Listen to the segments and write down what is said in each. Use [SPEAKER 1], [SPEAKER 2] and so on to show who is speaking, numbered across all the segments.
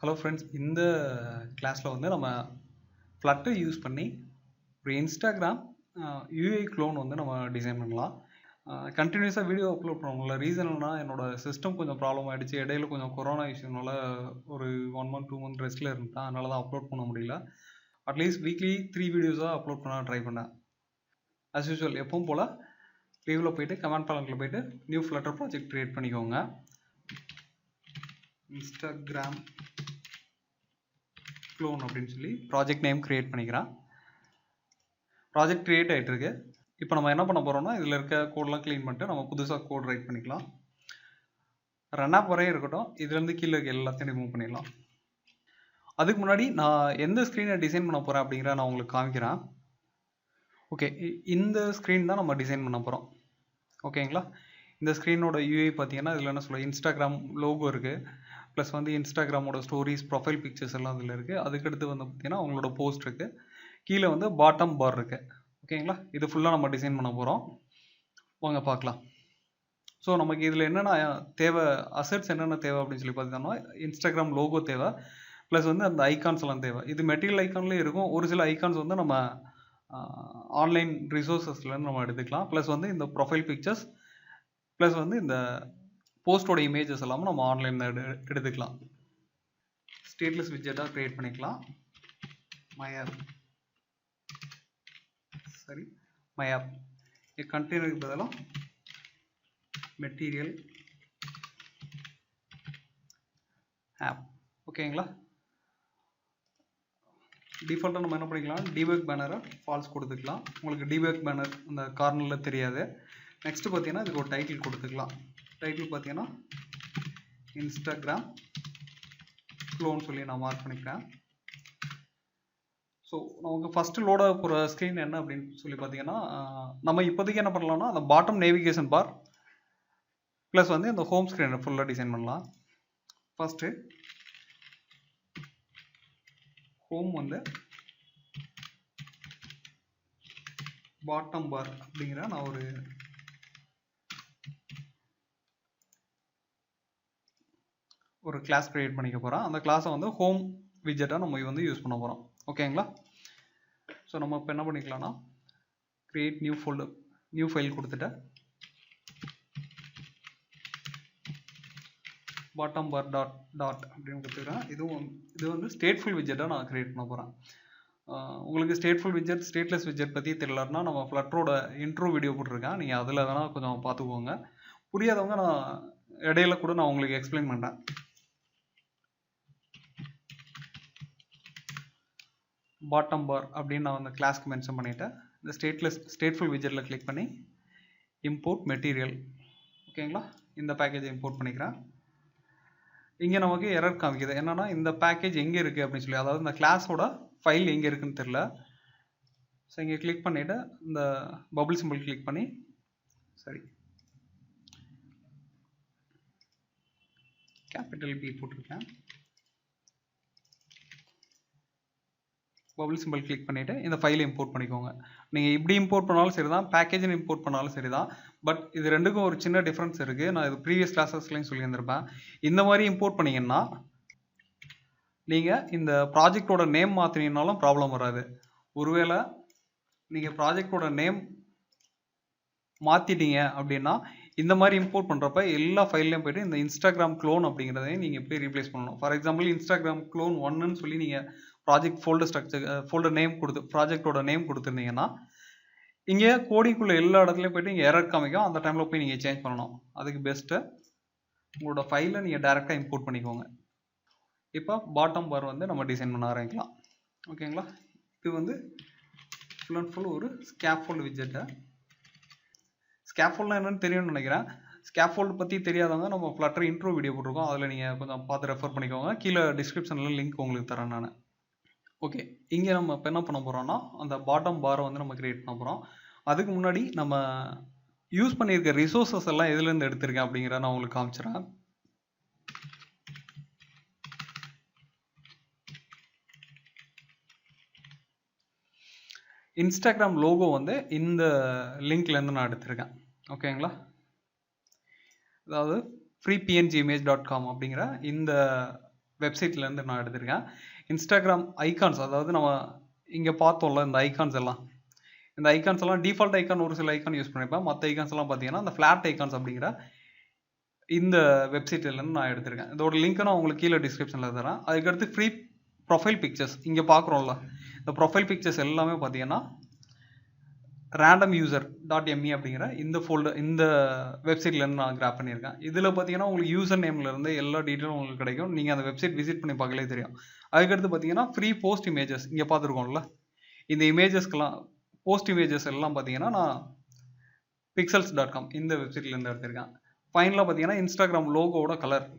[SPEAKER 1] Hello friends, இந்த கிளாஸில் வந்து நம்ம ஃப்ளட்டர் யூஸ் பண்ணி ஒரு இன்ஸ்டாகிராம் யூஐ க்ளோன் வந்து நம்ம டிசைன் பண்ணலாம். கண்டினியூஸாக வீடியோ அப்லோட் பண்ணுவோம்ல. ரீசன் என்னன்னா, என்னோடய சிஸ்டம் கொஞ்சம் ப்ராப்ளம் ஆகிடுச்சு. இடையில கொஞ்சம் கொரோனா இஷ்யூனால ஒரு 1 மந்த் 2 மந்த் ரெஸ்ட்டில் இருந்தேன். அதனால தான் அப்லோட் பண்ண முடியல. அட்லீஸ்ட் வீக்லி 3 வீடியோஸாக அப்லோட் பண்ண ட்ரை பண்ணேன். ஆஸ் யூஸ்வல் எப்பவும் போல் லீவில் போயிட்டு கமெண்ட் பேனலில் போயிட்டு நியூ ஃப்ளட்டர் ப்ராஜெக்ட் க்ரியேட் பண்ணிக்கோங்க. இன்ஸ்டாகிராம் க்ளோன் அப்படின்னு சொல்லி ப்ராஜெக்ட் நேம் க்ரியேட் பண்ணிக்கிறேன். ப்ராஜெக்ட் க்ரியேட் ஆகிட்டு இருக்கு. இப்போ நம்ம என்ன பண்ண போகிறோம்னா, இதில் இருக்க கோடெலாம் க்ளீன் பண்ணிட்டு நம்ம புதுசாக கோட் ரைட் பண்ணிக்கலாம். ரன் ஆப் வரையும் இருக்கட்டும், இதுலேருந்து கீழே இருக்க எல்லாத்தையும் ரிமூவ் பண்ணிடலாம். அதுக்கு முன்னாடி நான் எந்த ஸ்க்ரீனை டிசைன் பண்ண போகிறேன் அப்படிங்கிற நான் உங்களுக்கு காமிக்கிறேன். ஓகே, இந்த ஸ்க்ரீன் தான் நம்ம டிசைன் பண்ண போகிறோம். ஓகேங்களா? இந்த ஸ்க்ரீனோட யூஐ பார்த்தீங்கன்னா, இதில் என்ன சொல்ல இன்ஸ்டாகிராம் லோகோ இருக்குது. ப்ளஸ் வந்து இன்ஸ்டாகிராமோட ஸ்டோரிஸ், ப்ரொஃபைல் பிக்சர்ஸ் எல்லாம் அதில் இருக்குது. அதுக்கடுத்து வந்து பார்த்தீங்கன்னா அவங்களோட போஸ்ட் இருக்குது. கீழே வந்து பாட்டம் பார் இருக்குது. ஓகேங்களா? இது ஃபுல்லாக நம்ம டிசைன் பண்ண போகிறோம். வாங்க பார்க்கலாம். ஸோ நமக்கு இதில் என்னென்ன தேவை, அசெட்ஸ் என்னென்ன தேவை அப்படின்னு சொல்லி பார்த்தீங்கன்னா, இன்ஸ்டாகிராம் லோகோ தேவை. ப்ளஸ் வந்து அந்த ஐகான்ஸ் எல்லாம் தேவை. இது மெட்டீரியல் ஐக்கான்லேயே இருக்கும். ஒரு சில ஐகான்ஸ் வந்து நம்ம ஆன்லைன் ரிசோர்ஸஸ்லேருந்து நம்ம எடுத்துக்கலாம். ப்ளஸ் வந்து இந்த ப்ரொஃபைல் பிக்சர்ஸ், ப்ளஸ் வந்து இந்த போஸ்டோட இமேஜஸ் எல்லாமே நம்ம ஆன்லைனில் எடுத்துக்கலாம். ஸ்டேட்லெஸ் விட்ஜெட்டாக க்ரியேட் பண்ணிக்கலாம். மை ஆப் கண்டெய்னருக்கு பதிலாக மெட்டீரியல் ஆப். ஓகேங்களா? டிஃபால்ட்டாக நம்ம என்ன பண்ணிக்கலாம், டிபக் பேனரை ஃபால்ஸ் கொடுத்துக்கலாம். உங்களுக்கு டிபக் பேனர் அந்த கார்னரில் தெரியாது. நெக்ஸ்ட்டு பார்த்தீங்கன்னா இதுக்கு ஒரு டைட்டில் கொடுத்துக்கலாம். டைட்டில் பார்த்தீங்கன்னா இன்ஸ்டாகிராம் க்ளோன் சொல்லி நான் மார்க் பண்ணிக்கிறேன். ஸோ நமக்கு ஃபஸ்ட்டு லோட் ஆக போகிற ஸ்க்ரீன் என்ன அப்படின்னு சொல்லி பார்த்தீங்கன்னா, நம்ம இப்போதைக்கு என்ன பண்ணலாம்னா அந்த பாட்டம் நேவிகேஷன் பார் ப்ளஸ் வந்து இந்த ஹோம் ஸ்க்ரீனை ஃபுல்லாக டிசைன் பண்ணலாம். ஃபஸ்ட்டு ஹோம் வந்து பாட்டம் பார் அப்படிங்கிற நான் ஒரு கிளாஸ் க்ரியேட் பண்ணிக்க போகிறேன். அந்த கிளாஸை வந்து ஹோம் விட்ஜெட்டாக நம்ம வந்து யூஸ் பண்ண போகிறோம். ஓகேங்களா? ஸோ நம்ம இப்போ என்ன பண்ணிக்கலாம்னா, க்ரியேட் நியூ ஃபைல் கொடுத்துட்டு பாட்டம் பார் டாட் அப்படின்னு கொடுத்துக்கிறேன். இது வந்து ஸ்டேட்ஃபுல் விட்ஜெட்டாக நான் க்ரியேட் பண்ண போகிறேன். உங்களுக்கு ஸ்டேட்ஃபுல் விட்ஜெட், ஸ்டேட்லெஸ் விட்ஜெட் பற்றி தெரியலன்னா நம்ம ஃப்ளட்டரோட இன்ட்ரோ வீடியோ போட்டிருக்கேன். நீங்கள் அதில் வேணால் கொஞ்சம் பார்த்துக்கோங்க. புரியாதவங்க நான் இடையில கூட நான் உங்களுக்கு எக்ஸ்பிளைன் பண்ணுறேன். பாட்டம் பார் அப்படின்னு நான் வந்து கிளாஸ்க்கு மென்ஷன் பண்ணிவிட்டேன். இந்த ஸ்டேட்ஃபுல் விட்ஜெட்டில் கிளிக் பண்ணி இம்போர்ட் மெட்டீரியல். ஓகேங்களா? இந்த பேக்கேஜை இம்போர்ட் பண்ணிக்கிறேன். இங்கே நமக்கு எரர் காமிக்குது. என்னென்னா இந்த பேக்கேஜ் எங்கே இருக்குது அப்படின்னு சொல்லி, அதாவது இந்த கிளாஸோட ஃபைல் எங்கே இருக்குன்னு தெரில. ஸோ இங்கே கிளிக் பண்ணிவிட்டு இந்த பபுள் சிம்பிள் கிளிக் பண்ணி கேபிட்டல் பி போட்டிருக்கேன். பபுள் சிம்பிள் கிளிக் பண்ணிவிட்டு இந்த ஃபைலை இம்போர்ட் பண்ணிக்கோங்க. நீங்கள் இப்படி இம்போர்ட் பண்ணாலும் சரி தான், பேக்கேஜில் இம்போர்ட் பண்ணாலும் சரி தான். பட் இது ரெண்டுக்கும் ஒரு சின்ன டிஃப்ரென்ஸ் இருக்குது. நான் இது ப்ரீவியஸ் கிளாஸஸ்லையும் சொல்லியிருந்திருப்பேன். இந்த மாதிரி இம்போர்ட் பண்ணிங்கன்னா நீங்கள் இந்த ப்ராஜெக்டோட நேம் மாற்றினீங்கனாலும் ப்ராப்ளம் வராது. ஒருவேளை நீங்கள் ப்ராஜெக்டோட நேம் மாற்றிட்டீங்க அப்படின்னா இந்த மாதிரி இம்போர்ட் பண்ணுறப்ப எல்லா ஃபைல்லையும் போய்ட்டு இந்த இன்ஸ்டாகிராம் க்ளோன் அப்படிங்கிறதையும் நீங்கள் எப்படி ரீப்ளேஸ் பண்ணணும். ஃபார் எக்ஸாம்பிள் இன்ஸ்டாகிராம் க்ளோன் 1ன்னு சொல்லி நீங்கள் ப்ராஜெக்ட் ஃபோல்டர் நேம் ப்ராஜெக்டோட நேம் கொடுத்துருந்தீங்கன்னா இங்கே கோடிங்குள்ளே எல்லா இடத்துலையும் போய்ட்டு இங்கே எரர் காமிக்கும். அந்த டைமில் போய் நீங்கள் சேஞ்ச் பண்ணணும். அதுக்கு பெஸ்ட்டு உங்களோட ஃபைலை நீங்கள் டேரெக்டாக இம்போர்ட் பண்ணிக்கோங்க. இப்போ பாட்டம் பார் வந்து நம்ம டிசைன் பண்ண ஆரம்பிக்கலாம். ஓகேங்களா? இது வந்து ஃபுல் அண்ட் ஃபுல் ஒரு ஸ்கேஃபோல்டு விட்ஜெட்டை. ஸ்கேஃபோல்ட்னா என்னன்னு தெரியும்னு நினைக்கிறேன். ஸ்கேஃபோல்டு பற்றி தெரியாதவங்க நம்ம ஃப்ளட்டர் இன்ட்ரோ வீடியோ போட்டிருக்கோம். அதில் நீங்கள் கொஞ்சம் பார்த்து ரெஃபர் பண்ணிக்கோங்க. கீழே டிஸ்கிரிப்ஷனில் லிங்க் உங்களுக்கு தரேன் நான். ஓகே, இங்கே நம்ம இப்போ என்ன பண்ண போகிறோம்னா அந்த பாட்டம் பாரை வந்து நம்ம க்ரியேட் பண்ண போகிறோம். அதுக்கு முன்னாடி நம்ம யூஸ் பண்ணியிருக்க ரிசோர்ஸஸ் எல்லாம் எதுலேருந்து எடுத்திருக்கேன் அப்படிங்கிறத நான் உங்களுக்கு காமிச்சிடுறேன். இன்ஸ்டாகிராம் லோகோ வந்து இந்த லிங்க்லேருந்து நான் எடுத்திருக்கேன். ஓகேங்களா? அதாவது freepngimage.com அப்படிங்கிற இந்த வெப்சைட்லேருந்து நான் எடுத்திருக்கேன். இன்ஸ்டாகிராம் ஐகான்ஸ், அதாவது நம்ம இங்கே பார்த்தோம்ல இந்த ஐகான்ஸ் எல்லாம், இந்த ஐகான்ஸ் எல்லாம் டிஃபால்ட் ஐகான் ஒரு சில ஐகான் யூஸ் பண்ணியிருப்பேன். மற்ற ஐகான்ஸ் எல்லாம் பார்த்தீங்கன்னா இந்த ஃப்ளாட் ஐகான்ஸ் அப்படிங்கிற இந்த வெப்சைட்லேருந்து நான் எடுத்திருக்கேன். இதோட லிங்க்கை நான் உங்களுக்கு கீழே டிஸ்கிரிப்ஷனில் தரேன். அதுக்கடுத்து ஃப்ரீ ப்ரொஃபைல் பிக்சர்ஸ் இங்கே பார்க்குறோம்ல, இந்த ப்ரொஃபைல் பிக்சர்ஸ் எல்லாமே பார்த்தீங்கன்னா randomuser.me அப்படிங்கிற இந்த வெப்சைட்லேருந்து நான் கிராப் பண்ணியிருக்கேன். இதில் பார்த்தீங்கன்னா உங்களுக்கு யூசர் நேம்லேருந்து எல்லா டீட்டெயிலும் உங்களுக்கு கிடைக்கும். நீங்கள் அந்த வெப்சைட் விசிட் பண்ணி பார்க்கலே தெரியும். அதுக்கடுத்து பார்த்தீங்கன்னா ஃப்ரீ போஸ்ட் இமேஜஸ் இங்கே பார்த்துருக்கோம்ல, இந்த இமேஜஸ்க்கெல்லாம் போஸ்ட் இமேஜஸ் எல்லாம் பார்த்தீங்கன்னா நான் pixels.com இந்த வெப்சைட்லேருந்து எடுத்திருக்கேன். ஃபைனலாக பார்த்தீங்கன்னா இன்ஸ்டாகிராம் லோகோவோட கலர்,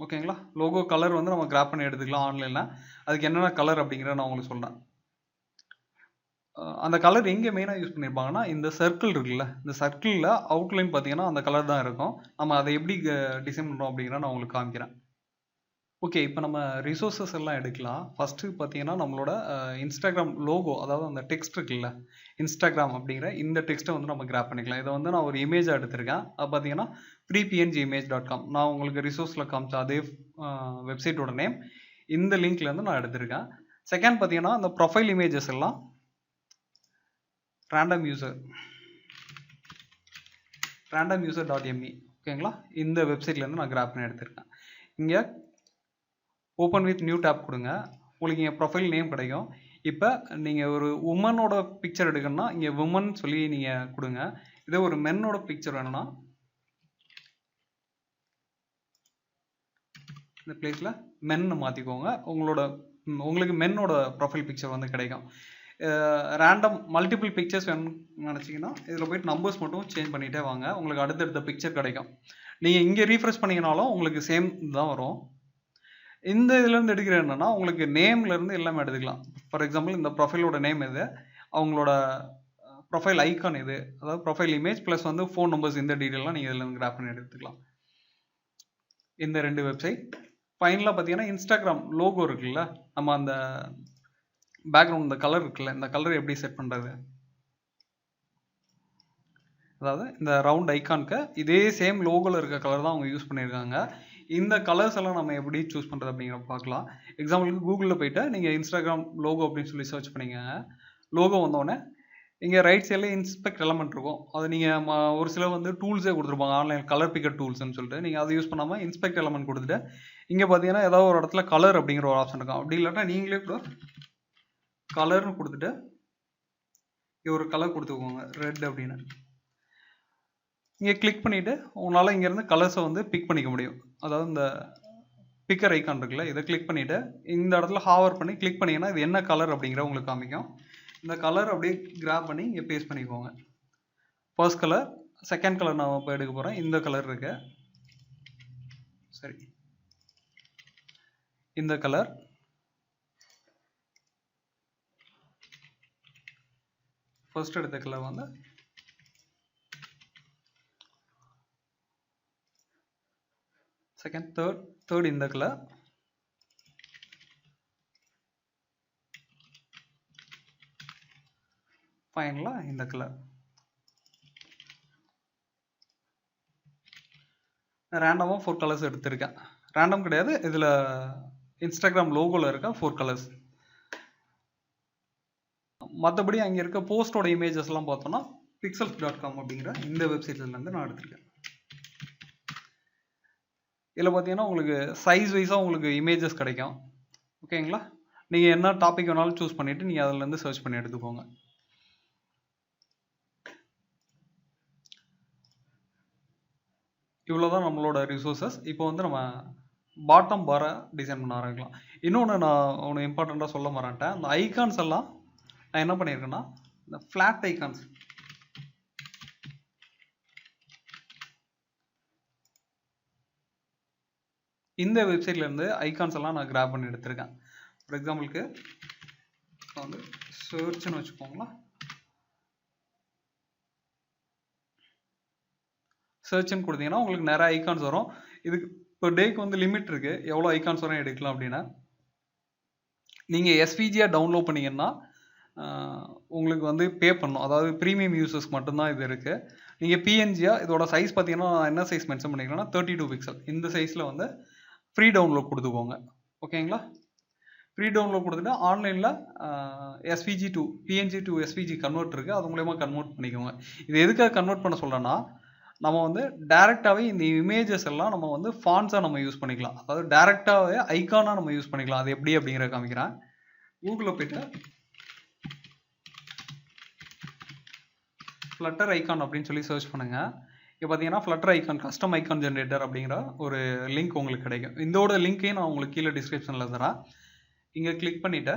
[SPEAKER 1] ஓகேங்களா? லோகோ கலர் வந்து நம்ம கிராப் பண்ணி எடுத்துக்கலாம் ஆன்லைனில். அதுக்கு என்னென்ன கலர் அப்படிங்கிறத நான் உங்களுக்கு சொல்கிறேன். அந்த கலர் எங்கே மெயினாக யூஸ் பண்ணியிருப்பாங்கன்னா இந்த சர்க்கிள் இருக்குல்ல, இந்த சர்க்கிளில் அவுட்லைன் பார்த்தீங்கன்னா அந்த கலர் தான் இருக்கும். நம்ம அதை எப்படி டிசைன் பண்ணுறோம் அப்படிங்கிறத நான் உங்களுக்கு காமிக்கிறேன். ஓகே, இப்போ நம்ம ரிசோர்ஸஸ் எல்லாம் எடுக்கலாம். ஃபஸ்ட்டு பார்த்தீங்கன்னா நம்மளோட இன்ஸ்டாகிராம் லோகோ, அதாவது அந்த டெக்ஸ்ட் இருக்குல்ல, இன்ஸ்டாகிராம் அப்படிங்கிற இந்த டெக்ஸ்ட்டை வந்து நம்ம கிராப் பண்ணிக்கலாம். இதை வந்து நான் ஒரு இமேஜாக எடுத்திருக்கேன். அது பார்த்தீங்கன்னா freepngimage.com, நான் உங்களுக்கு ரிசோர்ஸில் காமிச்ச அதே வெப்சைட்டோட நேம். இந்த லிங்க்லேருந்து நான் எடுத்திருக்கேன். செகண்ட் பார்த்தீங்கன்னா அந்த ப்ரொஃபைல் இமேஜஸ் எல்லாம் randomuser.me, ஓகேங்களா? இந்த வெப்சைட்லேருந்து நான் கிராப் பண்ணி எடுத்திருக்கேன். இங்கே ஓப்பன் வித் நியூ டேப் கொடுங்க, உங்களுக்கு இங்கே ப்ரொஃபைல் நேம் கிடைக்கும். இப்போ நீங்கள் ஒரு உமனோட பிக்சர் எடுக்கணும்னா இங்கே உமன் சொல்லி நீங்கள் கொடுங்க. இதே ஒரு மென்னோட பிக்சர் வேணும்னா இந்த பிளேஸில் மென்னு மாற்றிக்கோங்க. உங்களுக்கு மென்னோட ப்ரொஃபைல் பிக்சர் வந்து கிடைக்கும். ரேண்டம் மல்டிபிள் பிக்சர்ஸ் வேணும்னு நினச்சிங்கன்னா இதில் போய்ட்டு நம்பர்ஸ் மட்டும் சேஞ்ச் பண்ணிகிட்டே வாங்க, உங்களுக்கு அடுத்தடுத்த பிக்சர் கிடைக்கும். நீங்கள் இங்கே ரீஃப்ரெஷ் பண்ணிங்கனாலும் உங்களுக்கு சேம் தான் வரும். இந்த இதுலேருந்து எடுக்கிற என்னென்னா உங்களுக்கு நேம்லேருந்து எல்லாமே எடுத்துக்கலாம். ஃபார் எக்ஸாம்பிள் இந்த ப்ரொஃபைலோட நேம் இது, அவங்களோட ப்ரொஃபைல் ஐக்கான் இது, அதாவது ப்ரொஃபைல் இமேஜ் ப்ளஸ் வந்து ஃபோன் நம்பர்ஸ், இந்த டீட்டெயிலாம் நீங்கள் இதில் கிராப் பண்ணி எடுத்துக்கலாம். இந்த 2 வெப்சைட். ஃபைனலாக பார்த்தீங்கன்னா இன்ஸ்டாகிராம் லோகோ இருக்குல்ல, நம்ம அந்த பேக்ரவுண்ட் இந்த கலர் இருக்குல்ல, இந்த கலர் எப்படி செட் பண்ணுறது, அதாவது இந்த ரவுண்ட் ஐக்கானுக்கு இதே சேம் லோகோவில் இருக்க கலர் தான் அவங்க யூஸ் பண்ணியிருக்காங்க. இந்த கலர்ஸ் எல்லாம் நம்ம எப்படி சூஸ் பண்ணுறது அப்படிங்கிற பார்க்கலாம். எக்ஸாம்பிளுக்கு கூகுளில் போய்ட்டு நீங்கள் இன்ஸ்டாகிராம் லோகோ அப்படின்னு சொல்லி சர்ச் பண்ணிங்க. லோகோ வந்தோடனே இங்கே ரைட் சைடில் இன்ஸ்பெக்ட் எலமெண்ட் இருக்கும். அது நீங்கள் ஒரு சிலர் வந்து டூல்ஸே கொடுத்துருப்பாங்க, ஆன்லைன் கலர் பிக்கர் டூல்ஸ்ன்னு சொல்லிட்டு. நீங்கள் அதை யூஸ் பண்ணாமல் இன்ஸ்பெக்ட் எலமெண்ட் கொடுத்துட்டு இங்கே பார்த்தீங்கன்னா ஏதாவது ஒரு இடத்துல கலர் அப்படிங்கிற ஒரு ஆப்ஷன் இருக்கும். அப்படி இல்லாட்டா நீங்களே கூட கலர்னு கொடுத்துட்டு ஒரு கலர் கொடுத்துக்கோங்க, ரெட் அப்படின்னு. இங்கே கிளிக் பண்ணிவிட்டு உங்களால் இங்கேருந்து கலர்ஸை வந்து பிக் பண்ணிக்க முடியும். அதாவது இந்த பிக்கர் ஐக்கான் இருக்குல்ல, இதை கிளிக் பண்ணிவிட்டு இந்த இடத்துல ஹாவர் பண்ணி கிளிக் பண்ணிங்கன்னா இது என்ன கலர் அப்படிங்கிற உங்களுக்கு காமிக்கும். இந்த கலர் அப்படியே கிராப் பண்ணி இங்கே பேஸ்ட் பண்ணிக்கோங்க. ஃபர்ஸ்ட் கலர், செகண்ட் கலர் நான் இப்போ எடுக்க போகிறேன். இந்த கலர் இருக்கு, சரி, இந்த கலர், ஃபர்ஸ்ட் எடுத்த கலர் வந்து செகண்ட், தேர்ட் இந்த கலர், ஃபைனலாக இந்த கலர். ரேண்டமாக 4 கலர்ஸ் எடுத்திருக்கேன். ரேண்டம் கிடையாது, இதில் இன்ஸ்டாகிராம் லோகோவில் இருக்க 4 கலர்ஸ். மற்றபடி அங்கே இருக்க போஸ்டோட இமேஜஸ்லாம் பார்த்தோன்னா pixels.com அப்படிங்கிற இந்த வெப்சைட்லேருந்து நான் எடுத்திருக்கேன். இதில் பார்த்தீங்கன்னா உங்களுக்கு சைஸ் வைஸாக உங்களுக்கு இமேஜஸ் கிடைக்கும், ஓகேங்களா? நீங்கள் என்ன டாபிக் வேணாலும் சூஸ் பண்ணிவிட்டு நீங்கள் அதிலேருந்து சர்ச் பண்ணி எடுத்துக்கோங்க. இவ்வளோதான் நம்மளோட ரிசோர்ஸஸ். இப்போ வந்து நம்ம பாட்டம் பாரை டிசைன் பண்ண ஆரம்பிக்கலாம். இன்னொன்று நான் ஒன்று இம்பார்ட்டண்ட்டாக சொல்ல மாட்டேன். அந்த ஐகான்ஸ் எல்லாம் நான் என்ன பண்ணியிருக்கேன்னா இந்த ஃப்ளாட் ஐகான்ஸ், இந்த வெப்சைட்லேருந்து ஐகான்ஸ் எல்லாம் நான் கிராப் பண்ணி எடுத்திருக்கேன். ஃபார் எக்ஸாம்பிளுக்கு வந்து சர்ச்னு வச்சுக்கோங்களா, சர்ச்னு கொடுத்தீங்கன்னா உங்களுக்கு நிறைய ஐகான்ஸ் வரும். இதுக்கு இப்போ டேக்கு வந்து லிமிட் இருக்குது, எவ்வளோ ஐகான்ஸ் வரும் எடுக்கலாம் அப்படின்னா. நீங்கள் எஸ்விஜியாக டவுன்லோட் பண்ணிங்கன்னா உங்களுக்கு வந்து பே பண்ணணும், அதாவது ப்ரீமியம் யூசர்ஸ் மட்டும்தான் இது இருக்குது. நீங்கள் பிஎன்ஜியாக இதோட சைஸ் பார்த்தீங்கன்னா நான் என்ன சைஸ் மென்ஷன் பண்ணிக்கிறேன்னா 32 பிக்சல், இந்த சைஸில் வந்து ஃப்ரீ டவுன்லோட் கொடுத்துக்கோங்க, ஓகேங்களா. ஃப்ரீ டவுன்லோட் கொடுத்துட்டு ஆன்லைனில் SVG to PNG to SVG convert இருக்குது, அது மூலயமா கன்வெர்ட் பண்ணிக்கோங்க. இது எதுக்காக கன்வெர்ட் பண்ண சொல்கிறேன்னா, நம்ம வந்து டேரெக்டாகவே இந்த இமேஜஸ் எல்லாம் நம்ம வந்து ஃபான்ஸாக நம்ம யூஸ் பண்ணிக்கலாம். அதாவது டேரெக்டாகவே ஐக்கானாக நம்ம யூஸ் பண்ணிக்கலாம். அது எப்படி அப்படிங்கிற காமிக்கிறேன். கூகுளில் போய்ட்டு ஃப்ளட்டர் ஐக்கான் அப்படின்னு சொல்லி சர்ச் பண்ணுங்கள். இப்போ பார்த்தீங்கன்னா flutter icon custom icon generator அப்படிங்கிற ஒரு லிங்க் உங்களுக்கு கிடைக்கும். இதோட லிங்க்கையும் நான் உங்களுக்கு கீழே டிஸ்கிரிப்ஷனில் தரேன். இங்கே கிளிக் பண்ணிவிட்டு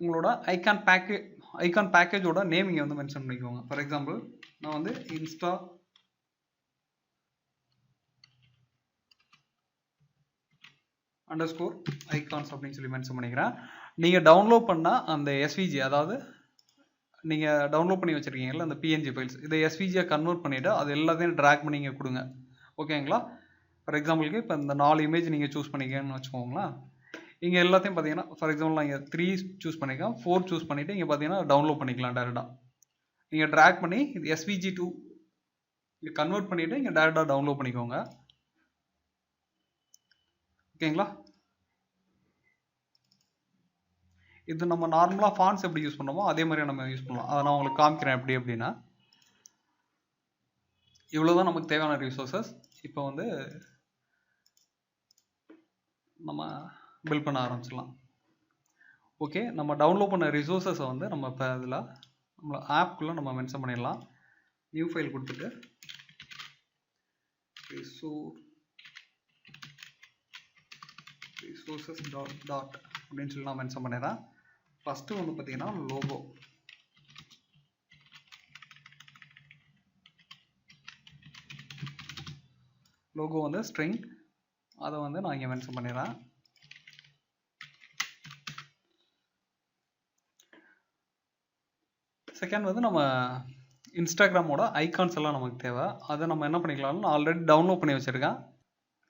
[SPEAKER 1] உங்களோட ஐக்கான் பேக்கேஜோட நேம் இங்கே வந்து மென்ஷன் பண்ணிக்கோங்க. ஃபார் எக்ஸாம்பிள் நான் வந்து இன்ஸ்டா அண்டர்ஸ்கோர் ஐகான்ஸ் அப்படின்னு சொல்லி மென்ஷன் பண்ணிக்கிறேன். நீங்கள் டவுன்லோட் பண்ணால் அந்த எஸ்விஜி, அதாவது நீங்கள் டவுன்லோட் பண்ணி வச்சுருக்கீங்கல்ல அந்த பிஎன்ஜி ஃபைல்ஸ், இதை எஸ்விஜியை கன்வெர்ட் பண்ணிவிட்டு அது எல்லாத்தையும் ட்ராக் பண்ணி இங்கே கொடுங்க. ஓகேங்களா. ஃபார் எக்ஸாம்பிளுக்கு இப்போ இந்த 4 இமேஜ் நீங்கள் சூஸ் பண்ணிக்கன்னு வச்சுக்கோங்களேன். இங்கே எல்லாத்தையும் பார்த்தீங்கன்னா ஃபார் எக்ஸாம்பிள் நான் இங்கே 3 சூஸ் பண்ணிக்கலாம், 4 சூஸ் பண்ணிவிட்டு இங்கே பார்த்தீங்கன்னா டவுன்லோட் பண்ணிக்கலாம் டேரெக்டாக. நீங்கள் ட்ராக் பண்ணி இது எஸ்விஜி டு இங்கே கன்வெர்ட் பண்ணிவிட்டு இங்கே டேரெக்டாக டவுன்லோட் பண்ணிக்கோங்க. ஓகேங்களா. இது நம்ம நார்மலாக ஃபான்ஸ் எப்படி யூஸ் பண்ணுமோ அதே மாதிரி நம்ம யூஸ் பண்ணலாம். அதை நான் உங்களுக்கு காமிக்கிறேன் எப்படி அப்படின்னா. இவ்வளோதான் நமக்கு தேவையான ரிசோர்ஸஸ். இப்போ வந்து நம்ம பில்ட் பண்ண ஆரம்பிச்சிடலாம். ஓகே, நம்ம டவுன்லோட் பண்ண ரிசோர்ஸஸை வந்து நம்ம இப்போ அதில் நம்ம ஆப்குள்ளே நம்ம மென்ஷன் பண்ணிடலாம். நியூ ஃபைல் கொடுத்துட்டு ரிசோர்ஸஸ் டாட் அப்படின்னு சொல்லி நான் மென்ஷன் பண்ணிடுறேன். ஃபஸ்ட்டு வந்து பார்த்தீங்கன்னா லோகோ வந்து ஸ்ட்ரிங், அதை வந்து நான் இங்கே மென்ஷன் பண்ணிடுறேன். செகண்ட் வந்து நம்ம இன்ஸ்டாகிராமோட ஐகான்ஸ் எல்லாம் நமக்கு தேவை. அதை நம்ம என்ன பண்ணிக்கலாம்னு நான் ஆல்ரெடி டவுன்லோட் பண்ணி வச்சுருக்கேன்.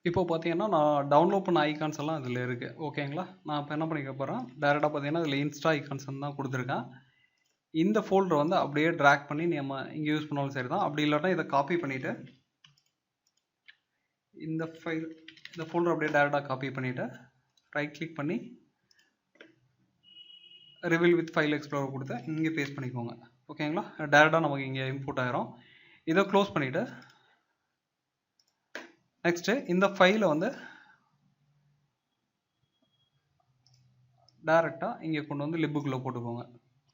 [SPEAKER 1] இப்போ பார்த்தீங்கன்னா நான் டவுன்லோட் பண்ண ஐகான்ஸ் எல்லாம் இதில் இருக்குது. ஓகேங்களா. நான் இப்போ என்ன பண்ணிக்க போகிறேன், டேரெக்டாக பார்த்தீங்கன்னா இதில் இன்ஸ்டா ஐகான்ஸ் தான் கொடுத்துருக்கேன். இந்த ஃபோல்டரை வந்து அப்படியே ட்ராக் பண்ணி நம்ம இங்கே யூஸ் பண்ணாலும் சரி தான். அப்படி இல்லாட்டா இதை காப்பி பண்ணிவிட்டு இந்த ஃபோல்டர் அப்படியே டேரெக்டாக காப்பி பண்ணிவிட்டு ரைட் கிளிக் பண்ணி ரிவீல் வித் ஃபைல் எக்ஸ்ப்ளோரர் கொடுத்து இங்கே பேஸ்ட் பண்ணிக்கோங்க. ஓகேங்களா. டேரெக்டாக நமக்கு இங்கே இம்போர்ட் ஆகிரும். இதை க்ளோஸ் பண்ணிவிட்டு நெக்ஸ்ட்டு இந்த ஃபைலை வந்து டேரெக்டாக இங்கே கொண்டு வந்து லிப்புக்குள்ளே போட்டுக்கோங்க.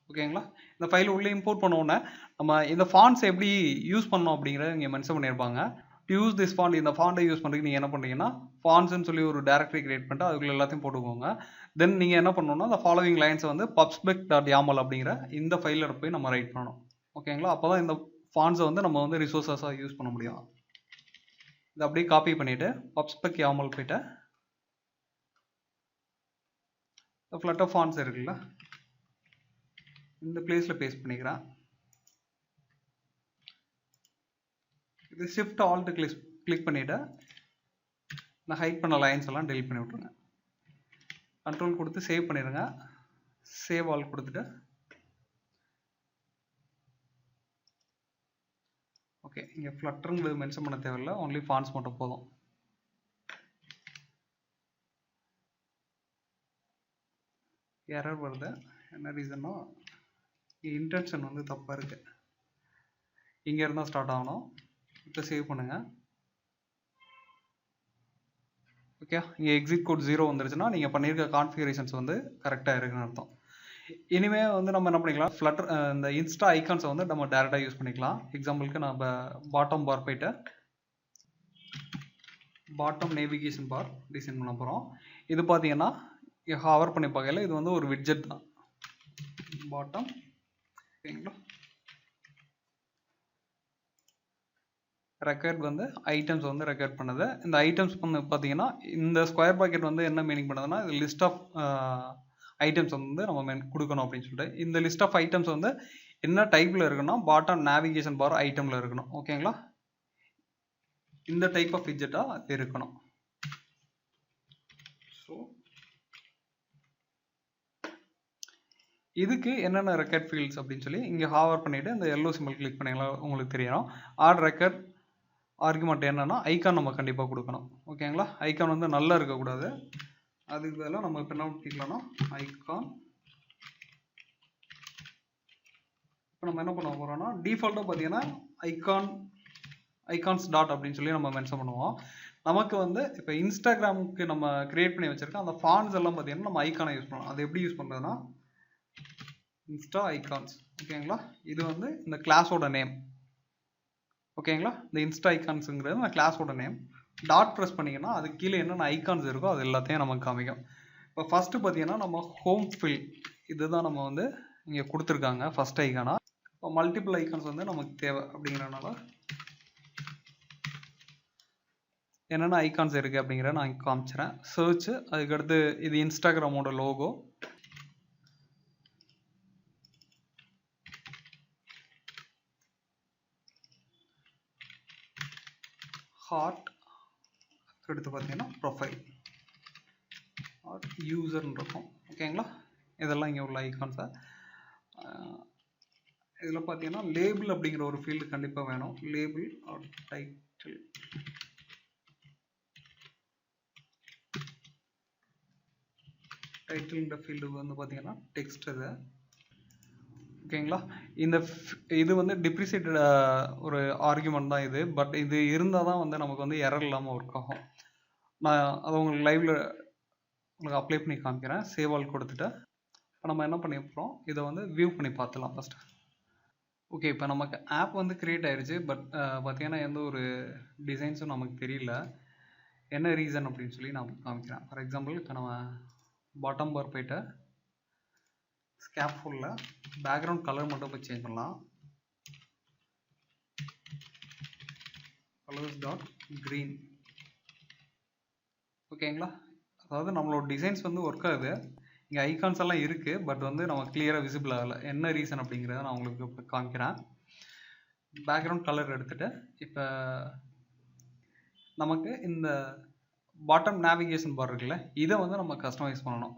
[SPEAKER 1] ஓகேங்களா. இந்த ஃபைலை உள்ளே இம்போர்ட் பண்ண உடனே நம்ம இந்த ஃபாண்ட்ஸ் எப்படி யூஸ் பண்ணோம் அப்படிங்கிறத இங்கே மென்ஷன் பண்ணியிருப்பாங்க. டு யூஸ் திஸ் ஃபாண்ட், இந்த ஃபாண்ட்டை யூஸ் பண்ணுறதுக்கு நீங்கள் என்ன பண்ணுறீங்கன்னா ஃபாண்ட்ஸ்ன்னு சொல்லி ஒரு டேரக்டரி கிரியேட் பண்ணிட்டு அதுக்குள்ள எல்லாத்தையும் போட்டுக்கோங்க. தென் நீங்கள் என்ன பண்ணணும்னா அந்த ஃபாலோவிங் லைன்ஸை வந்து pubspec.yaml அப்படிங்கிற இந்த ஃபைலில் போய் நம்ம ரைட் பண்ணணும். ஓகேங்களா. அப்போ தான் இந்த ஃபாண்ட்ஸை வந்து நம்ம வந்து ரிசோர்ஸஸாக யூஸ் பண்ண முடியும். இதை அப்படியே காப்பி பண்ணிவிட்டு pubspec.yaml போய்ட்டு ஃப்ளட்டர் ஃபாண்ட்ஸ் இருக்குல்ல, இந்த பிளேஸில் பேஸ்ட் பண்ணிக்கிறேன். இது ஷிஃப்ட் ஆல்ட் கிளிக் பண்ணிவிட்டு நான் ஹைட் பண்ண லைன்ஸ் எல்லாம் டெலிட் பண்ணி விட்ருங்க. கண்ட்ரோல் கொடுத்து சேவ் பண்ணிடுங்க. சேவ் ஆல் கொடுத்துட்டு ஓகே, இங்கே ஃப்ளட்டருங்கிறது மென்ஷன் பண்ண தேவையில்லை, ஒன்லி ஃபாண்ட்ஸ் மட்டும் போதும். எரர் வருது, என்ன ரீசன்னா இன்டென்ஷன் வந்து தப்பாக இருக்குது. இங்கே இருந்தால் ஸ்டார்ட் ஆகணும். இப்போ சேவ் பண்ணுங்கள். ஓகே, இங்கே எக்ஸிட் கோட் 0 வந்துருச்சுன்னா நீங்கள் பண்ணியிருக்க கான்ஃபிகரேஷன்ஸ் வந்து கரெக்டாக இருக்குன்னு அர்த்தம். இனிமேல் வந்து நம்ம என்ன பண்ணிக்கலாம், ஃப்ளட்டர் இந்த இன்ஸ்டா ஐகான்ஸை வந்து நம்ம டேரெக்டாக யூஸ் பண்ணிக்கலாம். எக்ஸாம்பிளுக்கு நம்ம பாட்டம் பார் போய்ட்டு பாட்டம் நேவிகேஷன் பார் டிசைன் பண்ண போகிறோம். இது பார்த்தீங்கன்னா ஹவர் பண்ணி பார்க்கல, இது வந்து ஒரு விட்ஜெட் தான். பாட்டம் ஓகேங்களா. ரெக்கார்ட் வந்து ஐட்டம்ஸ் வந்து ரெக்கார்ட் பண்ணுது. இந்த ஐட்டம்ஸ் வந்து பார்த்தீங்கன்னா இந்த ஸ்கொயர் பாக்கெட் வந்து என்ன மீனிங் பண்ணுதுன்னா இது லிஸ்ட் ஆஃப் ஐட்டம்ஸ் வந்து நம்ம கொடுக்கணும் அப்படின்னு சொல்லிட்டு. இந்த லிஸ்ட் ஆஃப் ஐட்டம்ஸ் வந்து என்ன டைப்பில் இருக்குன்னா பாட்டம் நேவிகேஷன் பார் ஐட்டமில் இருக்கணும். ஓகேங்களா. இந்த டைப் ஆஃப் விட்ஜெட்டாக அது இருக்கணும். ஸோ இதுக்கு என்னென்ன ரெக்கார்ட் ஃபீல்ட்ஸ் அப்படின்னு சொல்லி இங்கே ஹாவர் பண்ணிவிட்டு இந்த எல்லோ சிம்பிள் கிளிக் பண்ணிங்களா உங்களுக்கு தெரியணும். ஆட் ரெக்கார்ட் ஆர்குமெண்ட் என்னன்னா ஐகான் நம்ம கண்டிப்பாக கொடுக்கணும். ஓகேங்களா? ஐகான் வந்து நல்லா இருக்கக்கூடாது. அதுக்கு பதிலாக நம்ம இப்போ என்ன பண்ணிக்கலாம்னா ஐகான். இப்போ நம்ம என்ன பண்ண போகிறோம்னா டிஃபால்ட்டாக பார்த்தீங்கன்னா ஐகான்ஸ் டாட் அப்படின்னு சொல்லி நம்ம மென்ஷன் பண்ணுவோம். நமக்கு வந்து இப்போ இன்ஸ்டாகிராமுக்கு நம்ம கிரியேட் பண்ணி வச்சிருக்கோம் அந்த ஃபாண்ட்ஸ் எல்லாம் பார்த்தீங்கன்னா நம்ம ஐகானை யூஸ் பண்ணலாம். அது எப்படி யூஸ் பண்ணுறதுன்னா இன்ஸ்டா ஐகான்ஸ். ஓகேங்களா? இது வந்து இந்த கிளாஸோட நேம். ஓகேங்களா? இந்த இன்ஸ்டா ஐகான்ஸுங்கிறது இந்த கிளாஸோட நேம். டாட் ப்ரெஸ் பண்ணிங்கன்னா அது கீழே என்னென்ன ஐகான்ஸ் இருக்கோ அது எல்லாத்தையும் நமக்கு காமிக்கும். இப்போ ஃபஸ்ட்டு பார்த்தீங்கன்னா நம்ம ஹோம் ஃபில் இதுதான் நம்ம வந்து இங்கே கொடுத்துருக்காங்க ஃபஸ்ட் ஐகானா. இப்போ மல்டிபிள் ஐகான்ஸ் வந்து நமக்கு தேவை அப்படிங்கிறனால என்னென்ன ஐகான்ஸ் இருக்குது அப்படிங்கிற நான் காமிச்சிறேன். சர்ச், அதுக்கடுத்து இது இன்ஸ்டாகிராமோட லோகோ, ஹார்ட், அடுத்து பார்த்தீங்கன்னா ப்ரொஃபைல் ஆர் யூசர்னு இருக்கும். ஓகேங்களா? இதெல்லாம் இங்கே உள்ள ஐகான்ஸை. இதில் பார்த்தீங்கன்னா லேபிள் அப்படிங்கிற ஒரு ஃபீல்டு கண்டிப்பாக வேணும். Label or title. டைட்டில்ன்ற ஃபீல்டு வந்து பார்த்தீங்கன்னா டெக்ஸ்ட் இது. ஓகேங்களா? இது வந்து டிப்ரிசியேட்டட் ஒரு ஆர்குமெண்ட் தான் இது. பட் இது இருந்தால் தான் வந்து நமக்கு வந்து எரர் இல்லாமல் ஒர்க் ஆகும். நான் அதை உங்களுக்கு லைவில் உங்களுக்கு அப்ளை பண்ணி காமிக்கிறேன். சேவ் ஆல் கொடுத்துட்டு இப்போ நம்ம என்ன பண்ணி போகிறோம், இதை வந்து வியூ பண்ணி பார்த்துலாம் ஃபஸ்ட்டு. ஓகே, இப்போ நமக்கு ஆப் வந்து க்ரியேட் ஆயிடுச்சு. பட் பார்த்தீங்கன்னா எந்த ஒரு டிசைன்ஸும் நமக்கு தெரியல. என்ன ரீசன் அப்படின்னு சொல்லி நான் காமிக்கிறேன். ஃபார் எக்ஸாம்பிள் இப்போ நம்ம பாட்டம் பார் போய்ட்டு ஸ்கேப்ஃபோல்டில் பேக்ரவுண்ட் கலர் மட்டும் போய் சேஞ்ச் பண்ணலாம். Colours dot green. ஓகேங்களா? அதாவது நம்மளோட டிசைன்ஸ் வந்து ஒர்க் ஆகுது. இங்கே ஐகான்ஸ் எல்லாம் இருக்குது. பட் வந்து நம்ம கிளியராக விசிபிள் ஆகலை. என்ன ரீசன் அப்படிங்கிறத நான் உங்களுக்கு இப்போ காமிக்கிறேன். பேக்ரவுண்ட் கலர் எடுத்துகிட்டு இப்போ நமக்கு இந்த பாட்டம் நேவிகேஷன் பார் இருக்குல்ல, இதை வந்து நம்ம கஸ்டமைஸ் பண்ணணும்.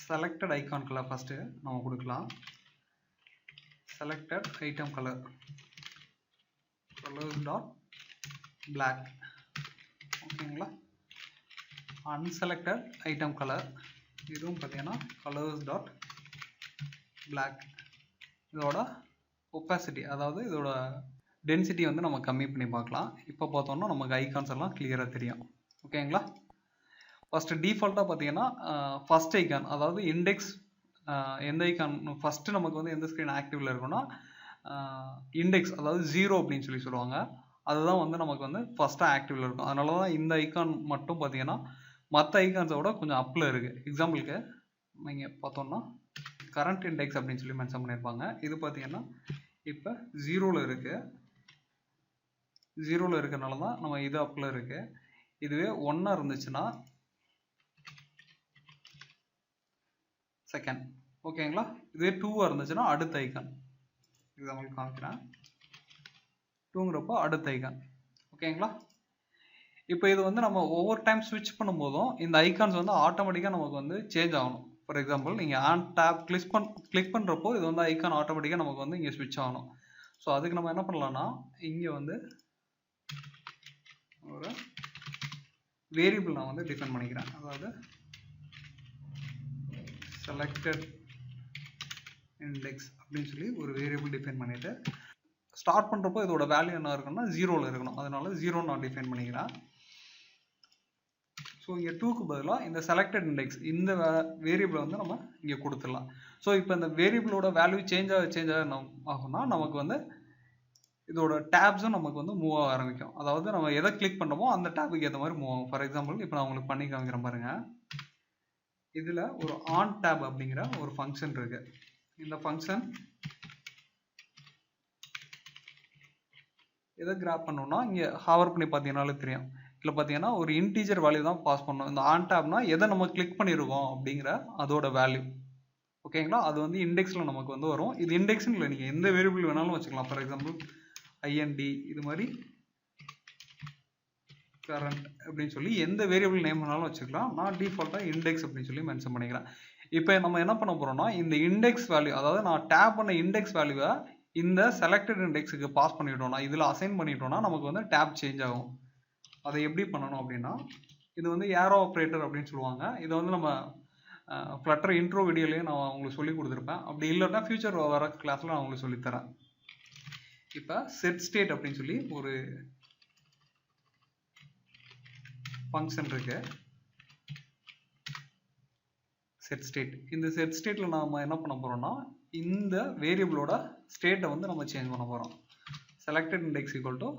[SPEAKER 1] செலக்டட் ஐகான் கலர் ஃபஸ்ட்டு நம்ம கொடுக்கலாம். Selected item colour colours dot black. ஓகேங்களா? அன்செலக்டட் ஐட்டம் கலர் இதுவும் பார்த்தீங்கன்னா கலர்ஸ் டாட் பிளாக். இதோட ஒப்பாசிட்டி அதாவது இதோட டென்சிட்டி வந்து நம்ம கம்மி பண்ணி பார்க்கலாம். இப்போ பார்த்தோம்னா நமக்கு ஐகான்ஸ் எல்லாம் கிளியராக தெரியும். ஓகேங்களா? ஃபஸ்ட்டு டிஃபால்ட்டாக பார்த்தீங்கன்னா ஃபஸ்ட் ஐகான் அதாவது இண்டெக்ஸ். எந்த ஐகான் ஃபஸ்ட்டு நமக்கு வந்து எந்த ஸ்க்ரீன் ஆக்டிவில் இருக்குன்னா இண்டெக்ஸ் அதாவது 0 அப்படின்னு சொல்லி சொல்லுவாங்க. அதுதான் வந்து நமக்கு வந்து ஃபஸ்ட்டாக ஆக்டிவில் இருக்கும். அதனால தான் இந்த ஐகான் மட்டும் பார்த்தீங்கன்னா மற்ற ஐகான்ஸை விட கொஞ்சம் அப்பில் இருக்குது. எக்ஸாம்பிளுக்கு நீங்கள் பார்த்தோம்னா கரண்ட் இண்டெக்ஸ் அப்படின்னு சொல்லி மென்ஷன் பண்ணியிருப்பாங்க. இது பார்த்தீங்கன்னா இப்போ 0ல் இருக்குது. 0ல் இருக்கிறனால தான் நம்ம இது அப்பில் இருக்குது. இதுவே 1 இருந்துச்சுன்னா செகண்ட். ஓகேங்களா? இதுவே 2 இருந்துச்சுன்னா அடுத்த ஐகான். எக்ஸாம்பிள் காமிக்கிறேன். 2ங்கிறப்போ அடுத்த ஐகான். ஓகேங்களா? இப்போ இது வந்து நம்ம ஒவ்வொரு டைம் ஸ்விட்ச் பண்ணும்போதும் இந்த ஐகான்ஸ் வந்து ஆட்டோமேட்டிக்காக நமக்கு வந்து சேஞ்ச் ஆகணும். ஃபார் எக்ஸாம்பிள் நீங்கள் ஆன் டேப் கிளிக் பண்ணுறப்போ இது வந்து ஐகான் ஆட்டோமேட்டிக்காக நமக்கு வந்து இங்கே ஸ்விட்ச் ஆகணும். ஸோ அதுக்கு நம்ம என்ன பண்ணலாம்னா இங்கே வந்து ஒரு வேரியபிள் நான் வந்து டிஃபைன் பண்ணிக்கிறேன். அதாவது செலக்டட் இண்டெக்ஸ் அப்படின்னு சொல்லி ஒரு வேரியபிள் டிஃபைன் பண்ணிவிட்டு ஸ்டார்ட் பண்ணுறப்போ இதோட வேல்யூ என்ன இருக்குன்னா 0ல் இருக்கணும். அதனால 0 நான் டிஃபைன் பண்ணிக்கிறேன். ஸோ இங்கே 2க்கு பதிலாக இந்த செலக்டட் இண்டெக்ஸ் இந்த வேரியபிளை வந்து நம்ம இங்கே கொடுத்துடலாம். ஸோ இப்போ இந்த வேரியபிளோட வேல்யூ சேஞ்ச் ஆகும்னா நமக்கு வந்து இதோட டேப்ஸும் நமக்கு வந்து மூவ் ஆக ஆரம்பிக்கும். அதாவது நம்ம எதை கிளிக் பண்ணுறோமோ அந்த டேபுக்கு ஏற்ற மாதிரி மூவ் ஆகும். ஃபார் எக்ஸாம்பிள் இப்போ நான் உங்களுக்கு பண்ணி காமிக்கிறேன் பாருங்கள். இதில் ஒரு ஆன் டேப் அப்படிங்கிற ஒரு ஃபங்க்ஷன் இருக்குது. இந்த ஃபங்க்ஷன் எதை கிராப் பண்ணோம்னா இங்கே ஹவர் பண்ணி பார்த்தீங்கன்னாலே தெரியும். இதில் பார்த்தீங்கன்னா ஒரு இன்டீஜர் வேல்யூ தான் பாஸ் பண்ணணும். இந்த ஆன் டேப்னா எதை நம்ம கிளிக் பண்ணியிருக்கோம் அப்படிங்கிற அதோட வேல்யூ. ஓகேங்களா? அது வந்து இண்டெக்ஸில் நமக்கு வந்து வரும். இது இண்டெக்ஸ்னு இல்லை, நீங்கள் எந்த வேரியபிள் வேணாலும் வச்சுக்கலாம். ஃபார் எக்ஸாம்பிள் ஐஎன்டி இது மாதிரி கரண்ட் அப்படின்னு சொல்லி எந்த வேரியபிள் நேம் வேணாலும் வச்சுக்கலாம். நான் டிஃபால்ட்டாக இண்டெக்ஸ் அப்படின்னு சொல்லி மென்ஷன் பண்ணிக்கிறேன். இப்போ நம்ம என்ன பண்ண போகிறோம்னா இந்த இண்டெக்ஸ் வேல்யூ அதாவது நான் டேப் பண்ண இண்டெக்ஸ் வேல்யூவை இந்த செலக்டட் இண்டெக்ஸுக்கு பாஸ் பண்ணிட்டோம்னா, இதில் அசைன் பண்ணிட்டோம்னா நமக்கு வந்து டேப் சேஞ்ச் ஆகும். அதை எப்படி பண்ணணும் அப்படின்னா, இது வந்து ஏரோ ஆப்ரேட்டர் அப்படின்னு சொல்லுவாங்க. இதை வந்து நம்ம ஃப்ளட்டர் இன்ட்ரோ வீடியோலேயே நான் உங்களுக்கு சொல்லி கொடுத்துருப்பேன். அப்படி இல்லைன்னா ஃபியூச்சர் வர கிளாஸில் நான் உங்களுக்கு சொல்லித்தரேன். இப்போ செட் ஸ்டேட் அப்படின்னு சொல்லி ஒரு ஃபங்க்ஷன் இருக்கு. Set state. இந்த செட் ஸ்டேட்டில் நம்ம என்ன பண்ண போகிறோம்னா, இந்த வேரியபிளோட ஸ்டேட்டை வந்து நம்ம சேஞ்ச் பண்ண போகிறோம். செலக்டட் இண்டெக்ஸ் ஈக்குவல் டு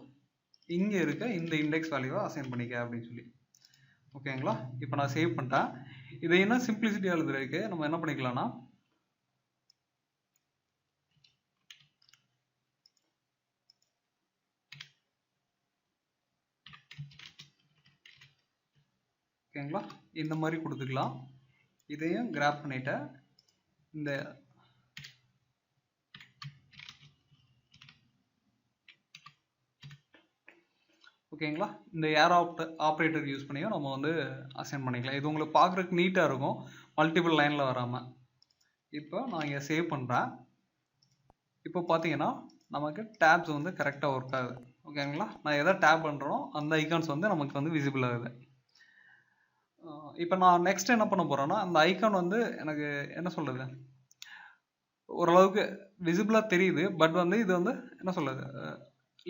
[SPEAKER 1] இங்கே இருக்க இந்த இண்டெக்ஸ் வேல்யூவை அசைன் பண்ணிக்க அப்படின்னு சொல்லி. ஓகேங்களா? இப்போ நான் சேவ் பண்ணிட்டேன். இதை என்ன சிம்பிளிசிட்டியாக எழுதுறதுக்கு நம்ம என்ன பண்ணிக்கலாம்னா, ஓகேங்களா, இந்த மாதிரி கொடுத்துக்கலாம். இதையும் கிராப் பண்ணிட்டு இந்த ஓகேங்களா, இந்த ஏர் ஆப்ரேட்டர் யூஸ் பண்ணியும் நம்ம வந்து அசைன் பண்ணிக்கலாம். இது உங்களுக்கு பார்க்குறதுக்கு நீட்டாக இருக்கும், மல்டிபிள் லைனில் வராமல். இப்போ நான் இங்கே சேவ் பண்ணுறேன். இப்போ பார்த்தீங்கன்னா நமக்கு டேப்ஸ் வந்து கரெக்டாக ஒர்க் ஆகுது. ஓகேங்களா, நான் எதை டேப் பண்ணுறோனோ அந்த ஐகான்ஸ் வந்து நமக்கு வந்து விசிபிள் ஆகுது. இப்போ நான் நெக்ஸ்ட் என்ன பண்ண போகிறேன்னா, அந்த ஐகான் வந்து எனக்கு என்ன சொல்கிறது, ஓரளவுக்கு விசிபிளாக தெரியுது. பட் வந்து இது வந்து என்ன சொல்கிறது,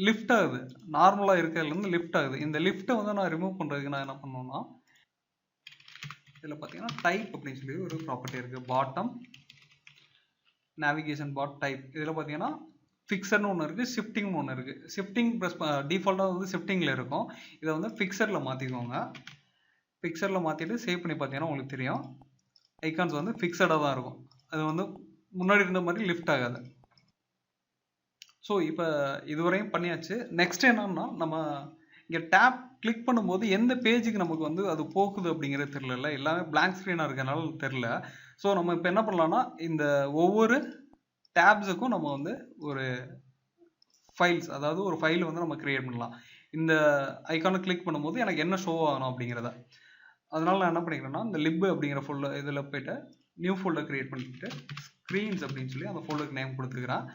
[SPEAKER 1] லிஃப்ட் ஆகுது. நார்மலாக இருக்கிறதுலேருந்து லிஃப்ட் ஆகுது. இந்த லிஃப்ட்டை வந்து நான் ரிமூவ் பண்ணுறதுக்கு நான் என்ன பண்ணணும்னா, இதில் பார்த்தீங்கன்னா டைப் அப்படின்னு சொல்லி ஒரு ப்ராப்பர்ட்டி இருக்குது. பாட்டம் நேவிகேஷன் பாட் டைப். இதில் பார்த்தீங்கன்னா ஃபிக்ஸர்னு ஒன்று இருக்குது, ஷிஃப்டிங்னு ஒன்று இருக்குது. ஷிஃப்டிங் ப்ளஸ் டிஃபால்ட்டாக வந்து ஷிஃப்டிங்கில் இருக்கும். இதை வந்து ஃபிக்ஸரில் மாற்றிக்கோங்க. ஃபிக்ஸரில் மாற்றிட்டு சேவ் பண்ணி பார்த்தீங்கன்னா உங்களுக்கு தெரியும், ஐகான்ஸ் வந்து ஃபிக்ஸடாக தான் இருக்கும். அது வந்து முன்னாடி இருந்த மாதிரி லிஃப்ட் ஆகாது. ஸோ இப்போ இதுவரையும் பண்ணியாச்சு. நெக்ஸ்ட் என்னன்னா, நம்ம இங்கே டேப் கிளிக் பண்ணும்போது எந்த பேஜுக்கு நமக்கு வந்து அது போகுது அப்படிங்கிறது தெரில. எல்லாமே பிளாங்க் ஸ்க்ரீனாக இருக்கனால தெரில. ஸோ நம்ம இப்போ என்ன பண்ணலாம்னா, இந்த ஒவ்வொரு டேப்ஸுக்கும் நம்ம வந்து ஒரு ஃபைல்ஸ், அதாவது ஒரு ஃபைல் வந்து நம்ம கிரியேட் பண்ணலாம். இந்த ஐக்கானை கிளிக் பண்ணும்போது எனக்கு என்ன ஷோ ஆகணும் அப்படிங்கிறத. அதனால நான் என்ன பண்ணிக்கிறேன்னா, இந்த லிப் அப்படிங்கிற ஃபோல்டர் இதில் போய்ட்டு நியூ ஃபோல்டர் கிரியேட் பண்ணிட்டு ஸ்க்ரீன்ஸ் அப்படின்னு சொல்லி அந்த ஃபோல்டருக்கு நேம் கொடுத்துக்கிறேன்.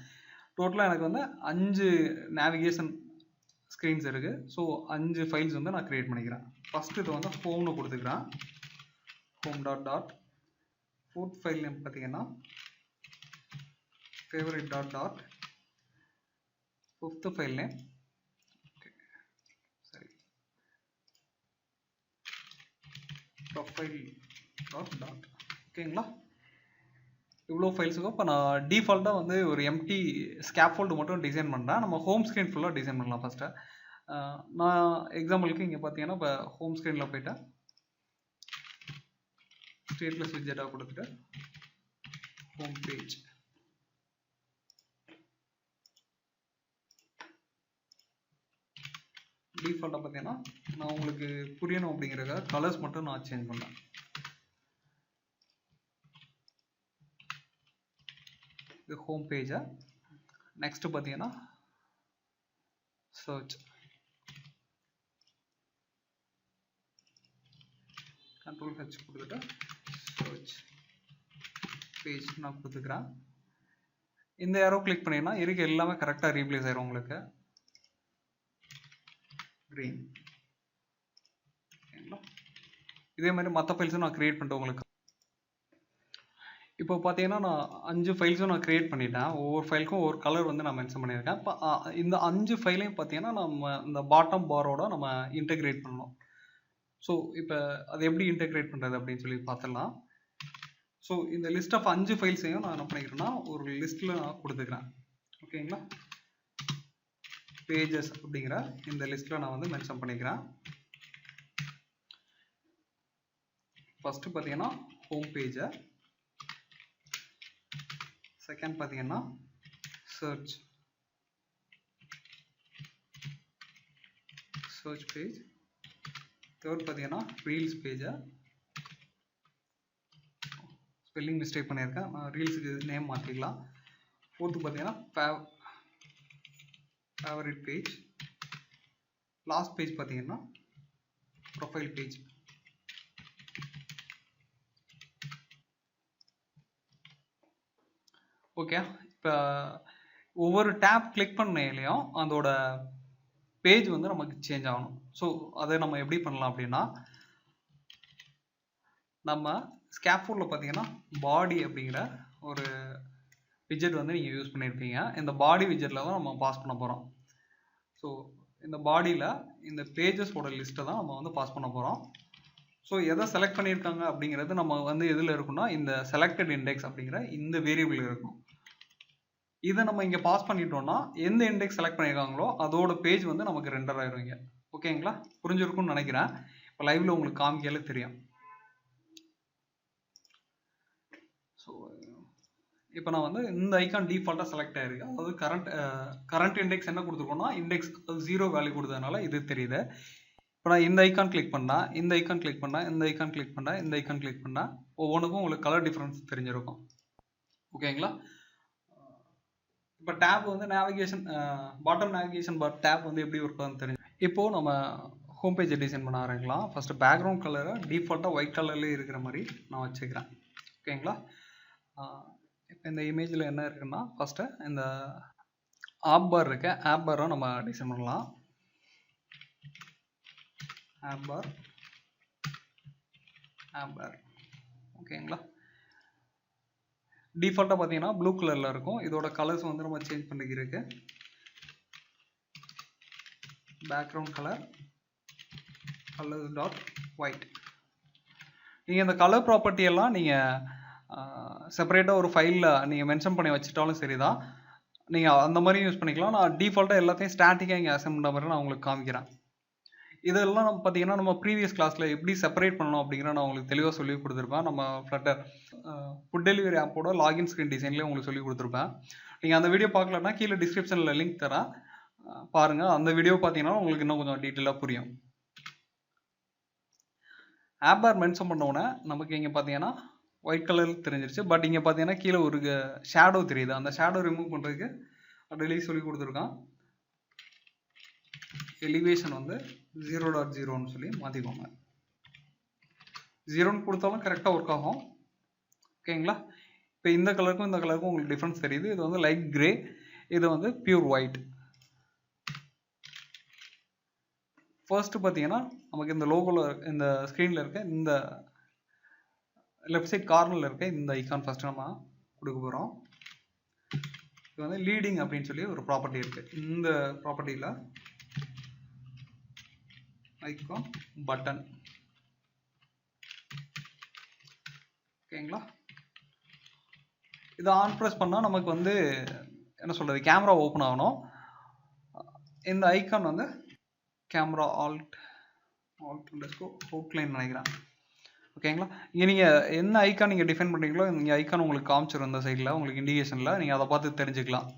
[SPEAKER 1] டோட்டலாக எனக்கு வந்து 5 நேவிகேஷன் ஸ்க்ரீன்ஸ் இருக்குது. ஸோ 5 ஃபைல்ஸ் வந்து நான் க்ரியேட் பண்ணிக்கிறேன். ஃபஸ்ட்டு இது வந்து ஹோம்னு கொடுத்துக்கிறேன். Home dot dot. Fourth file name பார்த்தீங்கன்னா favourite dot dot. Fifth file name சரி ப்ரொஃபைல் டாட் டாட். ஓகேங்களா, இவ்வளோ ஃபைல்ஸுக்கும் இப்போ நான் டிஃபால்ட்டாக வந்து ஒரு எம்டி ஸ்கேஃபோல்டு மட்டும் டிசைன் பண்ணுறேன். நம்ம ஹோம் ஸ்க்ரீன் ஃபுல்லாக டிசைன் பண்ணலாம் ஃபஸ்ட்டு. நான் எக்ஸாம்பிளுக்கு இங்கே பார்த்தீங்கன்னா இப்போ ஹோம் ஸ்க்ரீனில் போய்ட்டேன், ஸ்டேட்லெஸ் விட்ஜெட்டாக கொடுத்துட்டு ஹோம் பேஜ். டிஃபால்ட்டாக பார்த்தீங்கன்னா நான் உங்களுக்கு புரியணும் அப்படிங்கிறதுக்காக கலர்ஸ் மட்டும் நான் சேஞ்ச் பண்ணேன். இது ஹோம் பேஜா. நெக்ஸ்ட் பார்த்தீங்கன்னா சர்ச். கண்ட்ரோல் ஹெச் கொடுத்துட்டு சர்ச் பேஜ் நான் கொடுத்துக்கிறேன். இந்த ஏரோ கிளிக் பண்ணிங்கன்னா இருக்க எல்லாமே கரெக்டாக ரீப்ளேஸ் ஆயிரும் உங்களுக்கு. க்ரீன். இதே மாதிரி மற்ற ஃபைல்ஸும் நான் க்ரியேட் பண்ணிட்டு உங்களுக்கு. இப்போ பார்த்தீங்கன்னா நான் 5 ஃபைல்ஸும் நான் க்ரியேட் பண்ணிட்டேன். ஒவ்வொரு ஃபைலுக்கும் ஒவ்வொரு கலர் வந்து நான் மென்ஷன் பண்ணியிருக்கேன். இப்போ இந்த 5 ஃபைலையும் பார்த்தீங்கன்னா நம்ம இந்த பாட்டம் பாரோட நம்ம இன்டெகிரேட் பண்ணணும். ஸோ இப்போ அது எப்படி இன்டெகிரேட் பண்ணுறது அப்படின்னு சொல்லி பார்த்துடலாம். ஸோ இந்த லிஸ்ட் ஆஃப் 5 ஃபைல்ஸையும் நான் என்ன பண்ணிக்கிறேன்னா ஒரு லிஸ்ட்டில் நான் கொடுத்துக்கிறேன். ஓகேங்களா, பேஜஸ் அப்படிங்கிற இந்த லிஸ்ட்டில் நான் வந்து மென்ஷன் பண்ணிக்கிறேன். ஃபஸ்ட்டு பார்த்தீங்கன்னா ஹோம் பேஜை, செகண்ட் பார்த்தீங்கன்னா சர்ச் பேஜ், தேர்ட் பார்த்தீங்கன்னா ரீல்ஸ் பேஜை. ஸ்பெல்லிங் மிஸ்டேக் பண்ணியிருக்கேன், நான் ரீல்ஸுக்கு நேம் மாற்றிக்கலாம். ஃபோர்த்து பார்த்தீங்கன்னா ஃபேவரட் பேஜ். லாஸ்ட் பேஜ் பார்த்தீங்கன்னா ப்ரொஃபைல் பேஜ். ஓகே, இப்போ ஒவ்வொரு டேப் கிளிக் பண்ணலையும் அதோட பேஜ் வந்து நமக்கு சேஞ்ச் ஆகணும். ஸோ அதை நம்ம எப்படி பண்ணலாம் அப்படின்னா, நம்ம ஸ்கேஃபோல்டில் பார்த்தீங்கன்னா பாடி அப்படிங்கிற ஒரு விஜெட் வந்து நீங்கள் யூஸ் பண்ணியிருப்பீங்க. இந்த பாடி விஜெட்டில் தான் நம்ம பாஸ் பண்ண போகிறோம். ஸோ இந்த பாடியில் இந்த பேஜஸோட லிஸ்ட்டை தான் நம்ம வந்து பாஸ் பண்ண போகிறோம். ஸோ எதை செலக்ட் பண்ணியிருக்காங்க அப்படிங்கிறது நம்ம வந்து எதில் இருக்குன்னா, இந்த செலக்டட் இண்டெக்ஸ் அப்படிங்கிற இந்த வேரியபிள் இருக்கும். இதை நம்ம இங்கே பாஸ் பண்ணிட்டோம்னா எந்த இண்டெக்ஸ் செலக்ட் பண்ணியிருக்காங்களோ அதோட பேஜ் வந்து நமக்கு ரெண்டர் ஆயிடுவீங்க. ஓகேங்களா? புரிஞ்சிருக்கும்னு நினைக்கிறேன். இப்போ லைவ்ல உங்களுக்கு காமிக்கல தெரியும். ஸோ இப்போ நான் வந்து இந்த ஐக்கான் டிஃபால்ட்டாக செலக்ட் ஆயிருக்கு. அதாவது கரண்ட் இண்டெக்ஸ் என்ன கொடுத்துருக்கோம்னா இண்டெக்ஸ் 0 வேல்யூ கொடுத்ததுனால இது தெரியுது. இப்போ நான் இந்த ஐக்கான் கிளிக் பண்ணா, இந்த ஐக்கான் கிளிக் பண்ணா, இந்த ஐக்கான் கிளிக் பண்ணா, இந்த ஐக்கான் கிளிக் பண்ணா ஒவ்வொன்றுக்கும் உங்களுக்கு கலர் டிஃப்ரென்ஸ் தெரிஞ்சிருக்கும். ஓகேங்களா? இப்போ டேப் வந்து navigation bottom navigation bar tab வந்து எப்படி ஒர்க் ஆகுதுன்னு தெரிஞ்சு இப்போது நம்ம ஹோம் பேஜை டிசைன் பண்ண ஆரம்பிக்கலாம். ஃபஸ்ட்டு பேக்ரவுண்ட் கலரை டிஃபால்ட்டாக ஒயிட் கலர்லேயே இருக்கிற மாதிரி நான் வச்சுக்கிறேன். ஓகேங்களா? இப்போ இந்த இமேஜில் என்ன இருக்குன்னா, ஃபஸ்ட்டு இந்த ஆப் பார் இருக்க ஆப் பாரை நம்ம டிசைன் பண்ணலாம். ஆப் பார் ஓகேங்களா? டிஃபால்ட்டாக பார்த்தீங்கன்னா ப்ளூ கலரில் இருக்கும். இதோட கலர்ஸ் வந்து நம்ம சேஞ்ச் பண்ணிக்கிறதுக்கு பேக்ரவுண்ட் கலர்ஸ் டாட் ஒயிட். நீங்கள் இந்த கலர் ப்ராப்பர்ட்டி எல்லாம் நீங்கள் செப்பரேட்டாக ஒரு ஃபைலில் நீங்கள் மென்ஷன் பண்ணி வச்சுட்டாலும் சரி தான். நீங்கள் அந்த மாதிரி யூஸ் பண்ணிக்கலாம். நான் டிஃபால்ட்டாக எல்லாத்தையும் ஸ்டாட்டிக்காக இங்கே அசைன் பண்ணுற மாதிரி நான் உங்களுக்கு காமிக்கிறேன். இதெல்லாம் நம்ம பார்த்தீங்கன்னா நம்ம ப்ரீவியஸ் கிளாஸில் எப்படி செப்பரேட் பண்ணணும் அப்படிங்கிற நான் உங்களுக்கு தெளிவாக சொல்லி கொடுத்துருப்பேன். நம்ம ஃப்ளட்டர் ஃபுட் டெலிவரி ஆப்போட லாகின் ஸ்க்ரீன் டிசைன்லேயே உங்களுக்கு சொல்லி கொடுத்துருப்பேன். நீங்கள் அந்த வீடியோ பார்க்கலன்னா கீழே டிஸ்கிரிப்ஷனில் லிங்க் தரேன், பாருங்கள். அந்த வீடியோ பார்த்தீங்கன்னா உங்களுக்கு இன்னும் கொஞ்சம் டீட்டெயிலாக புரியும். ஆப் பார் மென்ஷன் பண்ணோன்னே நமக்கு இங்கே பார்த்தீங்கன்னா ஒயிட் கலர் தெரிஞ்சிருச்சு. பட் இங்கே பார்த்தீங்கன்னா கீழே ஒரு ஷேடோ தெரியுது. அந்த ஷேடோ ரிமூவ் பண்ணுறதுக்கு டெய்லி சொல்லி கொடுத்துருக்கான். எலிவேஷன் வந்து 0.0ன்னு சொல்லி மாற்றிக்கோங்க. 0ன்னு கொடுத்தாலும் கரெக்டாக ஒர்க் ஆகும். ஓகேங்களா? இப்போ இந்த கலருக்கும் இந்த கலருக்கும் உங்களுக்கு டிஃப்ரென்ஸ் தெரியுது. இது வந்து லைட் கிரே, இது வந்து பியூர் ஒயிட். ஃபர்ஸ்ட் பார்த்தீங்கன்னா நமக்கு இந்த லோகோவில் இந்த ஸ்க்ரீனில் இருக்க இந்த லெஃப்ட் சைட் கார்னரில் இருக்க இந்த ஐக்கான் ஃபஸ்ட்டு நம்ம கொடுக்க போகிறோம். இது வந்து லீடிங் அப்படின்னு சொல்லி ஒரு ப்ராப்பர்ட்டி இருக்குது. இந்த ப்ராப்பர்ட்டியில் ஐக்கான் பட்டன். ஓகேங்களா? இதை ஆன் ப்ரெஸ் பண்ணால் நமக்கு வந்து என்ன சொல்கிறது, கேமரா ஓப்பன் ஆகணும். இந்த ஐக்கான் வந்து கேமரா அவுட்லைன் நினைக்கிறேன். ஓகேங்களா? இங்கே நீங்கள் என்ன ஐக்கான் நீங்கள் டிஃபைன் பண்ணுறீங்களோ இங்கே ஐக்கான் உங்களுக்கு காமிச்சிடும். இந்த சைடில் உங்களுக்கு இண்டிகேஷனில் நீங்கள் அதை பார்த்து தெரிஞ்சுக்கலாம்.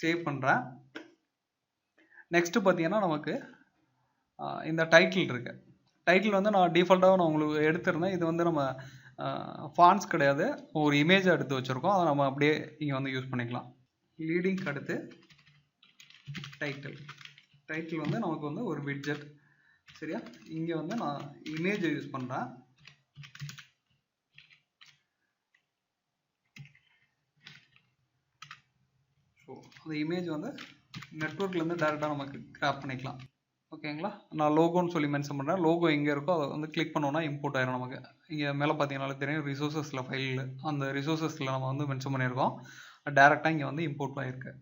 [SPEAKER 1] சேவ் பண்ணுறேன். நெக்ஸ்ட்டு பார்த்தீங்கன்னா நமக்கு இந்த டைட்டில் இருக்கு. டைட்டில் வந்து நான் டிஃபால்ட்டாக நான் உங்களுக்கு எடுத்திருந்தேன். இது வந்து நம்ம ஃபான்ஸ் கிடையாது, ஒரு இமேஜை எடுத்து வச்சுருக்கோம். அதை நம்ம அப்படியே இங்கே வந்து யூஸ் பண்ணிக்கலாம். லீடிங்க்கு அடுத்து டைட்டில் வந்து நமக்கு வந்து ஒரு விட்ஜெட். சரியா? இங்கே வந்து நான் இமேஜை யூஸ் பண்ணுறேன். ஸோ அந்த இமேஜ் வந்து நெட்வொர்க்லேருந்து டேரெக்டாக நமக்கு கிராப் பண்ணிக்கலாம். ஓகேங்களா? நான் லோகோன்னு சொல்லி மென்ஷன் பண்ணுறேன். லோகோ எங்கே இருக்கோ அதை வந்து கிளிக் பண்ணோன்னா இம்போர்ட் ஆயிரும் நமக்கு. இங்கே மேலே பார்த்தீங்கன்னாலே தெரியும் ரிசோர்ஸஸில் ஃபைல், அந்த ரிசோர்ஸஸில் நம்ம வந்து மென்ஷன் பண்ணியிருக்கோம். டேரெக்டாக இங்கே வந்து இம்போர்ட் ஆகிருக்கு.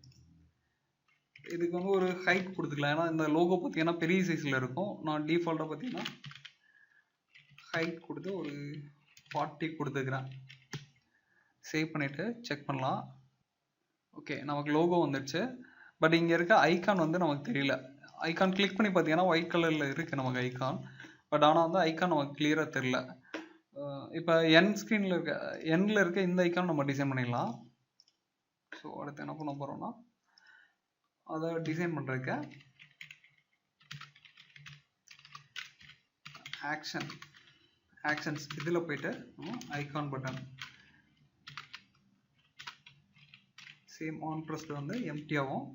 [SPEAKER 1] இதுக்கு வந்து ஒரு ஹைட் கொடுத்துக்கலாம். ஏன்னா இந்த லோகோ பார்த்தீங்கன்னா பெரிய சைஸில் இருக்கும். நான் டிஃபால்ட்டாக பார்த்தீங்கன்னா ஹைட் கொடுத்து ஒரு 40 கொடுத்துக்கிறேன். சேவ் பண்ணிவிட்டு செக் பண்ணலாம். ஓகே, நமக்கு லோகோ வந்துடுச்சு. பட் இங்கே இருக்க ஐக்கான் வந்து நமக்கு தெரியல. ஐக்கான் கிளிக் பண்ணி பார்த்தீங்கன்னா ஒயிட் கலரில் இருக்குது நமக்கு ஐக்கான். பட் ஆனால் வந்து ஐக்கான் நமக்கு கிளியராக தெரில. இப்போ ஸ்க்ரீனில் இருக்க இந்த ஐக்கான் நம்ம டிசைன் பண்ணிடலாம். ஸோ அடுத்து என்ன பண்ண போகிறோம்னா அதை டிசைன் பண்ணுறதுக்கு ஆக்ஷன்ஸ் இதில் போயிட்டு icon button same on pressed வந்து எம்டியாகும்.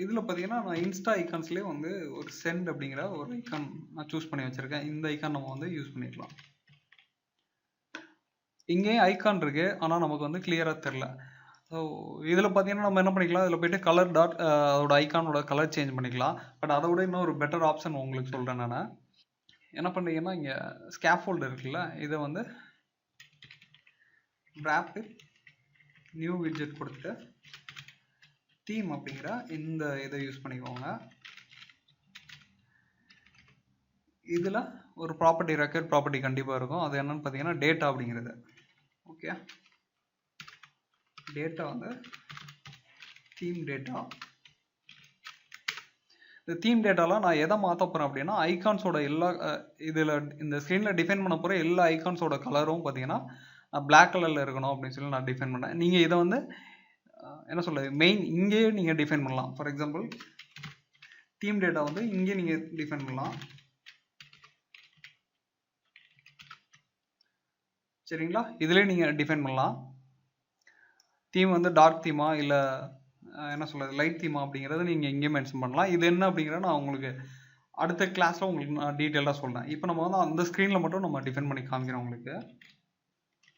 [SPEAKER 1] இதில் பார்த்தீங்கன்னா நான் இன்ஸ்டா ஐக்கான்ஸ்லேயே வந்து ஒரு சென்ட் அப்படிங்கிற ஒரு ஐக்கான் நான் சூஸ் பண்ணி வச்சுருக்கேன். இந்த ஐக்கான் நம்ம வந்து யூஸ் பண்ணிக்கலாம். இங்கேயும் ஐக்கான் இருக்கு, ஆனால் நமக்கு வந்து கிளியராக தெரில. ஸோ இதில் பார்த்தீங்கன்னா நம்ம என்ன பண்ணிக்கலாம், இதில் போயிட்டு கலர் டாட் அதோட ஐக்கானோட கலர் சேஞ்ச் பண்ணிக்கலாம். பட் அதை விட இன்னும் ஒரு பெட்டர் ஆப்ஷன் உங்களுக்கு சொல்கிறேன் நான். என்ன பண்ணுறீங்கன்னா, இங்கே ஸ்கேஃபோல்டு இருக்குல்ல, இதை வந்து wrap with நியூ widget கொடுத்துட்டு தீம் அப்படிங்கிற இந்த இதை யூஸ் பண்ணிக்கோங்க. இதில் ஒரு ப்ராப்பர்ட்டி ரெக்கார்ட் ப்ராப்பர்ட்டி கண்டிப்பாக இருக்கும். அது என்னன்னு பார்த்தீங்கன்னா டேட்டா அப்படிங்கிறது. ஓகே, டேட்டா வந்து தீம் டேட்டா. இந்த தீம் டேட்டாலாம் நான் எதை மாற்ற போகிறேன் அப்படின்னா, ஐகான்ஸோட எல்லா இதில் இந்த ஸ்க்ரீனில் டிஃபைன் பண்ண போகிற எல்லா ஐகான்ஸோட கலரும் பார்த்தீங்கன்னா பிளாக் கலரில் இருக்கணும் அப்படின்னு சொல்லி நான் டிஃபைன் பண்ணேன். நீங்கள் இதை வந்து என்ன சொல்கிறது, மெயின் இங்கேயே நீங்கள் டிஃபைன் பண்ணலாம். ஃபார் எக்ஸாம்பிள் தீம் டேட்டா வந்து இங்கே நீங்கள் டிஃபைன் பண்ணலாம். சரிங்களா, இதிலே நீங்கள் டிஃபைன் பண்ணலாம். தீம் வந்து டார்க் தீமா இல்லை என்ன சொல்கிறது லைட் தீமா அப்படிங்கிறத நீங்கள் இங்கே மென்ஷன் பண்ணலாம். இது என்ன அப்படிங்கிறத நான் உங்களுக்கு அடுத்த கிளாஸில் உங்களுக்கு நான் டீட்டெயிலாக சொல்கிறேன். இப்போ நம்ம வந்து அந்த ஸ்க்ரீனில் மட்டும் நம்ம டிஃபைன் பண்ணி காமிக்கிறோம் உங்களுக்கு.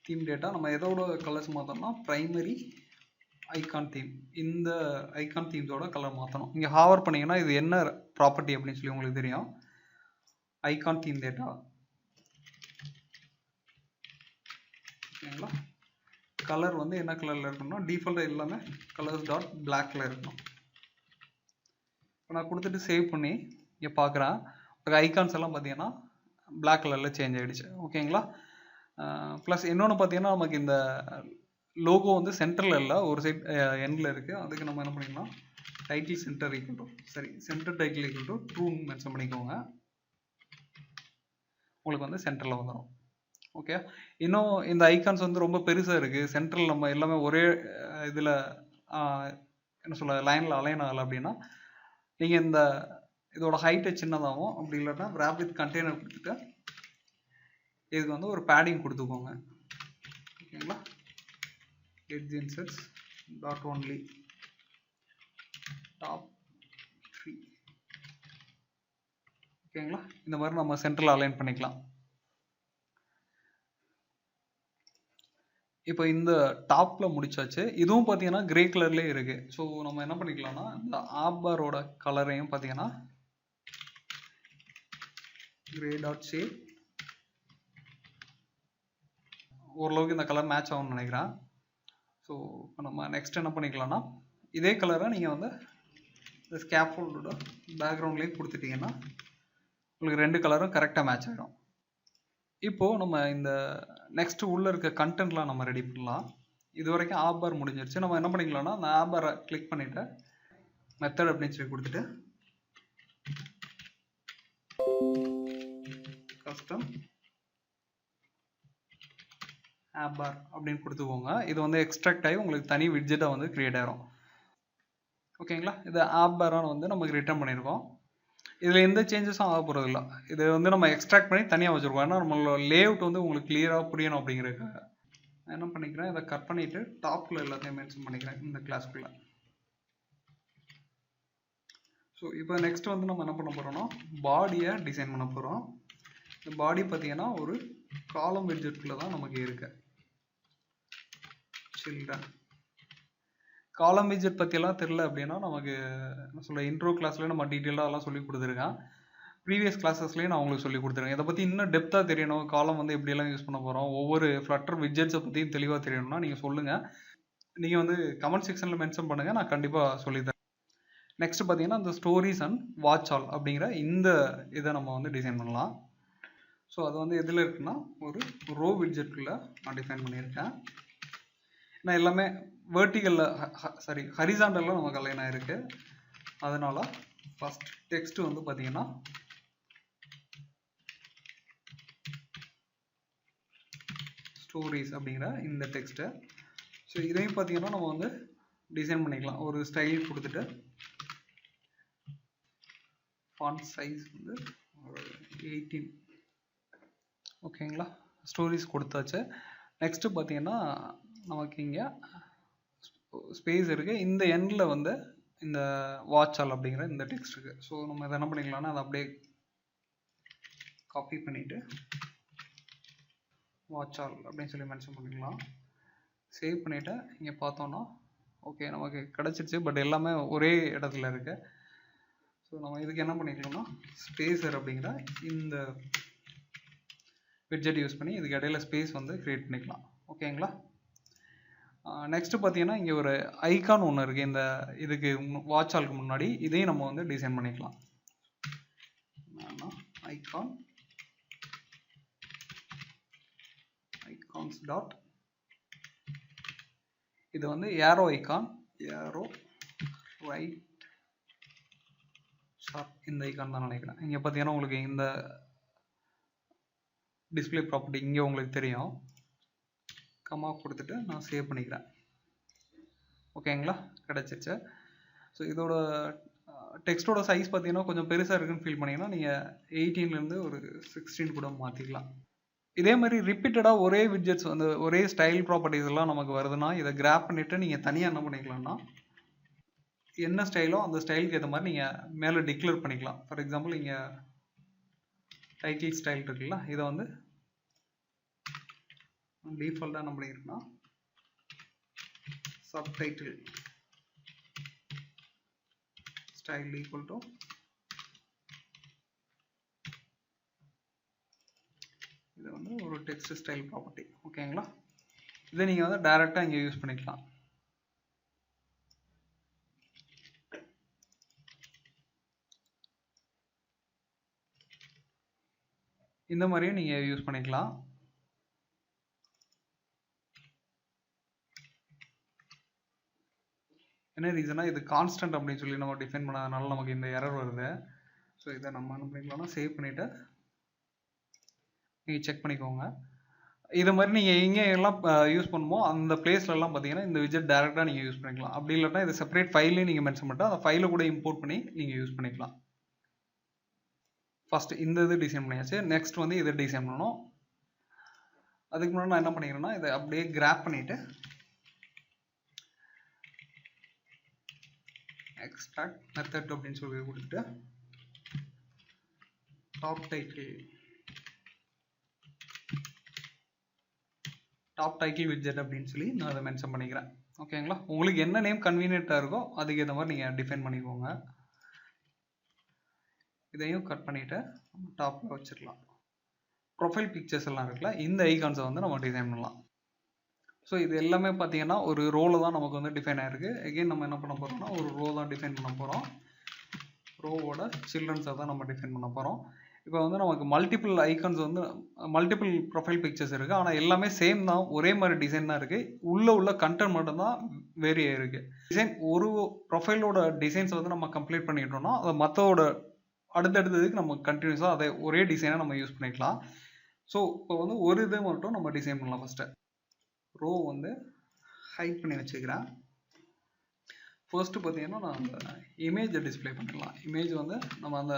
[SPEAKER 1] தீம் டேட்டா நம்ம எதோட கலர்ஸ் மாற்றோம்னா ப்ரைமரி ஐகான் தீம், இந்த ஐகான் தீம்ஸோட கலர் மாற்றணும். இங்கே ஹாவர் பண்ணிங்கன்னா இது என்ன ப்ராப்பர்ட்டி அப்படின்னு சொல்லி உங்களுக்கு தெரியும். Icon theme data. ஓகேங்களா, கலர் வந்து என்ன கலரில் இருக்கணும்னா டிஃபால்ட்டாக எல்லாமே கலர்ஸ் டாட் பிளாக்ல இருக்கணும். இப்போ நான் கொடுத்துட்டு சேவ் பண்ணி இங்கே பார்க்குறேன், ஐகான்ஸ் எல்லாம் பார்த்தீங்கன்னா பிளாக் கலரில் சேஞ்ச் ஆகிடுச்சு. ஓகேங்களா, ப்ளஸ் இன்னொன்று பார்த்தீங்கன்னா நமக்கு இந்த லோகோ வந்து சென்டரில் இல்லை, ஒரு சைட் எண்டில் இருக்குது. அதுக்கு நம்ம என்ன பண்ணிக்கலாம், title centre equal to centre title equal to ட்ரூன்னு மென்ஷன் பண்ணிக்கோங்க. உங்களுக்கு வந்து சென்டரில் வந்துடும். ஓகே, இன்னும் இந்த ஐகான்ஸ் வந்து ரொம்ப பெருசாக இருக்குது, சென்ட்ரல் நம்ம எல்லாமே ஒரே இதில் என்ன சொல்ல லைனில் அலைன் ஆகலை அப்படின்னா நீங்கள் இந்த இதோட ஹைட்டை சின்னதாகும். அப்படி இல்லைன்னா wrap with கண்டெய்னர் கொடுத்துட்டு இதுக்கு வந்து ஒரு பேடிங் கொடுத்துக்கோங்க. ஓகேங்களா, எட்ஜ் இன்செர்ட்ஸ் டாட் ஒன்லி டாப் 3. ஓகேங்களா, இந்த மாதிரி நம்ம சென்ட்ரல் அலைன் பண்ணிக்கலாம். இப்போ இந்த டாப்பில் முடிச்சாச்சு. இதுவும் பார்த்தீங்கன்னா கிரே கலர்லேயே இருக்குது. ஸோ நம்ம என்ன பண்ணிக்கலாம்னா இந்த ஆப்பாரோட கலரையும் பார்த்தீங்கன்னா கிரே டாட் ஷேட், ஓரளவுக்கு இந்த கலர் மேட்ச் ஆகும்னு நினைக்கிறேன். ஸோ இப்போ நம்ம நெக்ஸ்ட் என்ன பண்ணிக்கலாம்னா இதே கலரை நீங்கள் வந்து இந்த ஸ்கேஃபோல்டோட பேக்ரவுண்ட்லேயும் கொடுத்துட்டிங்கன்னா உங்களுக்கு ரெண்டு கலரும் கரெக்டாக மேட்ச் ஆகிடும். இப்போது நம்ம இந்த நெக்ஸ்ட் உள்ளே இருக்க கண்டென்ட்லாம் நம்ம ரெடி பண்ணலாம். இது வரைக்கும் ஆப் பார் முடிஞ்சிருச்சு. நம்ம என்ன பண்ணிக்கலாம்னா அந்த ஆப் பாரை கிளிக் பண்ணிவிட்டு மெத்தட் அப்படின்னு சொல்லி கொடுத்துட்டு கஸ்டம் ஆப் பார் அப்படின்னு கொடுத்துக்கோங்க. இது வந்து எக்ஸ்ட்ராக்ட் ஆகி உங்களுக்கு தனி விட்ஜெட்டாக வந்து கிரியேட் ஆகிடும். ஓகேங்களா, இது ஆப் பாரான வந்து நமக்கு ரிட்டர்ன் பண்ணியிருக்கோம். இதில் எந்த சேஞ்சஸும் ஆக போகிறது இல்லை. இது வந்து நம்ம எக்ஸ்ட்ராக்ட் பண்ணி தனியாக வச்சுருக்கோம். ஏன்னா நம்மளோட லேஅவுட் வந்து உங்களுக்கு கிளியராக புரியணும் அப்படிங்கிறதுக்காக. நான் என்ன பண்ணிக்கிறேன், இதை கட் பண்ணிவிட்டு டாப்பில் எல்லாத்தையும் மென்ஷன் பண்ணிக்கிறேன் இந்த கிளாஸ்க்குள்ளே. ஸோ இப்போ நெக்ஸ்ட் வந்து நம்ம என்ன பண்ண போகிறோம்னா பாடியை டிசைன் பண்ண போகிறோம். இந்த பாடி பார்த்தீங்கன்னா ஒரு காலம் விட்ஜெட்குள்ளே தான் நமக்கு இருக்கு. சில்ட்ரன் காலம் விட்ஜெட் பற்றியெல்லாம் தெரில அப்படின்னா நமக்கு என்ன சொல்ல இன்ட்ரோ கிளாஸ்லேயே நம்ம டீட்டெயிலாக எல்லாம் சொல்லி கொடுத்துருக்கேன். ப்ரீவியஸ் கிளாஸஸ்லேயும் நான் உங்களுக்கு சொல்லி கொடுத்துருக்கேன். இதை பற்றி இன்னும் டெப்த்தாக தெரியணும், காலம் வந்து எப்படியெல்லாம் யூஸ் பண்ண போகிறோம், ஒவ்வொரு ஃப்ளட்டர் விட்ஜெட்ஸை பற்றியும் தெளிவாக தெரியணும்னா நீங்கள் சொல்லுங்கள். நீங்கள் வந்து கமெண்ட் செக்ஷனில் மென்ஷன் பண்ணுங்கள், நான் கண்டிப்பாக சொல்லித்தரேன். நெக்ஸ்ட் பார்த்தீங்கன்னா இந்த ஸ்டோரிஸ் அண்ட் வாட்ச் ஆல் அப்படிங்கிற இந்த இதை நம்ம வந்து டிசைன் பண்ணலாம். ஸோ அது வந்து எதில் இருக்குன்னா ஒரு ரோ விட்ஜெட்டுக்குள்ளே நான் டிஃபைன் பண்ணியிருக்கேன். நான் எல்லாமே வேர்ட்டிக்கலில் ஹரிசாண்டலில் நமக்கு அலைன் ஆகிருக்கு. அதனால் ஃபஸ்ட் டெக்ஸ்ட் வந்து பார்த்தீங்கன்னா ஸ்டோரிஸ் அப்படிங்கிற இந்த டெக்ஸ்ட்டு. ஸோ இதையும் பார்த்தீங்கன்னா நம்ம வந்து டிசைன் பண்ணிக்கலாம். ஒரு ஸ்டைல் கொடுத்துட்டு ஃபாண்ட் சைஸ் வந்து 18. ஓகேங்களா, ஸ்டோரிஸ் கொடுத்தாச்சு. நெக்ஸ்ட்டு பார்த்தீங்கன்னா நமக்கு இங்கே ஸ்பேஸ் இருக்குது. இந்த எண்டில் வந்து இந்த வாட்ச் ஆல் அப்படிங்கிற இந்த டெக்ஸ்ட்டுக்கு. ஸோ நம்ம இதை என்ன பண்ணிக்கலாம்னா அதை அப்படியே காப்பி பண்ணிவிட்டு வாட்ச் ஆல் அப்படின்னு சொல்லி மென்ஷன் பண்ணிக்கலாம். சேவ் பண்ணிவிட்டு இங்கே பார்த்தோன்னா ஓகே நமக்கு கிடச்சிருச்சு. பட் எல்லாமே ஒரே இடத்துல இருக்குது. ஸோ நம்ம இதுக்கு என்ன பண்ணிக்கலாம்னா ஸ்பேசர் அப்படிங்கிற இந்த widget யூஸ் பண்ணி இதுக்கு இடையில ஸ்பேஸ் வந்து க்ரியேட் பண்ணிக்கலாம். ஓகேங்களா? நெக்ஸ்ட்டு பார்த்தீங்கன்னா இங்கே ஒரு ஐகான் ஒன்று இருக்குது. இந்த இதுக்கு வாட்ச் ஆலுக்கு முன்னாடி இதையும் நம்ம வந்து டிசைன் பண்ணிக்கலாம். ஐகான்ஸ் டாட் இது வந்து arrow icon, arrow right sharp இந்த ஐகான் தான் நினைக்கிறேன். இங்கே பார்த்தீங்கன்னா உங்களுக்கு இந்த டிஸ்பிளே ப்ராப்பர்ட்டி இங்கே உங்களுக்கு தெரியும். கமா கொடுத்துட்டு நான் சேவ் பண்ணிக்கிறேன். ஓகேங்களா? கிடச்சிருச்சு. ஸோ இதோட டெக்ஸ்ட்டோட சைஸ் பார்த்தீங்கன்னா கொஞ்சம் பெருசாக இருக்குன்னு ஃபீல் பண்ணிங்கன்னா நீங்கள் 18லேருந்து ஒரு 16 கூட மாற்றிக்கலாம். இதே மாதிரி ரிப்பீட்டடாக ஒரே விட்ஜெட்ஸ் வந்து ஒரே ஸ்டைல் ப்ராப்பர்ட்டிஸ் எல்லாம் நமக்கு வருதுன்னா இதை கிராப் பண்ணிவிட்டு நீங்கள் தனியாக என்ன பண்ணிக்கலாம்னா என்ன ஸ்டைலோ அந்த ஸ்டைலுக்கு ஏற்ற மாதிரி நீங்கள் மேலே டிக்ளேர் பண்ணிக்கலாம். ஃபார் எக்ஸாம்பிள் இங்கே டைட்டில் ஸ்டைல் இருக்குல்ல, இதை வந்து டிஃபால்ட்டாக என்ன பண்ணியிருக்குன்னா சப்டைட்டில் ஸ்டைல் ஈக்குவல் டு இது வந்து ஒரு டெக்ஸ்ட் ஸ்டைல் ப்ராப்பர்ட்டி. ஓகேங்களா? இதை நீங்கள் வந்து டைரெக்டாக இங்கே யூஸ் பண்ணிக்கலாம். இந்த மாதிரியும் நீங்கள் யூஸ் பண்ணிக்கலாம். என்ன ரீசனா இது கான்ஸ்டன்ட் அப்படின்னு சொல்லி நம்ம டிஃபைன் பண்ணாதனால நமக்கு இந்த எரர் வருது. ஸோ இதை நம்ம என்ன பண்ணிக்கலாம்னா சேவ் பண்ணிவிட்டு நீங்கள் செக் பண்ணிக்கோங்க. இதை மாதிரி நீங்கள் எங்கே எல்லாம் யூஸ் பண்ணுமோ அந்த பிளேஸ்லலாம் பார்த்தீங்கன்னா இந்த விட்ஜெட் டேரெக்டாக நீங்கள் யூஸ் பண்ணிக்கலாம். அப்படி இல்லைன்னா இது செப்பரேட் ஃபைல்லையும் நீங்கள் மென்ஷன் பண்ணிட்டு அந்த ஃபைலை கூட இம்போர்ட் பண்ணி நீங்கள் யூஸ் பண்ணிக்கலாம். ஃபஸ்ட்டு இந்த இது டிசைன் பண்ணியாச்சு. நெக்ஸ்ட் வந்து இதை டிசைன் பண்ணணும். அதுக்கு முன்னாடி நான் என்ன பண்ணிக்கிறேன்னா இதை அப்படியே கிராப் பண்ணிவிட்டு எக்ஸ்ட்ராக்ட் மெத்தட் அப்படின்னு சொல்லி கொடுத்துட்டு டாப் டைட்டில் விட்ஜெட் அப்படின்னு சொல்லி நான் அதை மென்ஷன் பண்ணிக்கிறேன். ஓகேங்களா? உங்களுக்கு என்ன நேம் கன்வீனியண்ட்டாக இருக்கோ அதுக்கு ஏற்ற மாதிரி நீங்கள் டிஃபைன் பண்ணிக்கோங்க. இதையும் கட் பண்ணிவிட்டு டாப்பில் வச்சிடலாம். ப்ரொஃபைல் பிக்சர்ஸ் எல்லாம் இருக்குல்ல, இந்த ஐகான்ஸை வந்து நம்ம டிசைன் பண்ணலாம். ஸோ இது எல்லாமே பார்த்தீங்கன்னா ஒரு ரோவில் தான் நமக்கு வந்து டிஃபைன் ஆகிருக்கு. எகெயின் நம்ம என்ன பண்ண போகிறோம்னா ஒரு ரோ தான் டிஃபைன் பண்ண போகிறோம். ரோவோட சில்ட்ரன்ஸை தான் நம்ம டிஃபைன் பண்ண போகிறோம். இப்போ வந்து நமக்கு மல்டிபிள் ஐகான்ஸ் வந்து மல்டிபிள் ப்ரொஃபைல் பிக்சர்ஸ் இருக்குது. ஆனால் எல்லாமே சேம் தான், ஒரே மாதிரி டிசைன் தான் இருக்குது. உள்ள கண்டென்ட் மட்டும்தான் வேரி ஆகிருக்கு. டிசைன் ஒரு ப்ரொஃபைலோட டிசைன்ஸ் வந்து நம்ம கம்ப்ளீட் பண்ணிட்டோம்னா அதை மற்றோட அடுத்தடுத்ததுக்கு நம்ம கண்டினியூஸாக அதை ஒரே டிசைனாக நம்ம யூஸ் பண்ணிக்கலாம். ஸோ இப்போ வந்து ஒரு இதை மட்டும் நம்ம டிசைன் பண்ணலாம். ஃபஸ்ட்டு ரோ வந்து ஹைட் பண்ணி வச்சுக்கிறேன். ஃபர்ஸ்ட்டு பார்த்தீங்கன்னா நான் அந்த இமேஜை டிஸ்பிளே பண்ணிடலாம். இமேஜ் வந்து நம்ம அந்த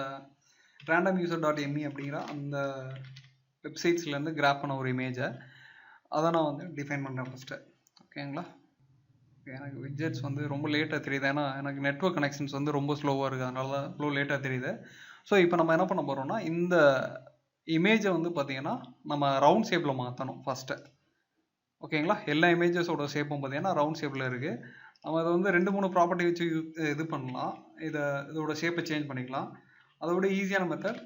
[SPEAKER 1] randomuser.me அப்படிங்கிற அந்த வெப்சைட்ஸ்லேருந்து கிராப் பண்ண ஒரு இமேஜை அதை நான் வந்து டிஃபைன் பண்ணுறேன் ஃபஸ்ட்டு. ஓகேங்களா? எனக்கு விட்ஜெட்ஸ் வந்து ரொம்ப லேட்டாக தெரியுது. ஏன்னா எனக்கு நெட்வொர்க் கனெக்ஷன்ஸ் வந்து ரொம்ப ஸ்லோவாக இருக்குது. அதனால தான் இவ்வளோ லேட்டாக தெரியுது. ஸோ இப்போ நம்ம என்ன பண்ண போகிறோம்னா இந்த இமேஜை வந்து பார்த்தீங்கன்னா நம்ம ரவுண்ட் ஷேப்பில் மாற்றணும் ஃபஸ்ட்டு. ஓகேங்களா? எல்லா இமேஜஸோட ஷேப்பும் பார்த்தீங்கன்னா ரவுண்ட் ஷேப்பில் இருக்குது. நம்ம அதை வந்து 2-3 ப்ராப்பர்ட்டி வச்சு இது பண்ணலாம். இதோட ஷேப்பை சேஞ்ச் பண்ணிக்கலாம். அதோட ஈஸியான method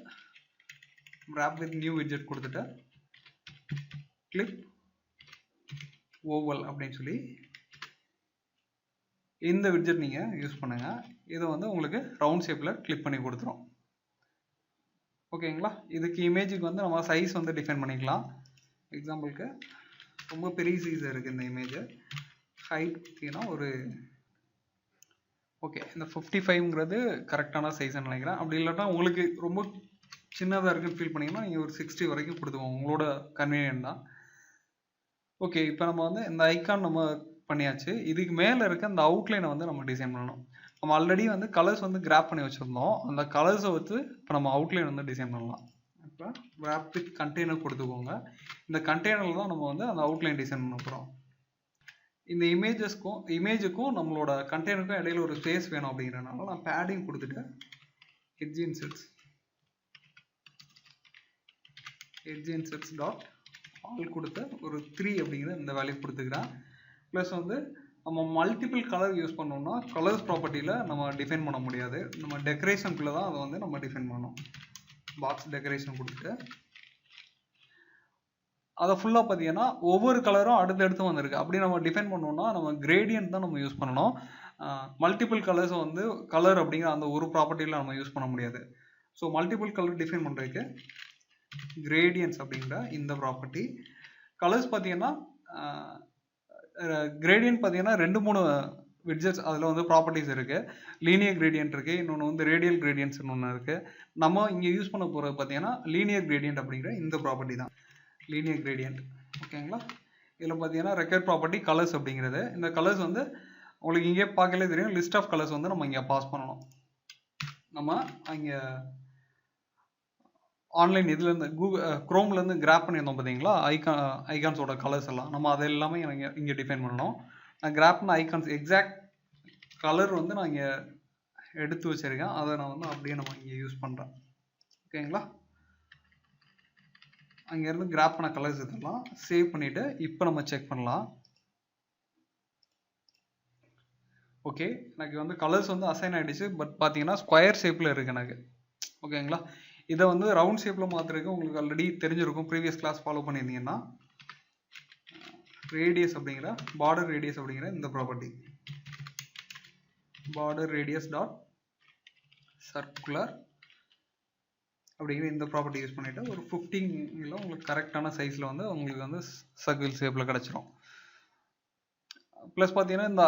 [SPEAKER 1] wrap with new widget கொடுத்துட்டு கிளிப் ஓவல் அப்படின்னு சொல்லி இந்த விட்ஜெட் நீங்கள் யூஸ் பண்ணுங்கள். இதை வந்து உங்களுக்கு ரவுண்ட் ஷேப்பில் கிளிக் பண்ணி கொடுத்துரும். ஓகேங்களா? இதுக்கு இமேஜுக்கு வந்து நம்ம சைஸ் வந்து டிஃபைன் பண்ணிக்கலாம். எக்ஸாம்பிளுக்கு ரொம்ப பெரிய சைஸ் இருக்குது இந்த இமேஜு. ஹைட் பார்த்தீங்கன்னா ஒரு ஓகே இந்த 55ங்கிறது கரெக்டான சைஸ்ன்னு நினைக்கிறேன். அப்படி இல்லாட்டா உங்களுக்கு ரொம்ப சின்னதாக இருக்குன்னு ஃபீல் பண்ணிங்கன்னா நீங்கள் ஒரு 60 வரைக்கும் கொடுத்துக்கோங்க. உங்களோட கன்வீனியன்ட் தான். ஓகே இப்போ நம்ம வந்து இந்த ஐக்கான் நம்ம பண்ணியாச்சு. இதுக்கு மேலே இருக்க அந்த அவுட்லைனை வந்து நம்ம டிசைன் பண்ணணும். நம்ம ஆல்ரெடி வந்து கலர்ஸ் வந்து கிராப் பண்ணி வச்சுருந்தோம். அந்த கலர்ஸை வச்சு இப்போ நம்ம அவுட்லைன் வந்து டிசைன் பண்ணலாம். இப்போ wrap with கண்டெய்னர் கொடுத்துக்கோங்க. இந்த கண்டெய்னரில் தான் நம்ம வந்து அந்த அவுட்லைன் டிசைன் பண்ண போகிறோம். இந்த இமேஜுக்கும் நம்மளோட கண்டெய்னருக்கும் இடையில ஒரு ஸ்பேஸ் வேணும் அப்படிங்கிறனால நான் பேடிங் கொடுத்துட்டு edge insets டாட் ஆல் கொடுத்து ஒரு 3 அப்படிங்கிற இந்த வேல்யூ கொடுத்துக்கிறேன். ப்ளஸ் வந்து நம்ம மல்டிபிள் கலர் யூஸ் பண்ணோம்னா கலர்ஸ் ப்ராப்பர்ட்டியில் நம்ம டிஃபைன் பண்ண முடியாது. நம்ம டெக்கரேஷனுக்குள்ளே தான் அதை வந்து நம்ம டிஃபைன் பண்ணணும். பாக்ஸ் டெக்கரேஷன் கொடுத்துட்டு அதை ஃபுல்லாக பார்த்தீங்கன்னா ஒவ்வொரு கலரும் அடுத்தடுத்து வந்திருக்கு. அப்படி நம்ம டிஃபைன் பண்ணோம்னா நம்ம கிரேடியன்ட் தான் நம்ம யூஸ் பண்ணணும். மல்டிபிள் கலர்ஸை வந்து கலர் அப்படிங்கிற அந்த ஒரு ப்ராப்பர்ட்டியில் நம்ம யூஸ் பண்ண முடியாது. ஸோ மல்டிபிள் கலர் டிஃபைன் பண்ணுறதுக்கு கிரேடியன்ஸ் அப்படிங்கிற இந்த ப்ராப்பர்ட்டி. கலர்ஸ் பார்த்தீங்கன்னா கிரேடியன்ட் பார்த்தீங்கன்னா 2-3 விட்ஜெட்ஸ் அதில் வந்து ப்ராப்பர்ட்டிஸ் இருக்குது. லீனியர் கிரேடியன்ட் இருக்குது, இன்னொன்று வந்து ரேடியல் கிரேடியன்ட்ஸ்னு ஒன்று இருக்குது. நம்ம இங்கே யூஸ் பண்ண போகிறது பார்த்தீங்கன்னா லீனியர் கிரேடியன்ட் அப்படிங்கிற இந்த ப்ராப்பர்ட்டி தான் லீனியர் கிரேடியன்ட். ஓகேங்களா? இதில் பார்த்தீங்கன்னா ரெக்கார்ட் ப்ராப்பர்ட்டி கலர்ஸ் அப்படிங்கிறது. இந்த கலர்ஸ் வந்து உங்களுக்கு இங்கே பார்க்கலே தெரியும். லிஸ்ட் ஆஃப் கலர்ஸ் வந்து நம்ம இங்கே பாஸ் பண்ணணும். நம்ம அங்கே ஆன்லைன் இதுலேருந்து க்ரோம்லேருந்து கிராப் பண்ணியிருந்தோம் பார்த்தீங்களா, ஐகான்ஸோட கலர்ஸ் எல்லாம் நம்ம அது எல்லாமே இங்கே டிஃபைன் பண்ணணும். நான் கிராப்னு ஐகான்ஸ் எக்ஸாக்ட் கலர் வந்து நான் இங்கே எடுத்து வச்சுருக்கேன். அதை நான் வந்து அப்படியே நம்ம இங்கே யூஸ் பண்ணுறேன். ஓகேங்களா? அங்கேருந்து கிராப் பண்ண கலர்ஸ் இதெல்லாம் சேவ் பண்ணிவிட்டு இப்போ நம்ம செக் பண்ணலாம். ஓகே, எனக்கு வந்து கலர்ஸ் வந்து அசைன் ஆகிடுச்சு. பட் பார்த்தீங்கன்னா ஸ்கொயர் ஷேப்பில் இருக்குது எனக்கு. ஓகேங்களா? இதை வந்து ரவுண்ட் ஷேப்பில் மாற்றுறதுக்கு உங்களுக்கு ஆல்ரெடி தெரிஞ்சிருக்கும். ப்ரீவியஸ் கிளாஸ் ஃபாலோ பண்ணியிருந்தீங்கன்னா ரேடியஸ் அப்படிங்கிற பார்டர் ரேடியஸ் அப்படிங்கிற இந்த property border radius dot circular அப்படிங்கிற இந்த ப்ராப்பர்ட்டி யூஸ் பண்ணிவிட்டு ஒரு 15 உங்களுக்கு கரெக்டான சைஸில் வந்து உங்களுக்கு வந்து சர்க்கிள் ஷேப்பில் கிடச்சிரும். ப்ளஸ் பார்த்தீங்கன்னா இந்த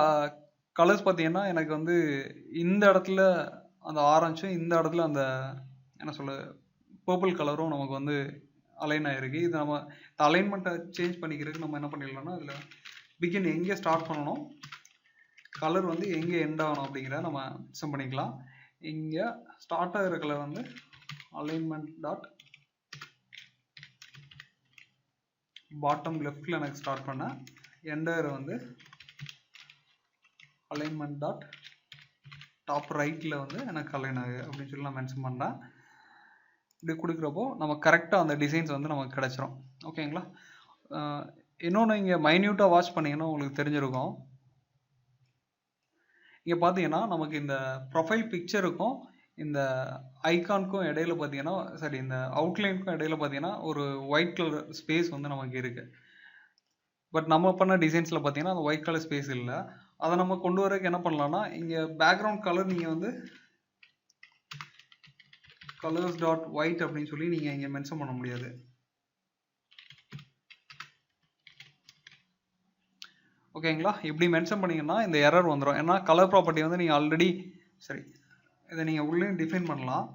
[SPEAKER 1] கலர்ஸ் பார்த்தீங்கன்னா எனக்கு வந்து இந்த இடத்துல அந்த ஆரஞ்சும் இந்த இடத்துல அந்த என்ன சொல்ல பர்பிள் கலரும் நமக்கு வந்து அலைன் ஆகிருக்கு. இது நம்ம அலைன்மெண்ட்டை சேஞ்ச் பண்ணிக்கிறதுக்கு நம்ம என்ன பண்ணிடலாம்னா இதில் பிகின் எங்கே ஸ்டார்ட் பண்ணணும், கலர் வந்து எங்கே எண்ட் ஆகணும் அப்படிங்கிற நம்ம செட் பண்ணிக்கலாம். இங்கே ஸ்டார்ட் ஆகிற கலர் வந்து அலைன்மெண்ட் டாட் பாட்டம் லெஃப்டில் எனக்கு ஸ்டார்ட் பண்ணேன். எண்டர் வந்து அலைன்மெண்ட் டாட் டாப் ரைட்டில் வந்து எனக்கு அலைன் ஆகுது அப்படின்னு சொல்லி நான் மென்ஷன் பண்ணுறேன். இப்படி கொடுக்குறப்போ நம்ம கரெக்டாக அந்த டிசைன்ஸ் வந்து நமக்கு கிடச்சிரும். ஓகேங்களா? இன்னொன்று இங்கே மைன்யூட்டாக வாட்ச் பண்ணிங்கன்னா உங்களுக்கு தெரிஞ்சிருக்கும். இங்கே பார்த்தீங்கன்னா நமக்கு இந்த ப்ரொஃபைல் பிக்சருக்கும் இந்த ஐகானுக்கும் இடையில பார்த்தீங்கன்னா சரி இந்த அவுட்லைனுக்கும் இடையில பார்த்தீங்கன்னா ஒரு ஒயிட் கலர் ஸ்பேஸ் வந்து நமக்கு இருக்குது. பட் நம்ம பண்ண டிசைன்ஸில் பார்த்தீங்கன்னா அந்த ஒயிட் கலர் ஸ்பேஸ் இல்லை. அதை நம்ம கொண்டு வரதுக்கு என்ன பண்ணலாம்னா இங்கே பேக்ரவுண்ட் கலர் நீங்கள் வந்து கலர்ஸ் டாட் ஒயிட் அப்படின்னு சொல்லி நீங்கள் இங்கே மென்ஷன் பண்ண முடியாது. ஓகேங்களா? இப்படி மென்ஷன் பண்ணிங்கன்னா இந்த எரர் வந்துடும். ஏன்னா கலர் ப்ராப்பர்ட்டி வந்து நீங்கள் ஆல்ரெடி சரி இதை நீங்கள் உள்ளே டிஃபைன் பண்ணலாம்.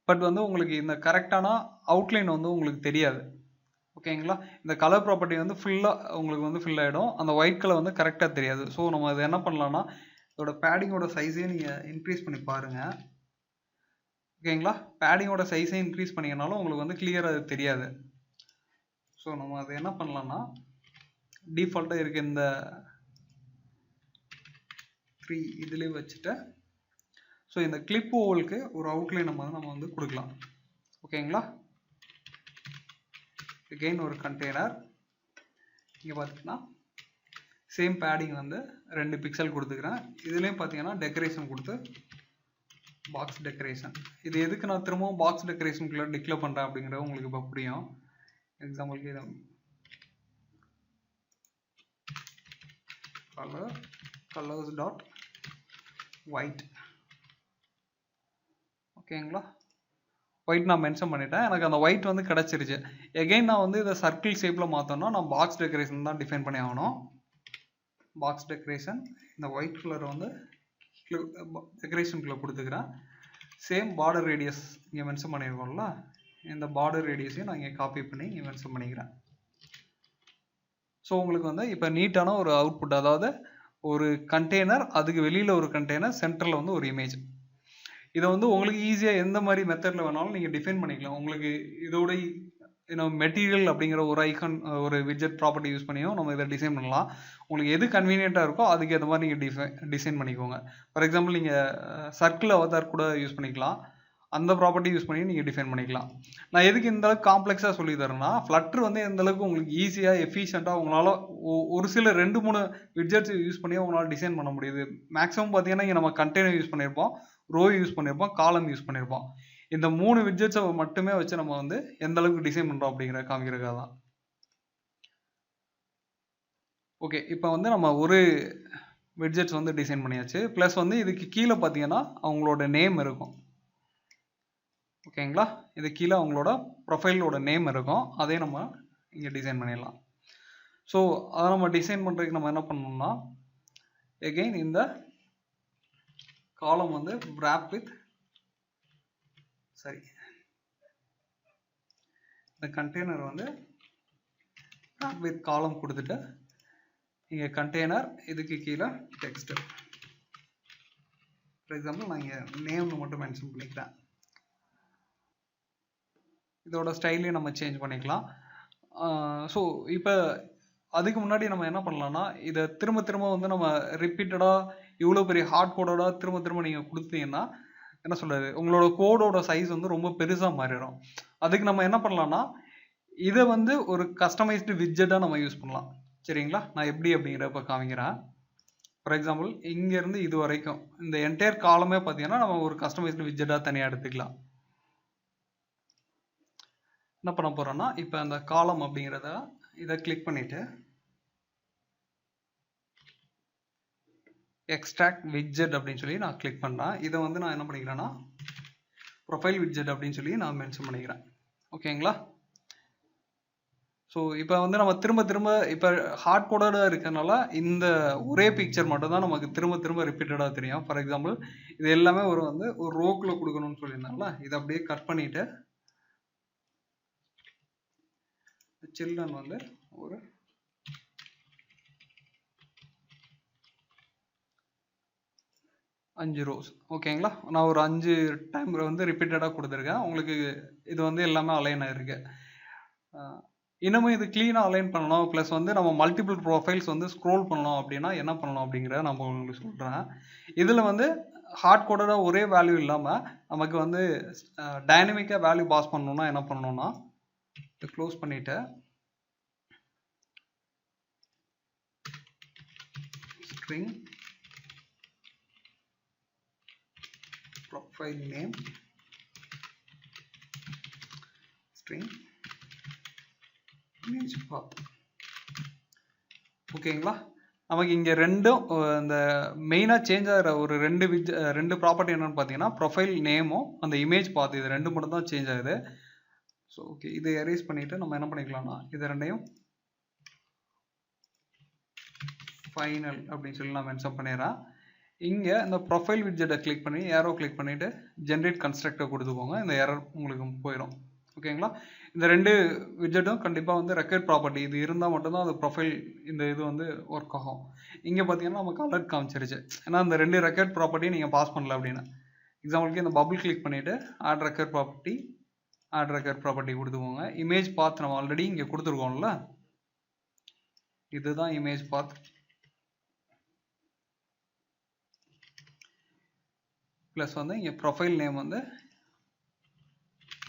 [SPEAKER 1] பட் வந்து உங்களுக்கு இந்த கரெக்டான அவுட்லைன் வந்து உங்களுக்கு தெரியாது. ஓகேங்களா? இந்த கலர் ப்ராப்பர்ட்டி வந்து ஃபுல்லாக உங்களுக்கு வந்து ஃபில் ஆகிடும். அந்த ஒயிட் கலர் வந்து கரெக்டாக தெரியாது. ஸோ நம்ம அதை என்ன பண்ணலாம்னா இதோட பேடிங்கோட சைஸே நீங்கள் இன்க்ரீஸ் பண்ணி பாருங்கள். ஓகேங்களா? பேடிங்கோட சைஸே இன்க்ரீஸ் பண்ணிங்கனாலும் உங்களுக்கு வந்து கிளியராக அது தெரியாது. ஸோ நம்ம அதை என்ன பண்ணலாம்னா டிஃபால்ட்டாக இருக்க இந்த 3 இதுலேயே வச்சுட்டு ஸோ இந்த கிளிப் ஓவலுக்கு ஒரு அவுட்லைன் நம்ம வந்து கொடுக்கலாம். ஓகேங்களா? again ஒரு கண்டெய்னர் இங்கே பார்த்தீங்கன்னா சேம் பேடிங் வந்து 2 பிக்சல் கொடுத்துக்கிறேன். இதுலேயும் பார்த்தீங்கன்னா டெக்கரேஷன் கொடுத்து பாக்ஸ் டெக்கரேஷன். இது எதுக்கு நான் திரும்பவும் பாக்ஸ் டெக்கரேஷனுக்குள்ளே டிக்ளேர் பண்ணுறேன் அப்படிங்கிறது உங்களுக்கு இப்போ புரியும். எக்ஸாம்பிளுக்கு இது கலர்ஸ் டாட் ஒயிட். ஓகேங்களா? ஒயிட் நான் மென்ஷன் பண்ணிட்டேன். எனக்கு அந்த ஒயிட் வந்து கிடச்சிருச்சு. எகெயின் நான் வந்து இதை சர்க்கிள் ஷேப்பில் மாற்றோன்னா நான் பாக்ஸ் டெக்கரேஷன் தான் டிஃபைன் பண்ணி ஆகணும். பாக்ஸ் டெக்கரேஷன் இந்த ஒயிட் கலர் வந்து டெக்கரேஷனுக்குள்ளே கொடுத்துக்கிறேன். சேம் பார்டர் ரேடியஸ் இங்கே மென்ஷன் பண்ணியிருக்கோம்ல, இந்த பார்டர் ரேடியஸையும் நான் இங்கே காப்பி பண்ணி இங்கே மென்ஷன் பண்ணிக்கிறேன். ஸோ உங்களுக்கு வந்து இப்போ நீட்டான ஒரு அவுட்புட், அதாவது ஒரு கண்டெய்னர், அதுக்கு வெளியில் ஒரு கண்டெய்னர், சென்டரில் வந்து ஒரு இமேஜ். இதை வந்து உங்களுக்கு ஈஸியாக எந்த மாதிரி மெத்தடில் வேணாலும் நீங்கள் டிஃபைன் பண்ணிக்கலாம். உங்களுக்கு இதோட மெட்டீரியல் அப்படிங்கிற ஒரு ஐகான் ஒரு விட்ஜெட் ப்ராப்பர்ட்டி யூஸ் பண்ணியும் நம்ம இதை டிசைன் பண்ணலாம். உங்களுக்கு எது கன்வீனியண்ட்டாக இருக்கோ அதுக்கு ஏற்ற மாதிரி நீங்கள் டிசைன் பண்ணிக்கோங்க. ஃபார் எக்ஸாம்பிள் நீங்கள் சர்க்கிள் அவதார் கூட யூஸ் பண்ணிக்கலாம். அந்த ப்ராப்பர்ட்டி யூஸ் பண்ணி நீங்கள் டிஃபைன் பண்ணிக்கலாம். நான் எதுக்கு இந்த அளவுக்கு காம்ப்ளெக்ஸாக சொல்லி தரேன்னா, ஃப்ளட்டர் வந்து எந்த அளவுக்கு உங்களுக்கு ஈஸியாக எஃபிஷியண்ட்டாக உங்களால் ஒரு சில 2-3 விட்ஜெட்ஸ் யூஸ் பண்ணி உங்களால் டிசைன் பண்ண முடியுது. மேக்ஸிமம் பார்த்தீங்கன்னா இங்கே நம்ம கண்டெய்னர் யூஸ் பண்ணியிருப்போம், ரோ யூஸ் பண்ணியிருப்போம், காலம் யூஸ் பண்ணியிருப்போம். இந்த 3 விட்ஜெட்ஸை மட்டுமே வச்சு நம்ம வந்து எந்த அளவுக்கு டிசைன் பண்ணுறோம் அப்படிங்கிற காமிக்கிறதுக்காக தான். ஓகே, இப்போ வந்து நம்ம ஒரு விட்ஜெட்ஸ் வந்து டிசைன் பண்ணியாச்சு. ப்ளஸ் வந்து இதுக்கு கீழே பார்த்தீங்கன்னா அவங்களோட நேம் இருக்கும். ஓகேங்களா, இது கீழே அவங்களோட ப்ரொஃபைலோட நேம் இருக்கும். அதே நம்ம இங்கே டிசைன் பண்ணிடலாம். ஸோ அதை நம்ம டிசைன் பண்ணுறதுக்கு நம்ம என்ன பண்ணணும்னா, எகெயின் இந்த காலம் வந்து wrap with இந்த கண்டெய்னர் வந்து wrap with காலம் கொடுத்துட்டு இங்கே கண்டெய்னர் இதுக்கு கீழே டெக்ஸ்ட். ஃபார் எக்ஸாம்பிள் நான் இங்கே நேம்னு மட்டும் மென்ஷன் பண்ணிக்கிறேன். இதோட ஸ்டைலையும் நம்ம சேஞ்ச் பண்ணிக்கலாம். ஸோ இப்போ அதுக்கு முன்னாடி நம்ம என்ன பண்ணலாம்னா, இதை திரும்ப திரும்ப வந்து நம்ம ரிப்பீட்டடாக இவ்வளோ பெரிய ஹார்ட் கோடோட திரும்ப திரும்ப நீங்கள் கொடுத்தீங்கன்னா என்ன சொல்கிறது, உங்களோட கோடோட சைஸ் வந்து ரொம்ப பெருசாக மாறிடும். அதுக்கு நம்ம என்ன பண்ணலாம்னா, இதை வந்து ஒரு கஸ்டமைஸ்டு விட்ஜெட்டாக நம்ம யூஸ் பண்ணலாம். சரிங்களா, நான் எப்படி அப்படிங்கிறப்ப காமிக்கிறேன். ஃபார் எக்ஸாம்பிள் இங்கேருந்து இது வரைக்கும் இந்த என்டையர் காலமே பார்த்தீங்கன்னா நம்ம ஒரு கஸ்டமைஸ்டு விட்ஜெட்டாக தனியாக எடுத்துக்கலாம். என்ன பண்ண போகிறோன்னா, இப்போ அந்த காலம் அப்படிங்கிறத இதை கிளிக் பண்ணிவிட்டு எக்ஸ்ட்ராக்ட் விட்ஜெட் அப்படின்னு சொல்லி நான் கிளிக் பண்ணுறேன். இதை வந்து நான் என்ன பண்ணிக்கிறேன்னா ப்ரொஃபைல் விட்ஜெட் அப்படின்னு சொல்லி நான் மென்ஷன் பண்ணிக்கிறேன். ஓகேங்களா, ஸோ இப்போ வந்து நம்ம திரும்ப திரும்ப இப்போ ஹார்ட் கோடோட இருக்கிறதுனால இந்த ஒரே பிக்சர் மட்டும் தான் நமக்கு திரும்ப திரும்ப ரிப்பீட்டடாக தெரியும். ஃபார் எக்ஸாம்பிள் இது எல்லாமே வந்து ஒரு ரோக்கில் கொடுக்கணும்னு சொல்லியிருந்தாங்களா, இதை அப்படியே கட் பண்ணிவிட்டு சில்ட்ரன் வந்து ஒரு 5 ரோஸ். ஓகேங்களா, நான் ஒரு 5 டைம் வந்து ரிப்பீட்டடாக கொடுத்துருக்கேன். உங்களுக்கு இது வந்து எல்லாமே அலைன் ஆகிருக்கு. இன்னமும் இது க்ளீனாக அலைன் பண்ணணும், ப்ளஸ் வந்து நம்ம மல்டிபிள் ப்ரொஃபைல்ஸ் வந்து ஸ்க்ரோல் பண்ணணும் அப்படின்னா என்ன பண்ணணும் அப்படிங்கிறத நம்ம உங்களுக்கு சொல்கிறேன். இதில் வந்து ஹார்ட் கோடடாக ஒரே வேல்யூ இல்லாமல் நமக்கு வந்து டைனமிக்காக வேல்யூ பாஸ் பண்ணணும்னா என்ன பண்ணணும்னா, இதை க்ளோஸ் பண்ணிவிட்டு string profile name string image path. ஓகேங்களா, நமக்கு இங்கே ரெண்டும் இந்த மெயினாக சேஞ்ச் ஆகிற ஒரு ரெண்டு ப்ராப்பர்ட்டி என்னென்னு பார்த்தீங்கன்னா ப்ரொஃபைல் நேமும் அந்த இமேஜ் பாத், இது ரெண்டு மட்டும் தான் சேஞ்ச் ஆகுது. ஸோ ஓகே, இதை எரேஸ் பண்ணிவிட்டு நம்ம என்ன பண்ணிக்கலாம்னா இது ரெண்டையும் ஃபைனல் அப்படின்னு சொல்லி நான் மென்ஷன் பண்ணிடுறேன். இங்கே இந்த ப்ரொஃபைல் விட்ஜெட்டை கிளிக் பண்ணி ஏரோ கிளிக் பண்ணிவிட்டு ஜென்ரேட் கன்ஸ்ட்ரக்டர் கொடுத்துக்கோங்க. இந்த எரர் உங்களுக்கு போயிடும். ஓகேங்களா, இந்த ரெண்டு விட்ஜெட்டும் கண்டிப்பாக வந்து ரெக்கார்ட் ப்ராப்பர்ட்டி இது இருந்தால் மட்டும்தான் அந்த ப்ரொஃபைல் இந்த இது வந்து ஒர்க் ஆகும். இங்கே பார்த்தீங்கன்னா நமக்கு அலர்ட் காமிச்சிருச்சு, ஏன்னா இந்த ரெண்டு ரெக்கார்ட் ப்ராப்பர்ட்டியும் நீங்கள் பாஸ் பண்ணல அப்படின்னு. எக்ஸாம்பிளுக்கு இந்த பபுள் கிளிக் பண்ணிவிட்டு ஆட் ரெக்கார்ட் ப்ராப்பர்ட்டி கொடுத்துக்கோங்க. இமேஜ் பாத் நம்ம ஆல்ரெடி இங்கே கொடுத்துருக்கோம்ல, இதுதான் இமேஜ் பாத். ப்ளஸ் வந்து இங்கே ப்ரொஃபைல் நேம் வந்து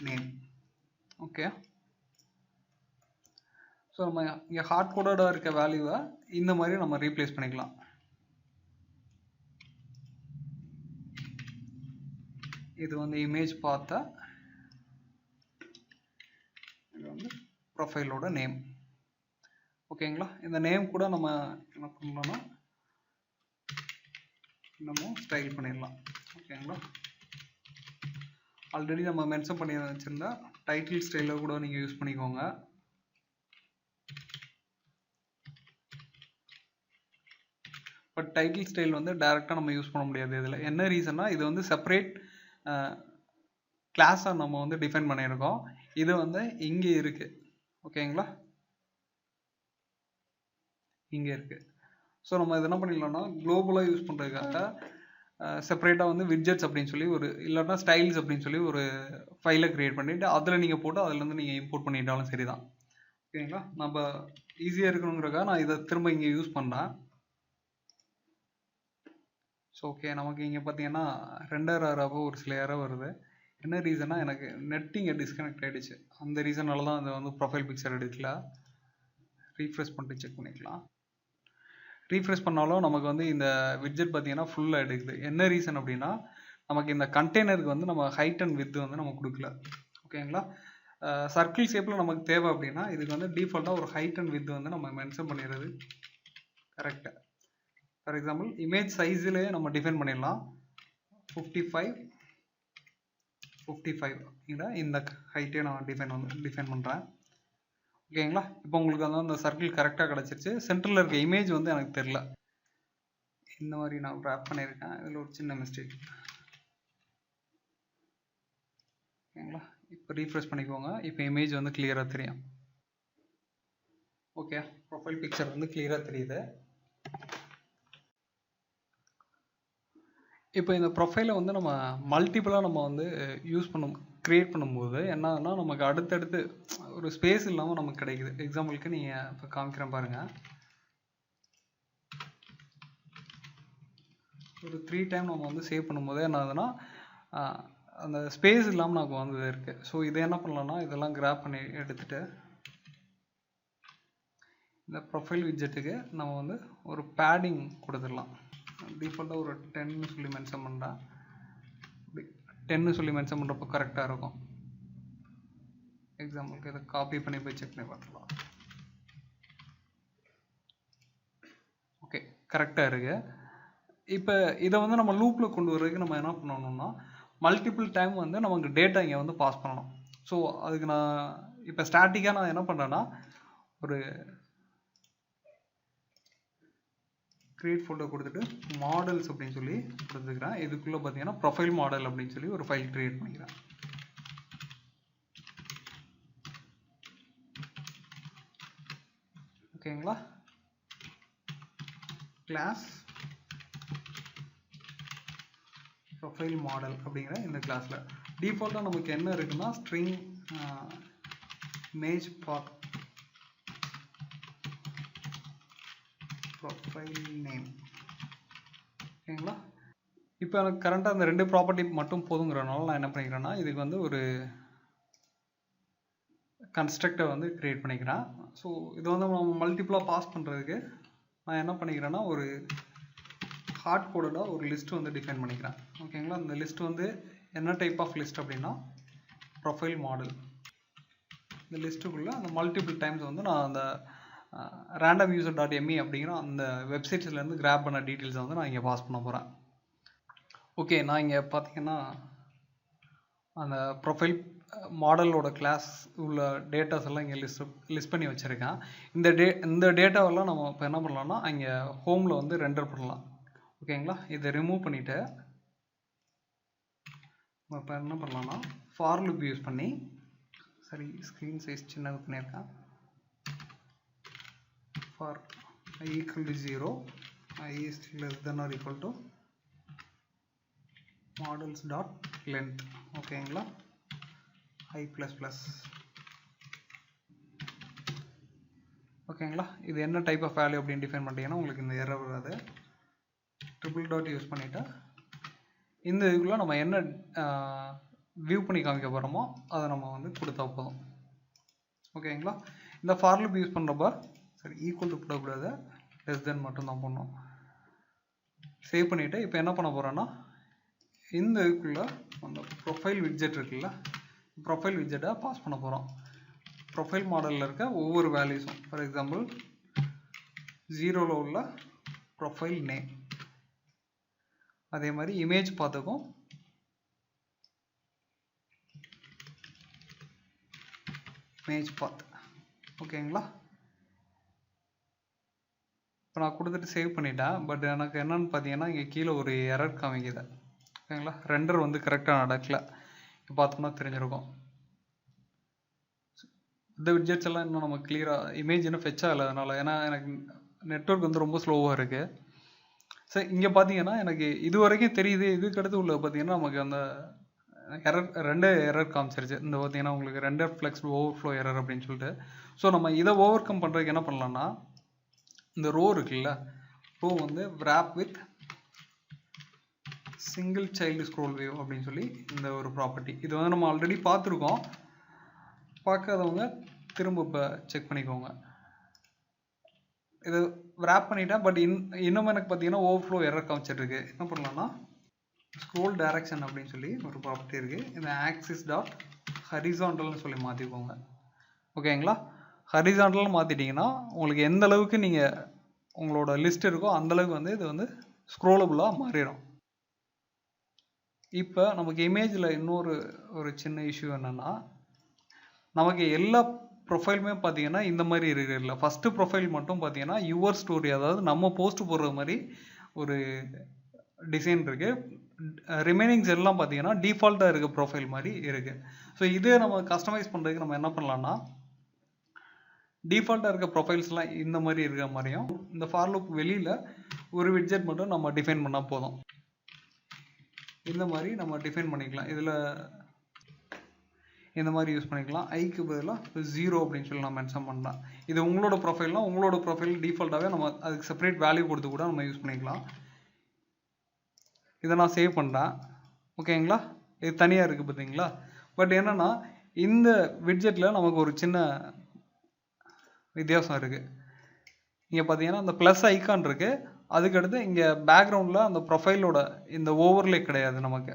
[SPEAKER 1] நேம். ஓகே, ஸோ நம்ம இங்கே ஹார்ட் கோடடாக இருக்க வேல்யூவை இந்த மாதிரி நம்ம ரீப்ளேஸ் பண்ணிக்கலாம். இது வந்து இமேஜ் பார்த்தா இது வந்து ப்ரொஃபைலோட நேம். ஓகேங்களா, இந்த நேம் கூட நம்ம என்ன பண்ணலாம்னா இன்னமும் ஸ்டைல் பண்ணிடலாம். ஓகேங்களா, ஆல்ரெடி நம்ம மென்ஷன் பண்ணி வச்சுருந்தா டைட்டில் ஸ்டைலில் கூட நீங்கள் யூஸ் பண்ணிக்கோங்க. பட் டைட்டில் ஸ்டைல் வந்து டைரெக்டாக நம்ம யூஸ் பண்ண முடியாது. இதில் என்ன ரீசன்னா, இது வந்து செப்பரேட் கிளாஸாக நம்ம வந்து டிஃபைன் பண்ணியிருக்கோம். இது வந்து இங்கே இருக்குது. ஓகேங்களா, இங்கே இருக்குது. ஸோ நம்ம இது என்ன பண்ணிடலாம்னா குளோபலாக யூஸ் பண்ணுறதுக்காக செப்பரேட்டாக வந்து விட்ஜெட்ஸ் அப்படின்னு சொல்லி ஒரு இல்லைன்னா ஸ்டைல்ஸ் அப்படின்னு சொல்லி ஒரு ஃபைலை க்ரியேட் பண்ணிவிட்டு அதில் நீங்கள் போட்டு அதுலேருந்து நீங்கள் இம்போர்ட் பண்ணிட்டாலும் சரி தான். ஓகேங்களா? நம்ம ஈஸியாக இருக்கணுங்கிறக்காக நான் இதை திரும்ப இங்கே யூஸ் பண்ணுறேன். ஸோ ஓகே, நமக்கு இங்கே பார்த்தீங்கன்னா ரெண்டர் ஆகிறப்போ ஒரு சில எரர் வருது. என்ன ரீசன்னா, எனக்கு நெட் இங்கே டிஸ்கனெக்ட் ஆகிடுச்சு. அந்த ரீசனால தான் அதை வந்து ப்ரொஃபைல் பிக்சர் எடுக்கல. ரீஃப்ரெஷ் பண்ணிட்டு செக் பண்ணிக்கலாம். ரீஃப்ரெஷ் பண்ணாலும் நமக்கு வந்து இந்த விட்ஜெட் பார்த்தீங்கன்னா ஃபுல்லாக எடுக்குது. என்ன ரீசன் அப்படின்னா, நமக்கு இந்த கண்டெய்னருக்கு வந்து நம்ம ஹைட் அண்ட் வித் வந்து நம்ம கொடுக்கல. ஓகேங்களா? சர்க்கிள் ஷேப்பில் நமக்கு தேவை அப்படின்னா இதுக்கு வந்து டிஃபால்ட்டாக ஒரு ஹைட் அண்ட் வித் வந்து நம்ம மென்ஷன் பண்ணிடுறது கரெக்டாக. ஃபார் எக்ஸாம்பிள் இமேஜ் சைஸ்லேயே நம்ம டிஃபைன் பண்ணிடலாம். 55 இந்த ஹைட்டே நான் டிஃபைன் பண்ணுறேன். ஓகேங்களா? இப்போ உங்களுக்கு வந்து அந்த சர்க்கிள் கரெக்டாக கிடச்சிருச்சு. சென்டரில் இருக்க இமேஜ் வந்து எனக்கு தெரில. இந்த மாதிரி நான் ட்ராப் பண்ணியிருக்கேன். இதில் ஒரு சின்ன மிஸ்டேக். ஓகேங்களா? இப்போ ரீஃப்ரெஷ் பண்ணிக்கோங்க. இப்போ இமேஜ் வந்து கிளியராக தெரியும். ஓகே, ப்ரொஃபைல் பிக்சர் வந்து கிளியராக தெரியுது. இப்போ இந்த ப்ரொஃபைலை வந்து நம்ம மல்டிபிளாக நம்ம வந்து க்ரியேட் பண்ணும்போது என்ன ஆகுதுன்னா, நமக்கு அடுத்தடுத்து ஒரு ஸ்பேஸ் இல்லாமல் நமக்கு கிடைக்குது. எக்ஸாம்பிளுக்கு நீங்கள் இப்போ காமிக்கிறேன் பாருங்கள். ஒரு 3 டைம் நம்ம வந்து சேவ் பண்ணும்போது என்ன ஆகுதுன்னா, அந்த ஸ்பேஸ் இல்லாமல் நமக்கு வந்து இருக்குது. ஸோ இதை என்ன பண்ணலாம்னா, இதெல்லாம் கிராப் பண்ணி எடுத்துகிட்டு இந்த ப்ரொஃபைல் விட்ஜெட்டுக்கு நம்ம வந்து ஒரு பேடிங் கொடுத்துடலாம். டிஃபால்ட்டாக ஒரு 10 சொல்லி மென்ஷன் பண்ணுறேன். 10 சொல்லி மென்ஷன் பண்ணுறப்போ கரெக்டாக இருக்கும். எக்ஸாம்பிளுக்கு இதை காப்பி பண்ணி போய் செக் பண்ணி பார்த்துக்கலாம். ஓகே, கரெக்டாக இருக்குது. இப்போ இதை வந்து நம்ம லூப்பில் கொண்டு வரதுக்கு நம்ம என்ன பண்ணணும்னா, மல்டிபிள் டைம் வந்து நமக்கு டேட்டா இங்கே வந்து பாஸ் பண்ணணும். ஸோ அதுக்கு நான் இப்போ ஸ்டாட்டிக்காக நான் என்ன பண்ணுறேன்னா, ஒரு கிரியேட் ஃபோல்டர் கொடுத்துட்டு மாடல்ஸ் அப்படின்னு சொல்லி கொடுத்துக்கிறேன். இதுக்குள்ளே பார்த்தீங்கன்னா ப்ரொஃபைல் மாடல் அப்படின்னு சொல்லி ஒரு ஃபைல் கிரியேட் பண்ணிக்கிறேன். ஓகேங்களா? கிளாஸ் ப்ரொஃபைல் மாடல் அப்படிங்கிற இந்த கிளாஸில் டிஃபால்ட்டாக நமக்கு என்ன இருக்குன்னா, string image path profile name. ஓகேங்களா? இப்போ எனக்கு கரண்ட்டாக அந்த 2 ப்ராப்பர்ட்டி மட்டும் போதுங்கிறனால நான் என்ன பண்ணிக்கிறேன்னா, இதுக்கு வந்து ஒரு கன்ஸ்ட்ரக்டர் வந்து க்ரியேட் பண்ணிக்கிறேன். ஸோ இது வந்து நம்ம மல்டிபிளாக பாஸ் பண்ணுறதுக்கு நான் என்ன பண்ணிக்கிறேன்னா, ஒரு ஹார்ட் கோடடாக ஒரு லிஸ்ட் வந்து டிஃபைன் பண்ணிக்கிறேன். ஓகேங்களா? இந்த லிஸ்ட் வந்து என்ன டைப் ஆஃப் லிஸ்ட் அப்படின்னா ப்ரொஃபைல் மாடல். இந்த லிஸ்ட்டுக்குள்ளே அந்த மல்டிபிள் டைம்ஸ் வந்து நான் அந்த randomuser.me அப்படிங்கிற அந்த வெப்சைட்ஸ்லேருந்து கிராப் பண்ண டீட்டெயில்ஸை வந்து நான் இங்கே பாஸ் பண்ண போகிறேன். ஓகே, நான் இங்கே பார்த்தீங்கன்னா அந்த ப்ரொஃபைல் மாடலோட கிளாஸ் உள்ள டேட்டாஸ் எல்லாம் இங்கே லிஸ்ட் பண்ணி வச்சுருக்கேன். இந்த டேட்டாவெல்லாம் நம்ம இப்போ என்ன பண்ணலாம்னா, இங்கே ஹோமில் வந்து ரெண்டர் பண்ணலாம். ஓகேங்களா? இதை ரிமூவ் பண்ணிவிட்டு நம்ம இப்போ என்ன பண்ணலாம்னா, ஃபார் லூப் யூஸ் பண்ணி ஸ்க்ரீன் சைஸ் சின்னது பண்ணியிருக்கேன். for I equal to 0, I is less than or equal to models dot length. ஓகேங்களா? I plus plus. ஓகேங்களா? இது என்ன டைப் ஆஃப் வேல்யூ அப்படின்னு டிஃபைன் பண்ணிட்டீங்கன்னா உங்களுக்கு இந்த எரர் வராது. ட்ரிபிள் டாட் யூஸ் பண்ணிவிட்டு இந்த இதுக்குள்ளே நம்ம என்ன வியூ பண்ணி காமிக்க போகிறோமோ அதை நம்ம வந்து கொடுத்தா போதும். ஓகேங்களா? இந்த ஃபார் லூப் யூஸ் பண்ணுறப்ப ஈக்குவல் டு போடக்கூடாது, லெஸ் தென் மட்டும் தான் பண்ணணும். சேவ் பண்ணிவிட்டு இப்போ என்ன பண்ண போகிறோன்னா, இந்த இதுக்குள்ளே அந்த ப்ரொஃபைல் விட்ஜெட் இருக்குல்ல, ப்ரொஃபைல் விட்ஜெட்டை பாஸ் பண்ண போகிறோம். ப்ரொஃபைல் மாடலில் இருக்க ஒவ்வொரு வேல்யூஸும், ஃபார் எக்ஸாம்பிள் 0ல் உள்ள ப்ரொஃபைல் நேம், அதே மாதிரி இமேஜ் பார்த்துக்கும் இமேஜ் பாத். ஓகேங்களா? இப்போ நான் கொடுத்துட்டு சேவ் பண்ணிட்டேன். பட் எனக்கு என்னென்னு பார்த்தீங்கன்னா, இங்கே கீழே ஒரு எரர் காமிக்குது. ஓகேங்களா? ரெண்டர் வந்து கரெக்டாக நடக்கல. இப்போ பார்த்தோம்னா தெரிஞ்சிருக்கும். இந்த விட்ஜெட்ஸ் எல்லாம் இன்னும் நம்ம கிளியராக இமேஜ் இன்னும் ஃபெச் ஆகலை அதனால். ஏன்னா எனக்கு நெட்வொர்க் வந்து ரொம்ப ஸ்லோவாக இருக்குது. ஸோ இங்கே பார்த்தீங்கன்னா எனக்கு இது வரைக்கும் தெரியுது. இதுக்கு அடுத்து உள்ள பார்த்தீங்கன்னா நமக்கு அந்த ரெண்டு எரர் காமிச்சிருச்சு. இந்த பார்த்தீங்கன்னா உங்களுக்கு ரெண்டர் ஃப்ளெக்ஸ் ஓவர்ஃப்ளோ எரர் அப்படின்னு சொல்லிட்டு. ஸோ நம்ம இதை ஓவர் கம் பண்ணுறதுக்கு என்ன பண்ணலாம்னா, இந்த ரோ இருக்குல்ல, ரோ வந்து wrap with single child scroll wave அப்படின்னு சொல்லி இந்த ஒரு ப்ராப்பர்ட்டி. இது வந்து நம்ம ஆல்ரெடி பார்த்துருக்கோம். பார்க்காதவங்க திரும்ப இப்போ செக் பண்ணிக்கோங்க. இது wrap பண்ணிட்டேன். பட் இன்னும் எனக்கு பார்த்தீங்கன்னா ஓவர்ஃப்ளோ எரர் காமிச்சிட்ருக்கு. என்ன பண்ணலாம்னா, ஸ்க்ரோல் டைரக்ஷன் அப்படின்னு சொல்லி ஒரு ப்ராப்பர்ட்டி இருக்குது. இந்த ஆக்சிஸ் டாட் ஹரிசாண்டல்னு சொல்லி மாற்றிக்கோங்க. ஓகேங்களா? ஹரிசாண்டல்னு மாற்றிட்டிங்கன்னா உங்களுக்கு எந்த அளவுக்கு நீங்கள் உங்களோட லிஸ்ட் இருக்கோ அந்தளவுக்கு வந்து இது வந்து ஸ்க்ரோலபுளாக மாறிடும். இப்போ நமக்கு இமேஜில் இன்னொரு சின்ன இஷ்யூ என்னென்னா, நமக்கு எல்லா ப்ரொஃபைலுமே பார்த்தீங்கன்னா இந்த மாதிரி இருக்குல்ல. ஃபஸ்ட்டு ப்ரொஃபைல் மட்டும் பார்த்தீங்கன்னா யுவர் ஸ்டோரி, அதாவது நம்ம போஸ்ட் போடுற மாதிரி ஒரு டிசைன் இருக்குது. ரிமைனிங்ஸ் எல்லாம் பார்த்தீங்கன்னா டிஃபால்ட்டாக இருக்க ப்ரொஃபைல் மாதிரி இருக்குது. ஸோ இதே நம்ம கஸ்டமைஸ் பண்ணுறதுக்கு நம்ம என்ன பண்ணலாம்னா, டிஃபால்ட்டாக இருக்க ப்ரொஃபைல்ஸ்லாம் இந்த மாதிரி இருக்கிற மாதிரியும், இந்த ஃபார் லூப் வெளியில் ஒரு விட்ஜெட் மட்டும் நம்ம டிஃபைன் பண்ணால் போதும். இந்த மாதிரி நம்ம டிஃபைன் பண்ணிக்கலாம். இதில் இந்த மாதிரி யூஸ் பண்ணிக்கலாம். ஐக்கு பதிலாக 0 அப்படின்னு சொல்லி நம்ம மென்ஷன் பண்ணலாம். இது உங்களோட ப்ரொஃபைல்னால் உங்களோட ப்ரொஃபைல் டிஃபால்ட்டாகவே நம்ம அதுக்கு செப்பரேட் வேல்யூ கொடுத்து கூட நம்ம யூஸ் பண்ணிக்கலாம். இதை நான் சேவ் பண்ணுறேன். ஓகேங்களா? இது தனியாக இருக்குது பார்த்தீங்களா? பட் என்னென்னா இந்த விட்ஜெட்டில் நமக்கு ஒரு சின்ன வித்தியாசம் இருக்குது. இங்கே பார்த்தீங்கன்னா அந்த ப்ளஸ் ஐக்கான் இருக்குது. அதுக்கடுத்து இங்கே பேக்ரவுண்டில் அந்த ப்ரொஃபைலோட இந்த ஓவர்லே கிடையாது நமக்கு.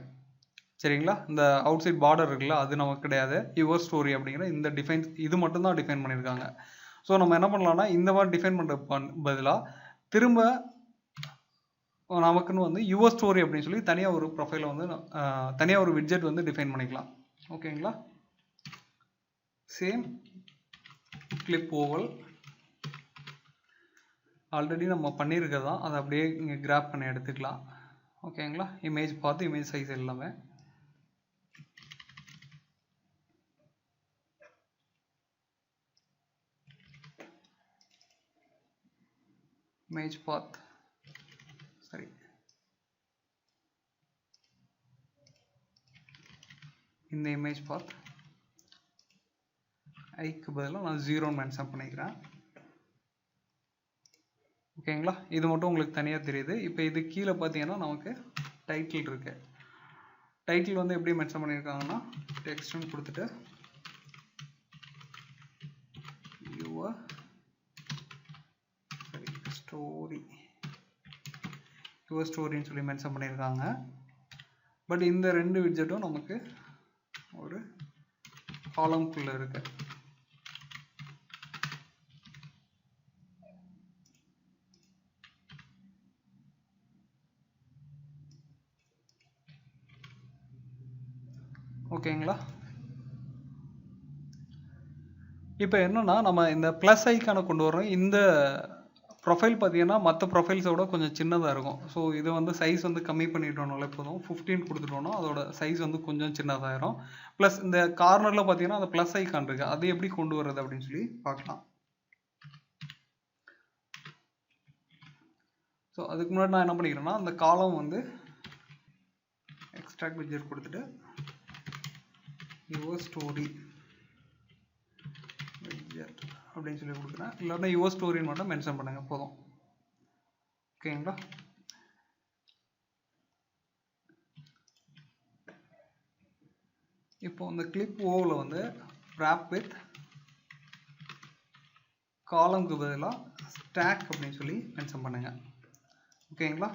[SPEAKER 1] சரிங்களா? இந்த அவுட் சைட் பார்டர் இருக்குல்ல, அது நமக்கு கிடையாது. யுவர் ஸ்டோரி அப்படிங்கிற இந்த டிஃபைன் இது மட்டும்தான் டிஃபைன் பண்ணியிருக்காங்க. ஸோ நம்ம என்ன பண்ணலாம்னா, இந்த மாதிரி டிஃபைன் பண்ணுற பதிலாக திரும்ப நமக்குன்னு வந்து யுவர் ஸ்டோரி அப்படின்னு சொல்லி தனியாக ஒரு ப்ரொஃபைலை வந்து தனியாக ஒரு விட்ஜெட் வந்து டிஃபைன் பண்ணிக்கலாம். ஓகேங்களா? சேம் கிளிப் ஓவல் ஆல்ரெடி நம்ம பண்ணியிருக்கதான், அதை அப்படியே இங்கே கிராப் பண்ணி எடுத்துக்கலாம். ஓகேங்களா? இமேஜ் பார்த்து இமேஜ் சைஸ் எல்லாமே இமேஜ் பாத், சரி, இந்த இமேஜ் பாத் ஐக்கு பதிலாக நான் 0 மென்ஷன் பண்ணிக்கிறேன். ஓகேங்களா? இது மட்டும் உங்களுக்கு தனியாக தெரியுது. இப்போ இது கீழே பார்த்தீங்கன்னா நமக்கு டைட்டில் இருக்கு. டைட்டில் வந்து எப்படி மென்ஷன் பண்ணியிருக்காங்கன்னா, டெக்ஸ்ட்னு கொடுத்துட்டு யுவர் ஸ்டோரி, யுவர் ஸ்டோரின்னு சொல்லி மென்ஷன் பண்ணியிருக்காங்க. பட் இந்த ரெண்டு விட்ஜெட்டும் நமக்கு ஒரு காலம்குள்ளே இருக்கு. ஓகேங்களா? இப்போ என்னன்னா நம்ம இந்த ப்ளஸ் ஐக்கானை கொண்டு வரோம். இந்த ப்ரொஃபைல் பார்த்தீங்கன்னா மற்ற ப்ரொஃபைல்ஸோட கொஞ்சம் சின்னதாக இருக்கும். ஸோ இது வந்து சைஸ் வந்து கம்மி பண்ணிட்டோம்னால போதும். 15 கொடுத்துட்டோம்னா அதோட சைஸ் வந்து கொஞ்சம் சின்னதாயிரும். ப்ளஸ் இந்த கார்னரில் பார்த்தீங்கன்னா அந்த ப்ளஸ் ஐக்கான் இருக்குது, அது எப்படி கொண்டு வர்றது அப்படின்னு சொல்லி பார்க்கலாம். ஸோ அதுக்கு முன்னாடி நான் என்ன பண்ணிக்கிறேன்னா, அந்த காலம் வந்து எக்ஸ்ட்ராக்ட் விட்ஜெட் கொடுத்துட்டு யுவர் ஸ்டோரி விட்ஜெட் அப்படின்னு சொல்லி கொடுக்குறேன். இல்லைன்னா யுவர் ஸ்டோரின்னு மட்டும் மென்ஷன் பண்ணுங்கள் போதும். ஓகேங்களா? இப்போ இந்த கிளிப் ஓவில் வந்து wrap with காலம்க்கு பதிலாக ஸ்டாக் அப்படின்னு சொல்லி மென்ஷன் பண்ணுங்கள். ஓகேங்களா?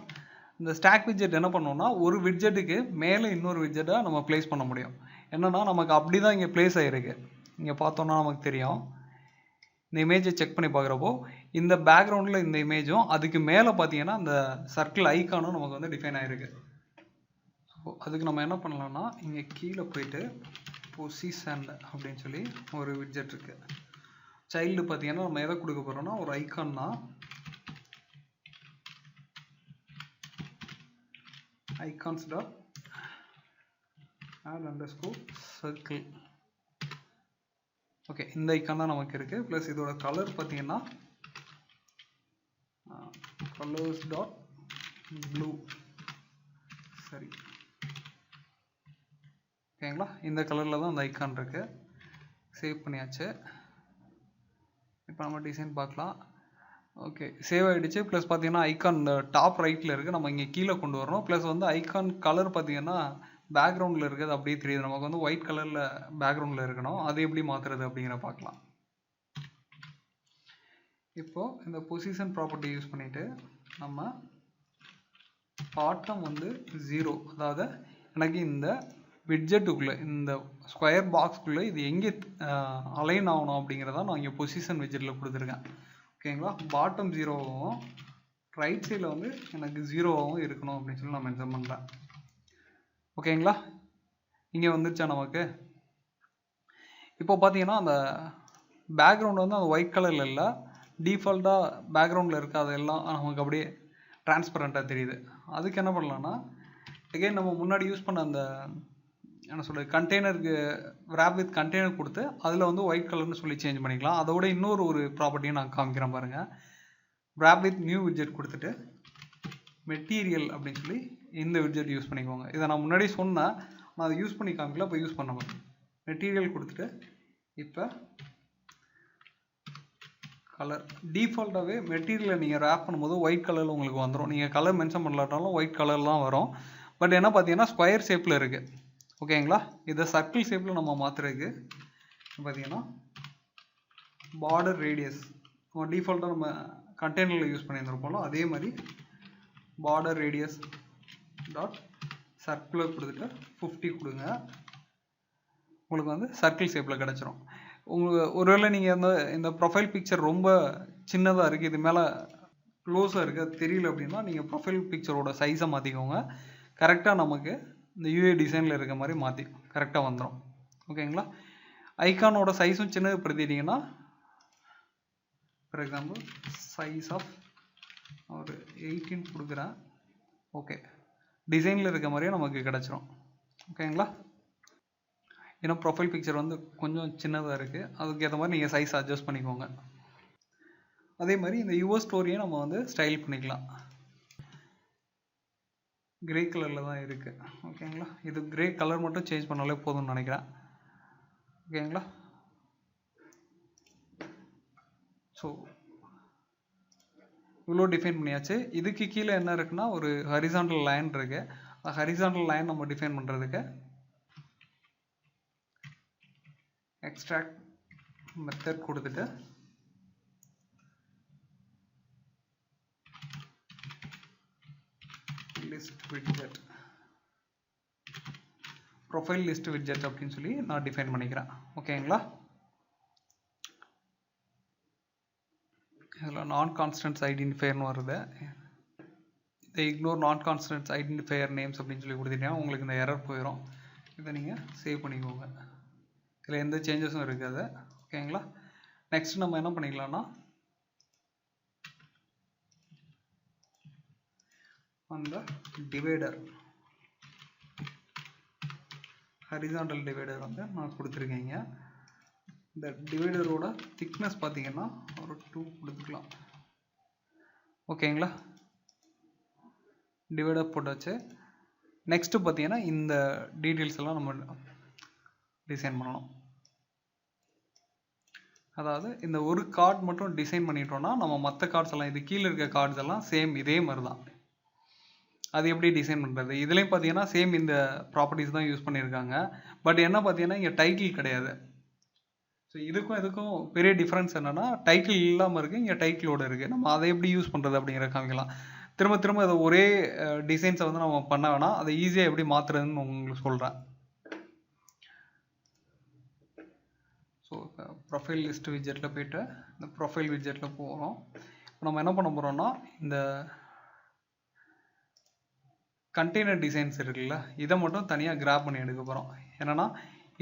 [SPEAKER 1] இந்த ஸ்டாக் விட்ஜெட் என்ன பண்ணோம்னா, ஒரு விட்ஜெட்டுக்கு மேலே இன்னொரு விட்ஜெட்டாக நம்ம ப்ளேஸ் பண்ண முடியும். என்னென்னா நமக்கு அப்படி தான் இங்கே ப்ளேஸ் ஆகிருக்கு. இங்கே பார்த்தோன்னா நமக்கு தெரியும். இந்த இமேஜை செக் பண்ணி பார்க்குறப்போ இந்த பேக்ரவுண்டில் இந்த இமேஜும் அதுக்கு மேலே பார்த்தீங்கன்னா அந்த சர்க்கிள் ஐக்கானும் நமக்கு வந்து டிஃபைன் ஆகிருக்கு. ஸோ அதுக்கு நம்ம என்ன பண்ணலாம்னா, இங்கே கீழே போயிட்டு பொசிஷன் அப்படின்னு சொல்லி ஒரு விட்ஜெட் இருக்குது. சைல்டு பார்த்தீங்கன்னா நம்ம எதை கொடுக்க போகிறோம்னா ஒரு ஐக்கான் தான். icons dot add underscore circle. Okay, இந்த ஐக்கான் தான் நமக்கு இருக்குது. ப்ளஸ் இதோட கலர் பார்த்தீங்கன்னா கலர்ஸ் டாட் ப்ளூ. சரி, ஓகேங்களா? இந்த கலரில் தான் அந்த ஐக்கான் இருக்குது. சேவ் பண்ணியாச்சு. இப்போ நம்ம டிசைன் பார்க்கலாம். ஓகே, சேவ் ஆகிடுச்சு. ப்ளஸ் பார்த்தீங்கன்னா ஐக்கான் இந்த டாப் ரைட்டில் இருக்குது, நம்ம இங்கே கீழே கொண்டு வரணும். ப்ளஸ் வந்து ஐக்கான் கலர் பார்த்தீங்கன்னா பேக்ரவுண்டில் இருக்குது, அப்படியே தெரியுது. நமக்கு வந்து ஒயிட் கலரில் பேக்ரவுண்டில் இருக்கணும். அது எப்படி மாற்றுறது அப்படிங்கிற பார்க்கலாம். இப்போது இந்த பொசிஷன் ப்ராப்பர்ட்டி யூஸ் பண்ணிவிட்டு நம்ம பாட்டம் வந்து 0, அதாவது எனக்கு இந்த விட்ஜெட்டுக்குள்ளே இந்த ஸ்கொயர் பாக்ஸ்க்குள்ளே இது எங்கே அலைன் ஆகணும் அப்படிங்கிறத நான் இங்கே பொசிஷன் விட்ஜெட்டில் கொடுத்துருக்கேன். ஓகேங்களா? பாட்டம் 0வாகவும் ரைட் சைடில் வந்து எனக்கு 0வாகவும் இருக்கணும் அப்படின்னு சொல்லி நான் மென்ஷன் பண்ணுறேன். ஓகேங்களா? இங்கே வந்துருச்சா நமக்கு? இப்போ பார்த்தீங்கன்னா அந்த பேக்ரவுண்ட் வந்து அந்த ஒயிட் கலரில் இல்லை, டிஃபால்ட்டாக பேக்ரவுண்டில் இருக்க அதெல்லாம் நமக்கு அப்படியே டிரான்ஸ்பரண்ட்டாக தெரியுது. அதுக்கு என்ன பண்ணலான்னா, அகைன் நம்ம முன்னாடி யூஸ் பண்ண அந்த என்ன சொல்கிறது கண்டெய்னருக்கு wrap வித் கண்டெய்னர் கொடுத்து அதில் வந்து ஒயிட் கலர்னு சொல்லி சேஞ்ச் பண்ணிக்கலாம். அதோட இன்னொரு ஒரு ப்ராப்பர்ட்டியும் நான் காமிக்கிறேன் பாருங்கள். wrap வித் நியூ விட்ஜெட் கொடுத்துட்டு மெட்டீரியல் அப்படின்னு சொல்லி இந்த விட்ஜெட் யூஸ் பண்ணிக்கோங்க. இதை நான் முன்னாடி சொன்னேன், நான் அதை யூஸ் பண்ணி காமிக்கல, இப்போ யூஸ் பண்ண மாதிரி மெட்டீரியல் கொடுத்துட்டு இப்போ கலர் டிஃபால்ட்டாகவே மெட்டீரியலை நீங்கள் ரேப் பண்ணும்போது ஒயிட் கலரில் உங்களுக்கு வந்துடும். நீங்கள் கலர் மென்ஷன் பண்ணலாட்டாலும் ஒயிட் கலர் தான் வரும். பட் என்ன பார்த்தீங்கன்னா ஸ்கொயர் ஷேப்பில் இருக்குது. ஓகேங்களா? இதை சர்க்கிள் ஷேப்பில் நம்ம மாற்றுறதுக்கு பார்த்தீங்கன்னா பார்டர் ரேடியஸ் டிஃபால்ட்டாக நம்ம கண்டெய்னரில் யூஸ் பண்ணியிருந்திருப்போம்ல, அதே மாதிரி பார்டர் ரேடியஸ் டாட் சர்க்குலர் கொடுத்துட்டு 50 கொடுங்க. உங்களுக்கு வந்து சர்க்கிள் ஷேப்பில் கிடச்சிரும். உங்களுக்கு ஒருவேளை நீங்கள் இந்த ப்ரொஃபைல் பிக்சர் ரொம்ப சின்னதாக இருக்குது, இது மேலே க்ளோஸாக இருக்குது, அது தெரியல அப்படின்னா நீங்கள் ப்ரொஃபைல் பிக்சரோட சைஸை மாற்றிக்கோங்க. கரெக்டாக நமக்கு இந்த யூஏ டிசைனில் இருக்க மாதிரி மாற்றி கரெக்டாக வந்துடும். ஓகேங்களா? ஐக்கானோட சைஸும் சின்னதுப்படுத்திட்டிங்கன்னா, ஃபார் எக்ஸாம்பிள் சைஸ் ஆஃப் ஒரு 18 கொடுக்குறேன். ஓகே, டிசைனில் இருக்க மாதிரியே நமக்கு கிடச்சிரும். ஓகேங்களா? ஏன்னா ப்ரொஃபைல் பிக்சர் வந்து கொஞ்சம் சின்னதாக இருக்குது, அதுக்கு ஏற்ற மாதிரி நீங்கள் சைஸ் அட்ஜஸ்ட் பண்ணிக்கோங்க. அதே மாதிரி இந்த யுவர் ஸ்டோரியை நம்ம வந்து ஸ்டைல் பண்ணிக்கலாம். கிரே கலரில் தான் இருக்குது. ஓகேங்களா? இது கிரே கலர் மட்டும் சேஞ்ச் பண்ணாலே போதும்னு நினைக்கிறேன். ஓகேங்களா? ஸோ இவ்வளோ டிஃபைன் பண்ணியாச்சு. இதுக்கு கீழே என்ன இருக்குன்னா ஒரு ஹரிசாண்டல் லைன் இருக்குது. ஹரிசாண்டல் லைன் நம்ம டிஃபைன் பண்ணுறதுக்கு எக்ஸ்ட்ராக்ட் மெத்தட் கொடுத்துட்டு list widget profile list widget அப்படின்னு சொல்லி நான் டிஃபைன் பண்ணிக்கிறேன். ஓகேங்களா? இதில் நான் கான்ஸ்டன்ட்ஸ் ஐடென்டிஃபையர்னு வருது. இதை இக்னோர் நான் கான்ஸ்டன்ட்ஸ் ஐடென்டிஃபையர் நேம்ஸ் அப்படின்னு சொல்லி கொடுத்துட்டீங்கன்னா உங்களுக்கு இந்த எரர் போயிடும். இதை நீங்கள் சேவ் பண்ணிக்கோங்க. இதில் எந்த சேஞ்சஸும் இருக்காது. ஓகேங்களா? நெக்ஸ்ட் நம்ம என்ன பண்ணிக்கலாம்னா அந்த டிவைடர் ஹரிசாண்டல் டிவைடர் வந்து நான் கொடுத்துருக்கீங்க. இந்த டிவைடரோட திக்னஸ் பார்த்தீங்கன்னா ஒரு 2 கொடுத்துக்கலாம். ஓகேங்களா? டிவைடர் போட்டாச்சு. நெக்ஸ்ட்டு பார்த்தீங்கன்னா இந்த டீட்டெயில்ஸ் எல்லாம் நம்ம டிசைன் பண்ணணும். அதாவது இந்த ஒரு கார்டு மட்டும் டிசைன் பண்ணிட்டோம்னா நம்ம மற்ற கார்ட்ஸ் எல்லாம் இது கீழே இருக்க கார்ட்ஸ் எல்லாம் சேம் இதே மாதிரி தான். அது எப்படி டிசைன் பண்ணுறது? இதுலேயும் பார்த்தீங்கன்னா சேம் இந்த ப்ராப்பர்ட்டிஸ் தான் யூஸ் பண்ணியிருக்காங்க. பட் என்ன பார்த்தீங்கன்னா இங்கே டைட்டில் கிடையாது. ஸோ இதுக்கும் பெரிய டிஃப்ரென்ஸ் என்னென்னா டைட்டில் இல்லாமல் இருக்குது, இங்கே டைட்டிலோடு இருக்குது. நம்ம அதை எப்படி யூஸ் பண்ணுறது அப்படிங்கிற காமிக்கலாம். திரும்ப அதை ஒரே டிசைன்ஸை வந்து நம்ம பண்ண வேணாம், அதை ஈஸியாக எப்படி மாற்றுறதுன்னு உங்களுக்கு சொல்கிறேன். ஸோ இப்போ ப்ரொஃபைல் லிஸ்ட் விட்ஜெட்டில் போய்ட்டு இந்த ப்ரொஃபைல் விட்ஜெட்டில் போகிறோம். இப்போ நம்ம என்ன பண்ண போகிறோம்னா இந்த கண்டெய்னர் டிசைன்ஸ் இருக்குல்ல, இதை மட்டும் தனியாக கிராப் பண்ணி எடுக்க போகிறோம். என்னென்னா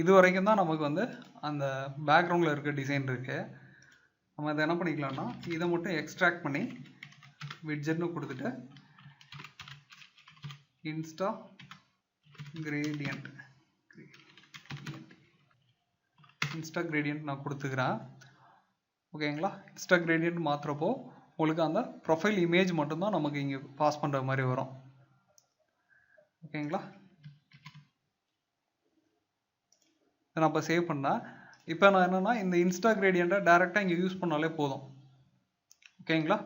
[SPEAKER 1] இது வரைக்கும் தான் நமக்கு வந்து அந்த பேக்ரவுண்டில் இருக்க டிசைன் இருக்குது. நம்ம இதை என்ன பண்ணிக்கலாம்னா இதை மட்டும் எக்ஸ்ட்ராக்ட் பண்ணி விட்ஜெட்னு கொடுத்துட்டு இன்ஸ்டா கிரேடியன்ட் நான் கொடுத்துக்கிறேன். ஓகேங்களா? இன்ஸ்டா கிரேடியன்ட் மாற்றுறப்போ உங்களுக்கு அந்த ப்ரொஃபைல் இமேஜ் மட்டும்தான் நமக்கு இங்கே பாஸ் பண்ணுற மாதிரி வரும். ஓகேங்களா? இதை நான் இப்போ சேவ் பண்ணேன். இப்போ நான் என்னென்னா இந்த இன்ஸ்டா கிரேடியண்ட்டை டேரெக்டாக இங்கே யூஸ் பண்ணாலே போதும். ஓகேங்களா?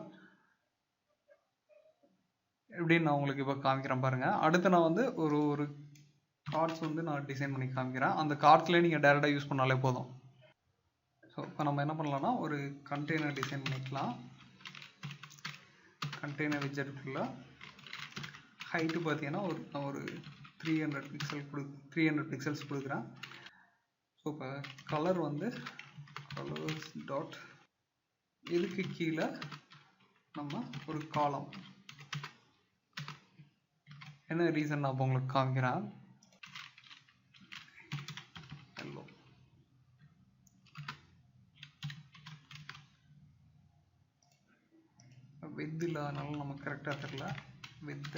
[SPEAKER 1] எப்படின்னு நான் உங்களுக்கு இப்போ காமிக்கிறேன் பாருங்கள். அடுத்து நான் வந்து ஒரு கார்ட்ஸ் வந்து நான் டிசைன் பண்ணி காமிக்கிறேன். அந்த கார்ட்ஸ்லேயே நீங்கள் டேரெக்டாக யூஸ் பண்ணாலே போதும். ஸோ இப்போ நம்ம என்ன பண்ணலாம்னா ஒரு கண்டெய்னர் டிசைன் பண்ணிக்கலாம். கண்டெய்னர் விட்ஜெட்டுக்குள்ள ஹைட்டு பார்த்தீங்கன்னா ஒரு 300 பிக்சல்ஸ் கொடுக்குறேன். ஸோ இப்போ கலர் வந்து கலர்ஸ் டாட், இதுக்கு கீழே நம்ம ஒரு காலம். என்ன ரீசன் நான் இப்போ உங்களுக்கு காமிக்கிறேன். எல்லோ. வித் இல்லாதனால நமக்கு கரெக்டாக தெரியல. With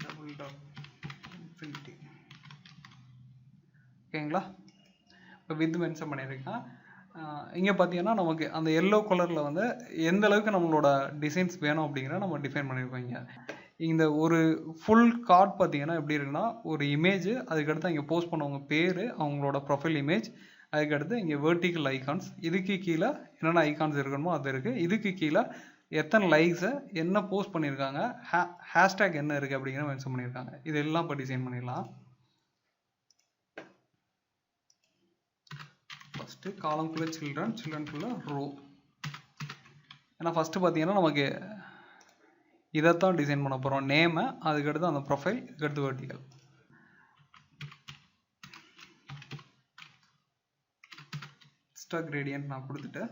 [SPEAKER 1] double dot infinity. ஓகேங்களா? இப்போ வித் மென்ஷன் பண்ணியிருக்கேன். இங்கே பார்த்தீங்கன்னா நமக்கு அந்த எல்லோ கலரில் வந்து எந்த அளவுக்கு நம்மளோட டிசைன்ஸ் வேணும் அப்படிங்கிற நம்ம டிஃபைன் பண்ணியிருக்கோம். இங்கே இந்த ஒரு ஃபுல் கார்ட் பார்த்தீங்கன்னா எப்படி இருக்குன்னா ஒரு இமேஜ், அதுக்கடுத்து இங்கே போஸ்ட் பண்ணவங்க பேர், அவங்களோட ப்ரொஃபைல் இமேஜ், அதுக்கடுத்து இங்கே வெர்டிக்கல் ஐகான்ஸ், இதுக்கு கீழே என்னென்ன ஐகான்ஸ் இருக்கணுமோ அது இருக்குது. இதுக்கு கீழே எத்தனை லைக்ஸை என்ன போஸ்ட் பண்ணியிருக்காங்க, ஹேஷ்டேக் என்ன இருக்குது அப்படிங்கிற மென்ஷன் பண்ணியிருக்காங்க. இதெல்லாம் இப்போ டிசைன் பண்ணிடலாம். ஃபஸ்ட்டு காலம்குள்ளே சில்ட்ரன்குள்ளே ரோ. ஏன்னா ஃபஸ்ட்டு பார்த்தீங்கன்னா நமக்கு இதைத்தான் டிசைன் பண்ண போகிறோம். நேமை, அதுக்கடுத்து அந்த ப்ரொஃபைல், இதுக்கடுத்து வெர்டிக்கல். எக்ஸ்ட்ரா கிரேடியன்ட் நான் கொடுத்துட்டு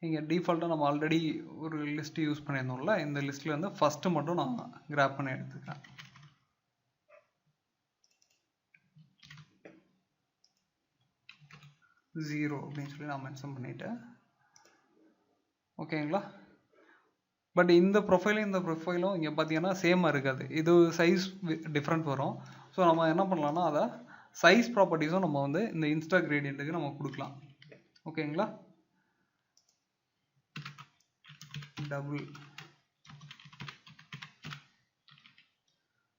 [SPEAKER 1] இங்கே டிஃபால்ட்டாக நம்ம ஆல்ரெடி ஒரு லிஸ்ட்டு யூஸ் பண்ணியிருந்தோம்ல, இந்த லிஸ்ட்டில் வந்து ஃபஸ்ட்டு மட்டும் நான் கிராப் பண்ணி எடுத்துக்கிறேன். ஜீரோ அப்படின்னு சொல்லி நான் மென்ஷன் பண்ணிவிட்டேன். ஓகேங்களா? பட் இந்த ப்ரொஃபைலும் இங்கே பார்த்தீங்கன்னா சேமாக இருக்காது. இது சைஸ் டிஃப்ரெண்ட் வரும். ஸோ நம்ம என்ன பண்ணலாம்னா அதை சைஸ் ப்ராப்பர்ட்டிஸும் நம்ம வந்து இந்த இன்ஸ்டா கிரேடியண்ட்டுக்கு நம்ம கொடுக்கலாம். ஓகேங்களா? டபுள்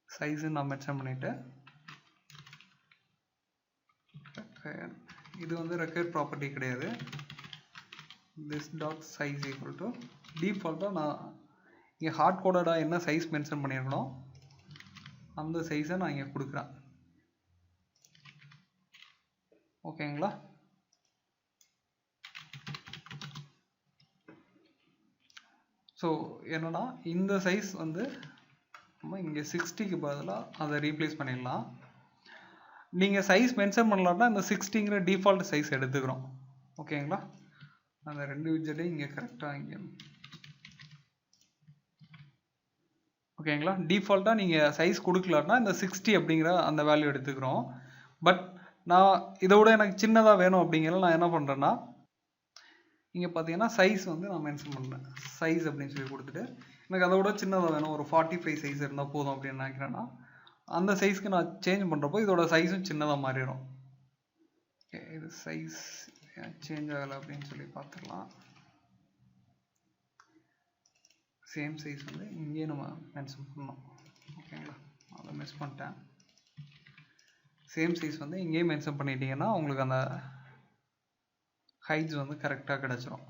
[SPEAKER 1] சைஸு நான் மென்ஷன் பண்ணிவிட்டு, இது வந்து ரெக்கயர்ட் ப்ராப்பர்ட்டி கிடையாது. this dot size equal to டிஃபால்ட்டாக நான் இங்கே ஹார்ட் கோடடாக என்ன சைஸ் மென்ஷன் பண்ணியிருக்கணும் அந்த சைஸை நான் இங்கே கொடுக்குறேன். ஓகேங்களா? ஸோ என்னன்னா இந்த சைஸ் வந்து நம்ம இங்கே 60க்கு பதிலாக அதை ரீப்ளேஸ் பண்ணிடலாம். நீங்கள் சைஸ் மென்ஷன் பண்ணலாம்னா இந்த 60ங்கிற டிஃபால்ட் சைஸ் எடுத்துக்கிறோம். ஓகேங்களா? அந்த ரெண்டு விட்ஜெட்டையும் இங்கே கரெக்டாக இங்கே ஓகேங்களா? டிஃபால்ட்டாக நீங்கள் சைஸ் கொடுக்கலான்னா இந்த 60 அப்படிங்கிற அந்த வேல்யூ எடுத்துக்கிறோம். பட் நான் இதை விட எனக்கு சின்னதாக வேணும் அப்படிங்கிறத நான் என்ன பண்ணுறேன்னா இங்கே பார்த்தீங்கன்னா சைஸ் வந்து நான் மென்ஷன் பண்ணுறேன். சைஸ் அப்படின்னு சொல்லி கொடுத்துட்டு எனக்கு அதை விட சின்னதாக வேணும், ஒரு 45 சைஸ் இருந்தால் போதும் அப்படின்னு நினைக்கிறேன்னா அந்த சைஸ்க்கு நான் சேஞ்ச் பண்ணுறப்போ இதோட சைஸும் சின்னதாக மாறிடும். ஓகே, இது சைஸ் சேஞ்ச் ஆகலை அப்படின்னு சொல்லி பார்த்துடலாம். சேம் சைஸ் வந்து இங்கேயே நம்ம மென்ஷன் பண்ணோம். ஓகேங்களா? அதை மிஸ் பண்ணிட்டேன். சேம் சைஸ் வந்து இங்கேயே மென்ஷன் பண்ணிட்டீங்கன்னா உங்களுக்கு அந்த ஹைட்ஸ் வந்து கரெக்டாக கிடச்சிரும்.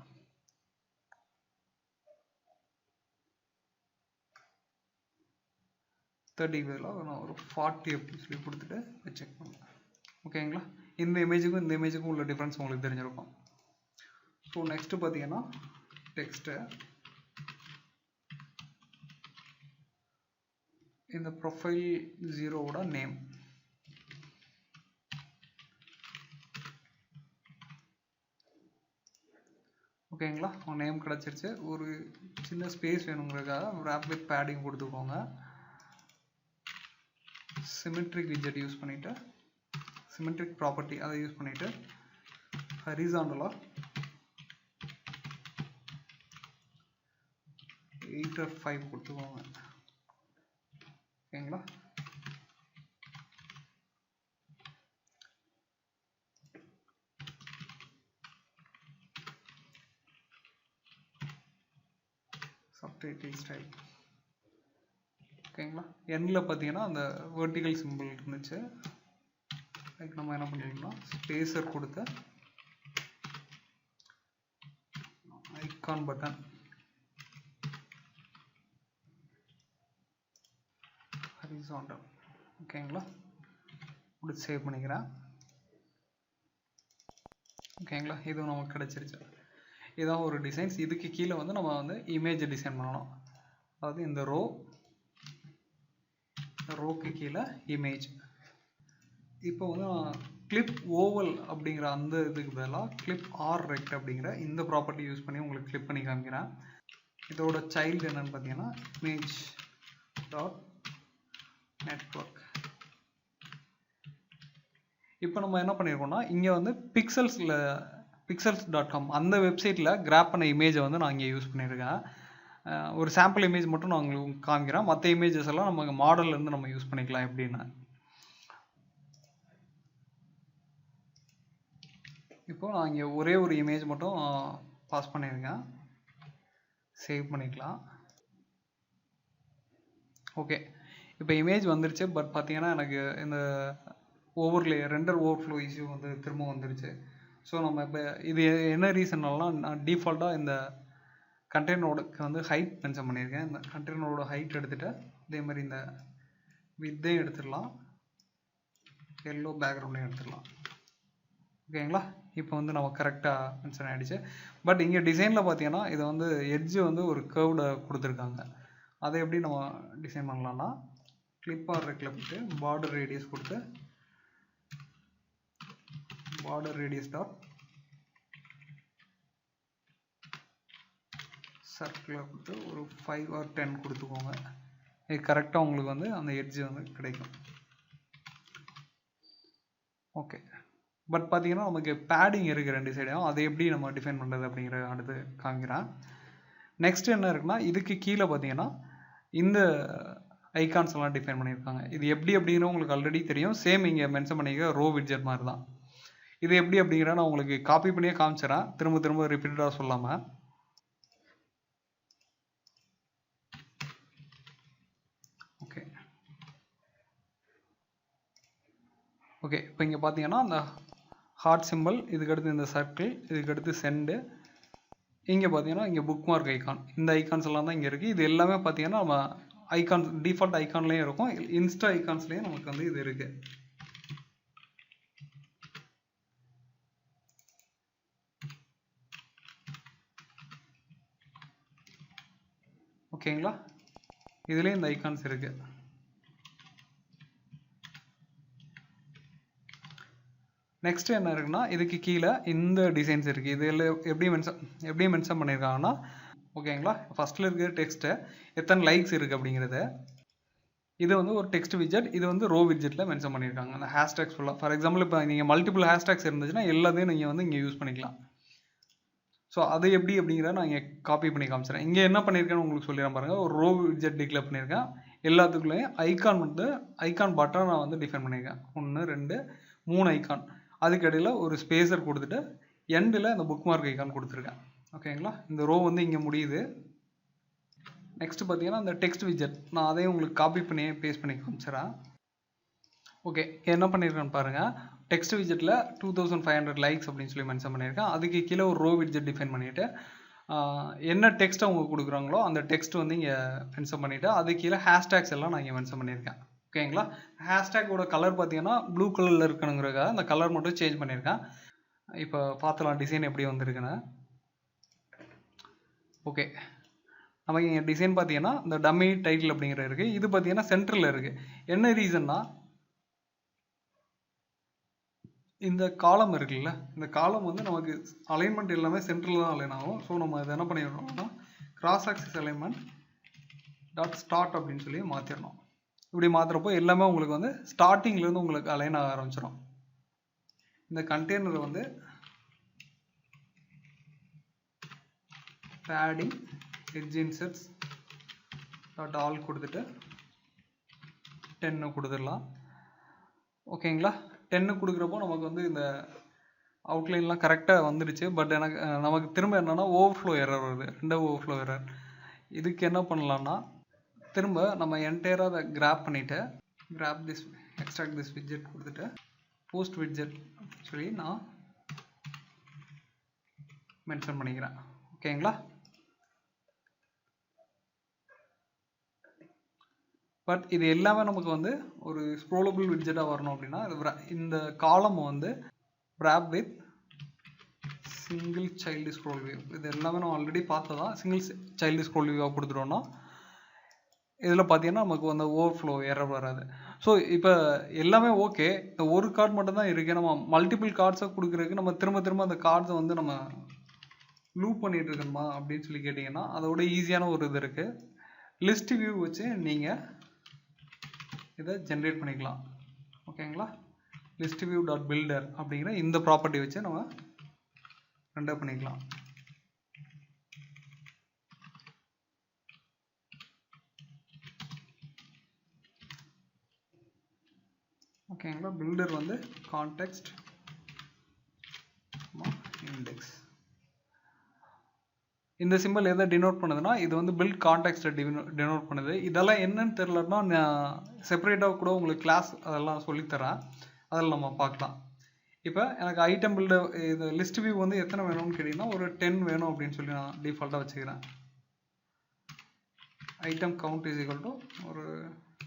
[SPEAKER 1] நான் ஒரு 40 அப்படின்னு சொல்லி கொடுத்துட்டு செக் பண்ணுவேன். ஓகேங்களா? இந்த இமேஜுக்கும் உள்ள டிஃப்ரென்ஸ் உங்களுக்கு தெரிஞ்சிருக்கும். ஸோ நெக்ஸ்ட்டு பார்த்தீங்கன்னா டெக்ஸ்ட்டு இந்த ப்ரொஃபைல் 0வோட நேம். ஓகேங்களா? நேம் கிடச்சிருச்சு. ஒரு சின்ன ஸ்பேஸ் வேணுங்கிறதுக்காக wrap with padding கொடுத்துக்கோங்க. சிமெட்ரிக் விட்ஜெட் யூஸ் பண்ணிவிட்டு சிமெட்ரிக் ப்ராப்பர்ட்டி அதை யூஸ் பண்ணிவிட்டு ஹரிசாண்டலாக 8/5 கொடுத்துக்கோங்க. ஓகேங்களா? Title style. ஓகேங்களா, எண்டில் பார்த்தீங்கன்னா அந்த வெர்டிக்கல் சிம்பிள் இருந்துச்சு. அதுக்கு நம்ம என்ன பண்ணிருக்கோம்னா ஸ்பேசர் கொடுத்து ஐகான் பட்டன் ஹரிசாண்டல். ஓகேங்களா, கொடுத்து சேவ் பண்ணிக்கிறேன். ஓகேங்களா, இதுவும் நமக்கு கிடச்சிருச்சு. இதுதான் ஒரு டிசைன்ஸ். இதுக்கு கீழே வந்து நம்ம வந்து இமேஜ் டிசைன் பண்ணணும். அதாவது இந்த ரோக்கு கீழே இமேஜ். இப்போ வந்து நான் கிளிப் ஓவல் அப்படிங்கிற அந்த இதுக்கு பதிலாக கிளிப் ஆர் ரெக்ட் அப்படிங்கிற இந்த ப்ராப்பர்ட்டி யூஸ் பண்ணி உங்களுக்கு கிளிப் பண்ணி காமிக்கிறேன். இதோட சைல்டு என்னன்னு பார்த்தீங்கன்னா இமேஜ் டாட் நெட்வொர்க். இப்போ நம்ம என்ன பண்ணியிருக்கோம்னா இங்கே வந்து pixels.com அந்த வெப்சைட்டில் கிராப் பண்ண இமேஜை வந்து நான் இங்கே யூஸ் பண்ணியிருக்கேன். ஒரு சாம்பிள் இமேஜ் மட்டும் நான் உங்களுக்கு காமிக்கிறேன். மற்ற இமேஜஸ் எல்லாம் நம்ம மாடல்லேருந்து நம்ம யூஸ் பண்ணிக்கலாம் எப்படின்னா. இப்போ நான் இங்கே ஒரே ஒரு இமேஜ் மட்டும் பாஸ் பண்ணியிருக்கேன். சேவ் பண்ணிக்கலாம். ஓகே, இப்போ இமேஜ் வந்துருச்சு. பட் பார்த்தீங்கன்னா எனக்கு இந்த ரெண்டர் ஓவர்ஃப்ளோ இஷ்யூ வந்து திரும்ப வந்துருச்சு. ஸோ நம்ம இப்போ இது என்ன ரீசன்னாலாம் நான் டிஃபால்ட்டாக இந்த கண்டெய்னரோடுக்கு வந்து ஹைட் மென்ஷன் பண்ணியிருக்கேன். இந்த கண்டெய்னரோட ஹைட் எடுத்துகிட்டு இதே மாதிரி இந்த வித்தையும் எடுத்துடலாம், எல்லோ பேக்ரவுண்டையும் எடுத்துடலாம். ஓகேங்களா, இப்போ வந்து நம்ம கரெக்டாக மென்ஷன் ஆகிடுச்சு. பட் இங்கே டிசைனில் பார்த்தீங்கன்னா இதை வந்து எட்ஜு வந்து ஒரு கர்வ்டை கொடுத்துருக்காங்க. அதை எப்படி நம்ம டிசைன் பண்ணலாம்னா கிளிப் ஆர் ரெக்டில் போட்டு பார்டர் ரேடியஸ் கொடுத்து பார்டர் ரேடியஸ் டாட் சர்க்கிளாக கொடுத்து ஒரு 5 or 10 கொடுத்துக்கோங்க. இது கரெக்டாக உங்களுக்கு வந்து அந்த எட்ஜு வந்து கிடைக்கும். ஓகே, பட் பார்த்தீங்கன்னா நமக்கு பேடிங் இருக்குது 2 சைடையும். அதை எப்படி நம்ம டிஃபைன் பண்ணுறது அப்படிங்கிற அடுத்து காமிக்கிறேன். நெக்ஸ்ட் என்ன இருக்குன்னா இதுக்கு கீழே பார்த்தீங்கன்னா இந்த ஐகான்ஸ் எல்லாம் டிஃபைன் பண்ணியிருக்காங்க. இது எப்படி அப்படிங்கிற உங்களுக்கு ஆல்ரெடி தெரியும். சேம் இங்கே மென்ஷன் பண்ணிக்க ரோ விட்ஜெட் மாதிரி தான். இது எப்படி அப்படிங்கிற நான் உங்களுக்கு காப்பி பண்ணியே காமிச்சிடறேன், திரும்ப திரும்ப ரிப்பீட்டடாக சொல்லாமல். ஓகே ஓகே இப்போ இங்கே பார்த்தீங்கன்னா அந்த ஹார்ட் சிம்பிள், இதுக்கடுத்து இந்த சர்க்கிள், இதுக்கடுத்து சென்டு, இங்கே பார்த்தீங்கன்னா இங்கே புக் மார்க் ஐகான், இந்த ஐகான்ஸ் எல்லாம் தான் இங்கே இருக்குது. இது எல்லாமே பார்த்தீங்கன்னா நம்ம ஐகான்ஸ் டிஃபால்ட் ஐகான்லேயும் இருக்கும், இன்ஸ்டா ஐகான்ஸ்லேயும் நமக்கு வந்து இது இருக்குது. ஓகேங்களா, இதுலேயும் இந்த ஐகான்ஸ் இருக்குது. நெக்ஸ்ட் என்ன இருக்குன்னா இதுக்கு கீழே இந்த டிசைன்ஸ் இருக்குது. இதில் எப்படி மென்ஷன் பண்ணியிருக்காங்கன்னா ஓகேங்களா, ஃபஸ்ட்டில் இருக்கிற டெக்ஸ்ட்டு எத்தனை லைக்ஸ் இருக்குது அப்படிங்கிறது. இது வந்து ஒரு டெக்ஸ்ட் விட்ஜெட், இது வந்து ரோ விட்ஜெட்டில் மென்ஷன் பண்ணியிருக்காங்க. அந்த ஹேஷ்டேக்ஸ் ஃபுல்லாக, ஃபார் எக்ஸாம்பிள் இப்போ நீங்கள் மல்டிபிள் ஹேஷ்டேக்ஸ் இருந்துச்சுன்னா எல்லாத்தையும் நீங்கள் வந்து இங்கே யூஸ் பண்ணிக்கலாம். ஸோ அது எப்படி அப்படிங்கிறத நான் இங்கே காப்பி பண்ணி காமிச்சிடறேன். இங்கே என்ன பண்ணியிருக்கேன்னு உங்களுக்கு சொல்லிடுறேன் பாருங்கள். ஒரு ரோ விட்ஜெட் டிக்ளேர் பண்ணியிருக்கேன். எல்லாத்துக்குள்ளேயும் ஐகான் பட்டன் நான் வந்து டிஃபைன் பண்ணியிருக்கேன். 1 2 3 ஐகான். அதுக்கு இடையில் ஒரு ஸ்பேசர் கொடுத்துட்டு எண்டில் இந்த புக் மார்க் ஐகான் கொடுத்துருக்கேன். ஓகேங்களா, இந்த ரோ வந்து இங்கே முடியுது. நெக்ஸ்ட் பார்த்தீங்கன்னா இந்த டெக்ஸ்ட் விட்ஜெட், நான் அதையும் உங்களுக்கு காப்பி பண்ணி பேஸ்ட் பண்ணி காமிச்சிடறேன். ஓகே, என்ன பண்ணியிருக்கேன்னு பாருங்கள். டெக்ஸ்ட் விட்ஜெட்டில் 2500 லைக்ஸ் அப்படின்னு சொல்லி மென்ஷன் பண்ணியிருக்கேன். அதுக்கு கீழே ஒரு ரோ விட்ஜெட் டிஃபைன் பண்ணிவிட்டு என்ன டெக்ஸ்ட் அவங்க கொடுக்குறாங்களோ அந்த டெக்ஸ்ட் வந்து இங்கே மென்ஷன் பண்ணிவிட்டு அது கீழே ஹேஷ்டேக்ஸ் எல்லாம் நான் இங்கே மென்ஷன் பண்ணியிருக்கேன். ஓகேங்களா, ஹேஷ்டேக்கோட கலர் பார்த்தீங்கன்னா ப்ளூ கலரில் இருக்கணுங்கிறதுக்காக அந்த கலர் மட்டும் சேஞ்ச் பண்ணியிருக்கேன். இப்போ பார்த்துலாம் டிசைன் எப்படி வந்திருக்குன்னு. ஓகே, நமக்கு இங்கே டிசைன் பார்த்தீங்கன்னா இந்த டம்மி டைட்டில் அப்படிங்கிற இருக்குது. இது பார்த்தீங்கன்னா சென்டரில் இருக்குது. என்ன ரீசன்னா இந்த காலம் இருக்குல்ல, இந்த காலம் வந்து நமக்கு அலைன்மெண்ட் எல்லாமே சென்டரில் தான் அலைன் ஆகும். ஸோ நம்ம இதை என்ன பண்ணிடணும்னா cross axis alignment dot start அப்படின்னு சொல்லி மாற்றிடணும். இப்படி மாற்றுறப்போ எல்லாமே உங்களுக்கு வந்து ஸ்டார்டிங்லேருந்து உங்களுக்கு அலைன் ஆக ஆரம்பிச்சிடும். இந்த கண்டெய்னரை வந்து பேடிங் எட்ஜ் இன்செர்ட்ஸ் டாட் ஆல் கொடுத்துட்டு 10 கொடுத்துடலாம். ஓகேங்களா, 10 கொடுக்குறப்போ நமக்கு வந்து இந்த அவுட்லைன்லாம் கரெக்டாக வந்துடுச்சு. பட் நமக்கு திரும்ப என்னென்னா ஓவர்ஃப்ளோ எரர் வருது, 2 ஓவர்ஃப்ளோ எரர். இதுக்கு என்ன பண்ணலாம்னா திரும்ப நம்ம என்டையராக அதை கிராப் பண்ணிவிட்டு graph this extract this widget கொடுத்துட்டு போஸ்ட் விட்ஜெட் சொல்லி நான் மென்ஷன் பண்ணிக்கிறேன். ஓகேங்களா? பட் இது எல்லாமே நமக்கு வந்து ஒரு ஸ்க்ரோலபிள் விட்ஜெட்டாக வரணும் அப்படின்னா இந்த காலம் வந்து wrap with single child scroll view. இது எல்லாமே நம்ம ஆல்ரெடி பார்த்ததான். சிங்கிள் சைல்டு ஸ்க்ரோல் வியூவாக கொடுத்துட்டோன்னா இதில் பார்த்தீங்கன்னா நமக்கு வந்து ஓவர்ஃப்ளோ எரர் வராது. ஸோ இப்போ எல்லாமே ஓகே. இந்த ஒரு கார்டு மட்டும் தான் இருக்குது. நம்ம மல்டிபிள் கார்ட்ஸை கொடுக்குறதுக்கு நம்ம திரும்ப திரும்ப அந்த கார்ட்ஸை வந்து நம்ம லூப் பண்ணிகிட்டு இருக்கணுமா அப்படின்னு சொல்லி கேட்டிங்கன்னா அதோட ஈஸியான ஒரு இது இருக்குது. லிஸ்ட் வியூ வச்சு நீங்கள் இதை ஜென்ரேட் பண்ணிக்கலாம். ஓகேங்களா? லிஸ்ட் வியூ டாட் பில்டர் அப்படிங்கிற இந்த ப்ராப்பர்ட்டி வச்சு நம்ம ரெண்டர் பண்ணிக்கலாம். ஓகேங்களா? பில்டர் வந்து கான்டெக்ஸ்ட் இண்டெக்ஸ். இந்த சிம்பிள் எதை டினோட் பண்ணுதுன்னா இது வந்து பில்ட் கான்டெக்ஸ்ட்டை டினோட் பண்ணுது. இதெல்லாம் என்னன்னு தெரிலன்னா நான் செப்பரேட்டாக கூட உங்களுக்கு கிளாஸ் அதெல்லாம் சொல்லித்தரேன். அதில் நம்ம பார்க்கலாம். இப்போ எனக்கு ஐட்டம் பில்டர் இது லிஸ்ட் வியூ வந்து எத்தனை வேணும்னு கேட்டிங்கன்னா ஒரு 10 வேணும் அப்படின்னு சொல்லி நான் டிஃபால்ட்டாக வச்சுக்கிறேன். Item count is equal to ஒரு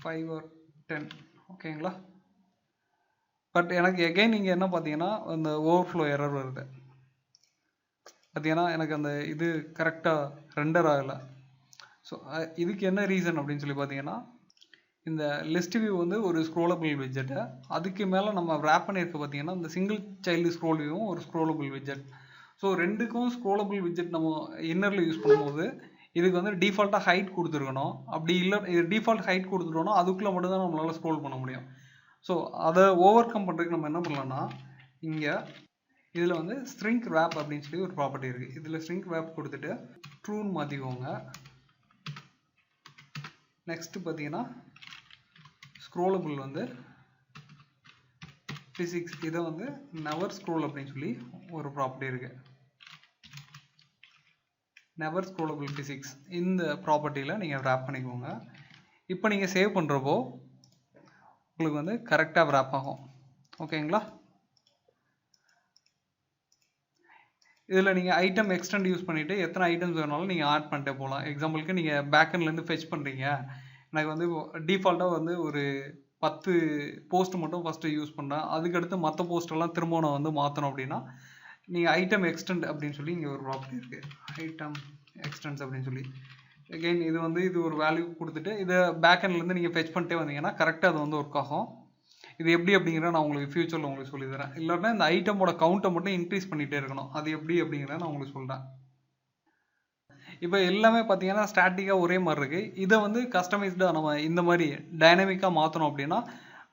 [SPEAKER 1] 5 or 10. ஓகேங்களா? பட் எனக்கு எகைன் நீங்கள் என்ன பார்த்தீங்கன்னா அந்த ஓவர்ஃப்ளோ எரர் வருது. பார்த்தீங்கன்னா எனக்கு அந்த இது கரெக்டாக ரெண்டர் ஆகலை. ஸோ இதுக்கு என்ன ரீசன் அப்படின்னு சொல்லி பார்த்தீங்கன்னா இந்த லிஸ்ட் வியூ வந்து ஒரு ஸ்க்ரோலபிள் விட்ஜெட்டு. அதுக்கு மேலே நம்ம ரேப் பண்ணியிருக்க பார்த்தீங்கன்னா இந்த சிங்கிள் சைல்டு ஸ்க்ரோல் வியூவும் ஒரு ஸ்க்ரோலபிள் விட்ஜெட். ஸோ ரெண்டுக்கும் ஸ்க்ரோலபிள் விட்ஜெட் நம்ம இன்னரில் யூஸ் பண்ணும்போது இதுக்கு வந்து டிஃபால்ட்டாக ஹைட் கொடுத்துருக்கணும். அப்படி இல்லை இது டிஃபால்ட் ஹைட் கொடுத்துட்டோன்னா அதுக்குள்ளே மட்டும்தான் நம்மளால் ஸ்க்ரோல் பண்ண முடியும். ஸோ அதை ஓவர் கம் பண்ணுறதுக்கு நம்ம என்ன பண்ணலாம்னா இங்கே இதில் வந்து ஸ்ட்ரிங் wrap அப்படின்னு சொல்லி ஒரு ப்ராப்பர்ட்டி இருக்குது. இதில் ஸ்ட்ரிங் wrap கொடுத்துட்டு ட்ரூன்னு மாற்றிக்கோங்க. நெக்ஸ்ட்டு பார்த்தீங்கன்னா ஸ்க்ரோலபிள் வந்து ஃபிசிக்ஸ் இதை வந்து நெவர் ஸ்க்ரோல் அப்படின்னு சொல்லி ஒரு ப்ராப்பர்ட்டி இருக்குது. நெவர் ஸ்க்ரோலபிள் ஃபிசிக்ஸ் இந்த ப்ராப்பர்ட்டியில் நீங்கள் wrap பண்ணிக்கோங்க. இப்போ நீங்கள் சேவ் பண்ணுறப்போ உங்களுக்கு வந்து கரெக்டாக wrap ஆகும். ஓகேங்களா? இதில் நீங்கள் ஐட்டம் எக்ஸ்டெண்ட் யூஸ் பண்ணிவிட்டு எத்தனை ஐட்டம்ஸ் வேணாலும் நீங்கள் ஆட் பண்ணிட்டே போகலாம். எக்ஸாம்பிளுக்கு நீங்கள் பேக்கெண்ட்லேருந்து ஃபெச் பண்ணுறீங்க. எனக்கு வந்து டிஃபால்ட்டாக வந்து ஒரு 10 போஸ்ட் மட்டும் ஃபஸ்ட்டு யூஸ் பண்ணேன். அதுக்கடுத்து மற்ற போஸ்ட்டெல்லாம் திரும்ப நான் வந்து மாற்றணும் அப்படின்னா நீங்கள் ஐட்டம் எக்ஸ்டெண்ட் அப்படின்னு சொல்லி இங்கே ஒரு ப்ராப்பர்ட்டி இருக்குது. ஐட்டம் எக்ஸ்டென்ஸ் அப்படின்னு சொல்லி அகெயின் இது ஒரு வேல்யூ கொடுத்துட்டு இதை பேக்கெண்ட்லேருந்து நீங்கள் ஃபெச் பண்ணிட்டே வந்தீங்கன்னா கரெக்டாக அது வந்து ஒர்க் ஆகும். இது எப்படி அப்படிங்கிறத நான் உங்களுக்கு ஃபியூச்சரில் உங்களுக்கு சொல்லி தரேன். இல்லைன்னா இந்த ஐட்டமோட கவுண்ட்டை மட்டும் இன்க்ரீஸ் பண்ணிகிட்டே இருக்கணும். அது எப்படி அப்படிங்கிறத நான் உங்களுக்கு சொல்கிறேன். இப்போ எல்லாமே பார்த்தீங்கன்னா ஸ்டாட்டிக்காக ஒரே மாதிரி இருக்குது. இதை வந்து கஸ்டமைஸ்டாக நம்ம இந்த மாதிரி டைனமிக்காக மாற்றணும் அப்படின்னா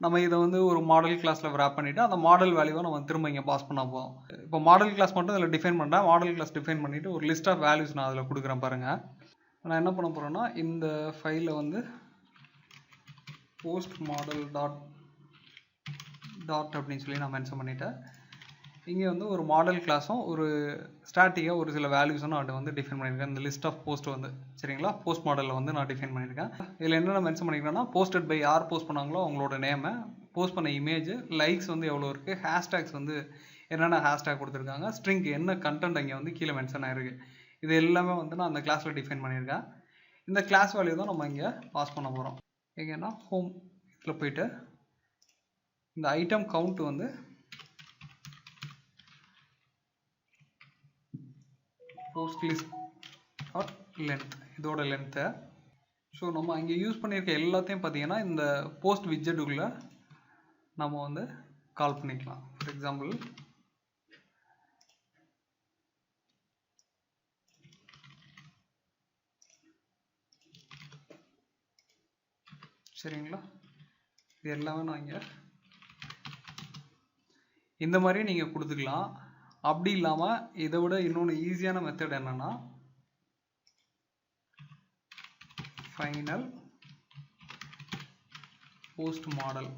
[SPEAKER 1] நம்ம இதை வந்து ஒரு மாடல் கிளாஸில் wrap பண்ணிவிட்டு அந்த மாடல் வேல்யூவை நம்ம திரும்ப இங்கே பாஸ் பண்ண போதும். இப்போ மாடல் கிளாஸ் மட்டும் இதில் டிஃபைன் பண்ணுறேன். மாடல் கிளாஸ் டிஃபைன் பண்ணிவிட்டு ஒரு லிஸ்ட் ஆஃப் வேல்யூஸ் நான் அதில் கொடுக்குறேன் பாருங்கள். நான் என்ன பண்ண போகிறேன்னா இந்த ஃபைலில் வந்து போஸ்ட் மாடல் டாட் அப்படின்னு சொல்லி நான் மென்ஷன் பண்ணிவிட்டேன். இங்கே வந்து ஒரு மாடல் கிளாஸும் ஒரு ஸ்டாட்டிக்காக ஒரு சில வேல்யூஸும் நான் வந்து டிஃபைன் பண்ணியிருக்கேன். இந்த லிஸ்ட் ஆஃப் போஸ்ட் வந்து சரிங்களா போஸ்ட் மாடலில் வந்து நான் டிஃபைன் பண்ணியிருக்கேன். இதில் என்னென்ன மென்ஷன் பண்ணியிருக்கேன்னா போஸ்டட் பை யார் போஸ்ட் பண்ணாங்களோ அவங்களோட நேமை, போஸ்ட் பண்ண இமேஜ், லைக்ஸ் வந்து எவ்வளோ இருக்குது, ஹேஷ்டேக்ஸ் வந்து என்னென்ன ஹேஷ்டேக் கொடுத்துருக்காங்க, ஸ்ட்ரிங் என்ன கண்டென்ட் அங்கே வந்து கீழே மென்ஷன் ஆகிருக்கு. இது எல்லாமே வந்து நான் அந்த கிளாஸில் டிஃபைன் பண்ணியிருக்கேன். இந்த கிளாஸ் வேல்யூ தான் நம்ம இங்கே பாஸ் பண்ண போகிறோம். எங்கன்னா ஹோம் இதில் போயிட்டு இந்த ஐட்டம் கவுண்ட் வந்து போஸ்ட் லிஸ்ட் ஆர் லென்த் இதோட லென்த்தை. ஸோ நம்ம இங்கே யூஸ் பண்ணியிருக்க எல்லாத்தையும் பார்த்தீங்கன்னா இந்த போஸ்ட் விட்ஜெட்டுக்குள்ளே நம்ம வந்து கால் பண்ணிக்கலாம். ஃபார் எக்ஸாம்பிள் சரிங்களா, இது எல்லாமே நான் இங்கே இந்த மாதிரி நீங்கள் கொடுத்துக்கலாம். அப்படி இல்லாமல் இதை விட இன்னொன்று ஈஸியான மெத்தட் என்னென்னா ஃபைனல் போஸ்ட் மாடல்.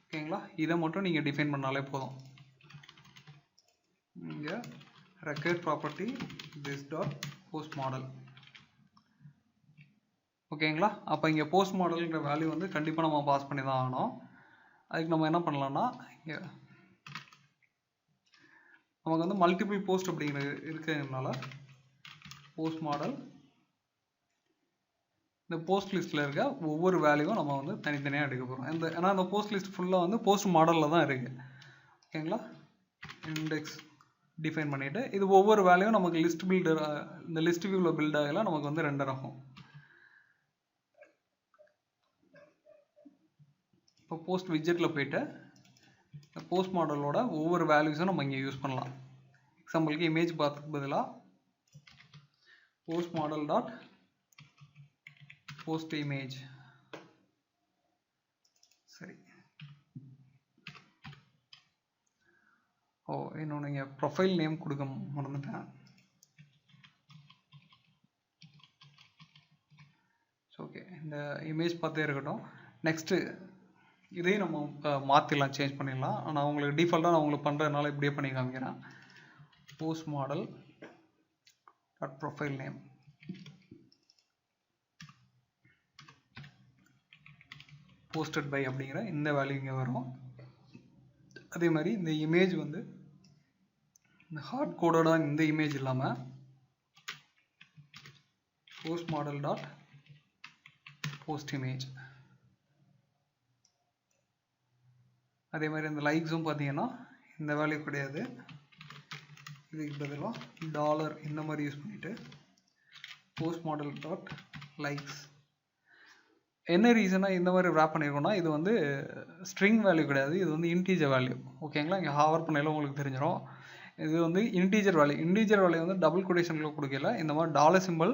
[SPEAKER 1] ஓகேங்களா, இதை மட்டும் நீங்கள் டிஃபைன் பண்ணாலே போதும். இங்கே required property this dot post model. ஓகேங்களா? அப்போ இங்கே போஸ்ட் மாடல்ங்கிற வேல்யூ வந்து கண்டிப்பாக நம்ம பாஸ் பண்ணி தான் ஆகணும். அதுக்கு நம்ம என்ன பண்ணலாம்னா, இங்கே நமக்கு வந்து மல்டிபிள் போஸ்ட் அப்படிங்கிறது இருக்கிறதுனால போஸ்ட் மாடல் இந்த போஸ்ட் லிஸ்ட்டில் இருக்க ஒவ்வொரு வேல்யூவும் நம்ம வந்து தனித்தனியாக எடுக்க போகிறோம். ஏன்னா இந்த போஸ்ட் லிஸ்ட் ஃபுல்லாக வந்து போஸ்ட் மாடலில் தான் இருக்குது. ஓகேங்களா? இண்டெக்ஸ் டிஃபைன் பண்ணிவிட்டு இது ஒவ்வொரு வேல்யூவும் நமக்கு லிஸ்ட் பில்டர் இந்த லிஸ்ட் வியூவில் பில்ட் ஆகலாம் நமக்கு வந்து ரெண்டர் ஆகும். இப்போ போஸ்ட் விட்ஜெட்டில் போயிட்டு போஸ்ட் மாடலோட ஒவ்வொரு வேல்யூஸும் நம்ம இங்கே யூஸ் பண்ணலாம். எக்ஸாம்பிளுக்கு இமேஜ் பார்த்துக்கு பதிலாக post model dot post image. சரி, இன்னொன்று இங்கே ப்ரொஃபைல் நேம் கொடுக்க மறந்துட்டேன். ஓகே, இந்த இமேஜ் பார்த்தே இருக்கட்டும். நெக்ஸ்ட்டு இதையும் நம்ம மாற்றிடலாம், சேஞ்ச் பண்ணிடலாம். ஆனால் உங்களுக்கு டிஃபால்ட்டாக நான் உங்களுக்கு பண்ணுறதுனால இப்படியே பண்ணி காமிக்கிறேன். Post model dot profile name posted by அப்படிங்கிற இந்த வேல்யூ இங்கே வரும். அதே மாதிரி இந்த இமேஜ் வந்து இந்த ஹார்ட் கோடோட இந்த இமேஜ் இல்லாமல் post model dot post image. அதே மாதிரி இந்த லைக்ஸும் பார்த்தீங்கன்னா இந்த வேல்யூ கிடையாது, இதுக்கு பதிலாக டாலர் இந்த மாதிரி யூஸ் பண்ணிவிட்டு போஸ்ட் மாடல் டாட் லைக்ஸ். என்ன ரீசனாக இந்த மாதிரி ரேப் பண்ணியிருக்கோம்னா, இது வந்து ஸ்ட்ரிங் வேல்யூ கிடையாது, இது வந்து இன்டீஜர் வேல்யூ. ஓகேங்களா? இங்கே ஹாவர் பண்ணையில் உங்களுக்கு தெரிஞ்சிடும். இது வந்து இன்டீஜர் வேல்யூ. இன்டீஜர் வேல்யூ வந்து டபுள் கொட்டேஷனுக்குள்ளே கொடுக்கல, இந்த மாதிரி டாலர் சிம்பிள்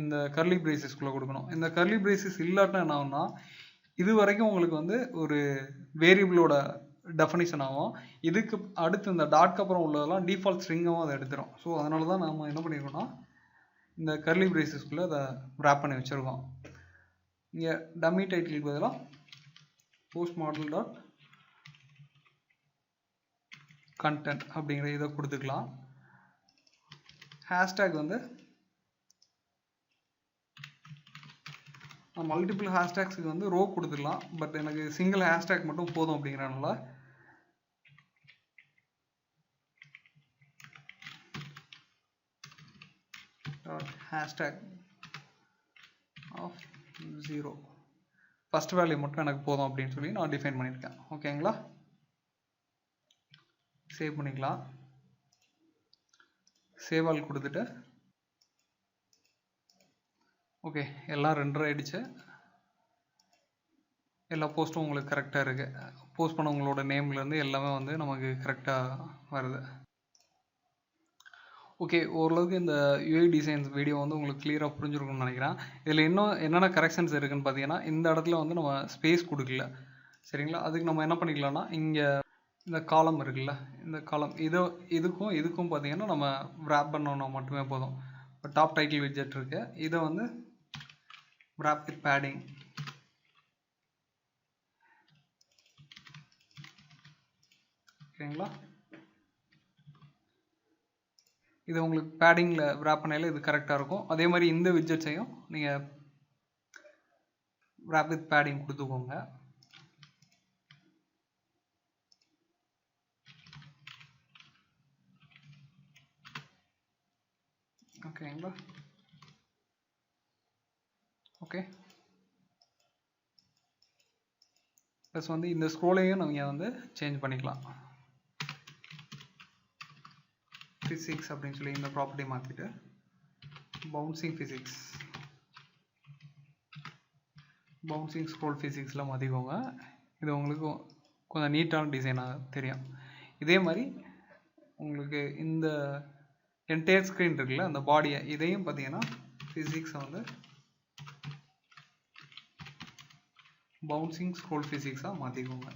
[SPEAKER 1] இந்த கர்லி பிரேசஸ்க்குள்ளே கொடுக்கணும். இந்த கர்லி பிரேசஸ் இல்லாட்டினா என்ன ஆகும்னா, இது வரைக்கும் உங்களுக்கு வந்து ஒரு வேரியபிளோட டெஃபினிஷன் ஆகும். இதுக்கு அடுத்து இந்த டாட்க்கு அப்புறம் உள்ளதெல்லாம் டிஃபால்ட் ஸ்ட்ரிங்காகவும் அதை எடுத்துரும். ஸோ அதனால தான் நம்ம என்ன பண்ணியிருக்கோம்னா இந்த கர்லி பிரேசஸ்க்குள்ளே அதை ரேப் பண்ணி வச்சுருக்கோம். இங்கே டம்மி டைட்டிலுக்கு பதிலாக போஸ்ட் மாடல் டாட் கண்டென்ட் அப்படிங்கிற இதை கொடுத்துக்கலாம். ஹேஷ்டேக் வந்து மல்டிபிள் ஹேஷ்டேக்ஸுக்கு வந்து ரோ கொடுத்துக்கலாம், பட் எனக்கு சிங்கிள் ஹேஷ்டேக் மட்டும் போதும் அப்படிங்கிறனால ஹேஷ்டேக் ஆஃப் 0 ஃபர்ஸ்ட் வேல்யூ மட்டும் எனக்கு போதும் அப்படின்னு சொல்லி நான் டிஃபைன் பண்ணியிருக்கேன். ஓகேங்களா? சேவ் பண்ணிக்கலாம். சேவ் ஆல் கொடுத்துட்டு ஓகே, எல்லாம் ரெண்டரை ஆயிடுச்சு. எல்லா போஸ்ட்டும் உங்களுக்கு கரெக்டாக இருக்குது. போஸ்ட் பண்ணவங்களோட நேம்லேருந்து எல்லாமே வந்து நமக்கு கரெக்டாக வருது. ஓகே, ஓரளவுக்கு இந்த யூஐ டிசைன்ஸ் வீடியோ வந்து உங்களுக்கு கிளியராக புரிஞ்சிருக்கும்னு நினைக்கிறேன். இதில் இன்னும் என்னென்ன கரெக்ஷன்ஸ் இருக்குதுன்னு பார்த்தீங்கன்னா, இந்த இடத்துல வந்து நம்ம ஸ்பேஸ் கொடுக்கல. சரிங்களா? அதுக்கு நம்ம என்ன பண்ணிக்கலாம்னா, இங்கே இந்த காலம் இருக்குல்ல, இந்த காலம் இதுக்கும் பார்த்தீங்கன்னா நம்ம ரேப் பண்ணோன்னா மட்டுமே போதும். இப்போ டாப் டைட்டில் விட்ஜெட் இருக்குது, இதை வந்து wrap with padding. ஓகேங்களா? இது உங்களுக்கு பேடிங்கில் wrap பண்ணையில் இது கரெக்டாக இருக்கும். அதே மாதிரி இந்த விட்ஜெட்ஸையும் நீங்கள் wrap with padding கொடுத்துக்கோங்க. ஓகேங்களா? ஓகே, ப்ளஸ் வந்து இந்த ஸ்க்ரோலையும் நீங்கள் வந்து சேஞ்ச் பண்ணிக்கலாம். ஃபிசிக்ஸ் அப்படின்னு சொல்லி இந்த ப்ராப்பர்ட்டி மாற்றிட்டு பவுன்சிங் ஃபிசிக்ஸ், பவுன்சிங் ஸ்க்ரோல் ஃபிசிக்ஸில் மாற்றிக்கோங்க. இது உங்களுக்கு கொஞ்சம் நீட்டான டிசைனாக தெரியும். இதே மாதிரி உங்களுக்கு இந்த என்டையர் ஸ்க்ரீன் இருக்குல்ல, அந்த பாடியை இதையும் பார்த்தீங்கன்னா ஃபிசிக்ஸை வந்து பவுன்சிங் ஸ்க்ரோல் ஃபிசிக்ஸாக மாற்றிக்கோங்க.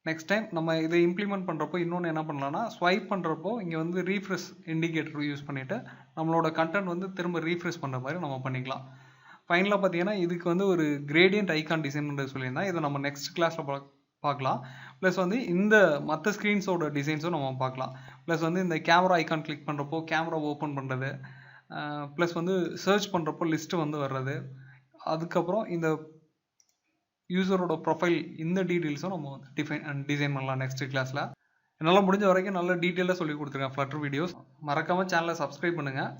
[SPEAKER 1] நெக்ஸ்ட் டைம் நம்ம இதை இம்ப்ளிமெண்ட் பண்ணுறப்போ இன்னொன்று என்ன பண்ணலாம்னா, ஸ்வைப் பண்ணுறப்போ இங்கே வந்து ரீஃப்ரெஷ் இண்டிகேட்டர் யூஸ் பண்ணிவிட்டு நம்மளோட கண்டென்ட் வந்து திரும்ப ரீஃப்ரெஷ் பண்ணுற மாதிரி நம்ம பண்ணிக்கலாம். ஃபைனலாக பார்த்தீங்கன்னா இதுக்கு வந்து ஒரு கிரேடியன்ட் ஐகான் டிசைன் சொல்லியிருந்தேன். இதை நம்ம நெக்ஸ்ட் கிளாஸில் பார்க்கலாம். ப்ளஸ் வந்து இந்த மற்ற ஸ்க்ரீன்ஸோட டிசைன்ஸும் நம்ம பார்க்கலாம். ப்ளஸ் வந்து இந்த கேமரா ஐகான் கிளிக் பண்ணுறப்போ கேமரா ஓப்பன் பண்ணுறது, ப்ளஸ் வந்து சர்ச் பண்ணுறப்போ லிஸ்ட்டு வந்து வர்றது, அதுக்கப்புறம் இந்த யூசரோட ப்ரொஃபைல், இந்த டீட்டெயில்ஸும் நம்ம வந்து டிசைன் பண்ணலாம் நெக்ஸ்ட் கிளாஸில். என்னால் முடிஞ்ச வரைக்கும் நல்ல டீட்டெயிலாக சொல்லி கொடுத்துருக்கேன் ஃப்ளட்டர் வீடியோஸ். மறக்காமல் சேனலை சப்ஸ்கிரைப் பண்ணுங்கள்.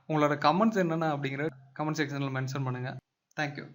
[SPEAKER 1] உங்களோட கமெண்ட்ஸ் என்னென்ன அப்படிங்கிற கமெண்ட் செக்ஷனில் மென்ஷன் பண்ணுங்கள். தேங்க்யூ.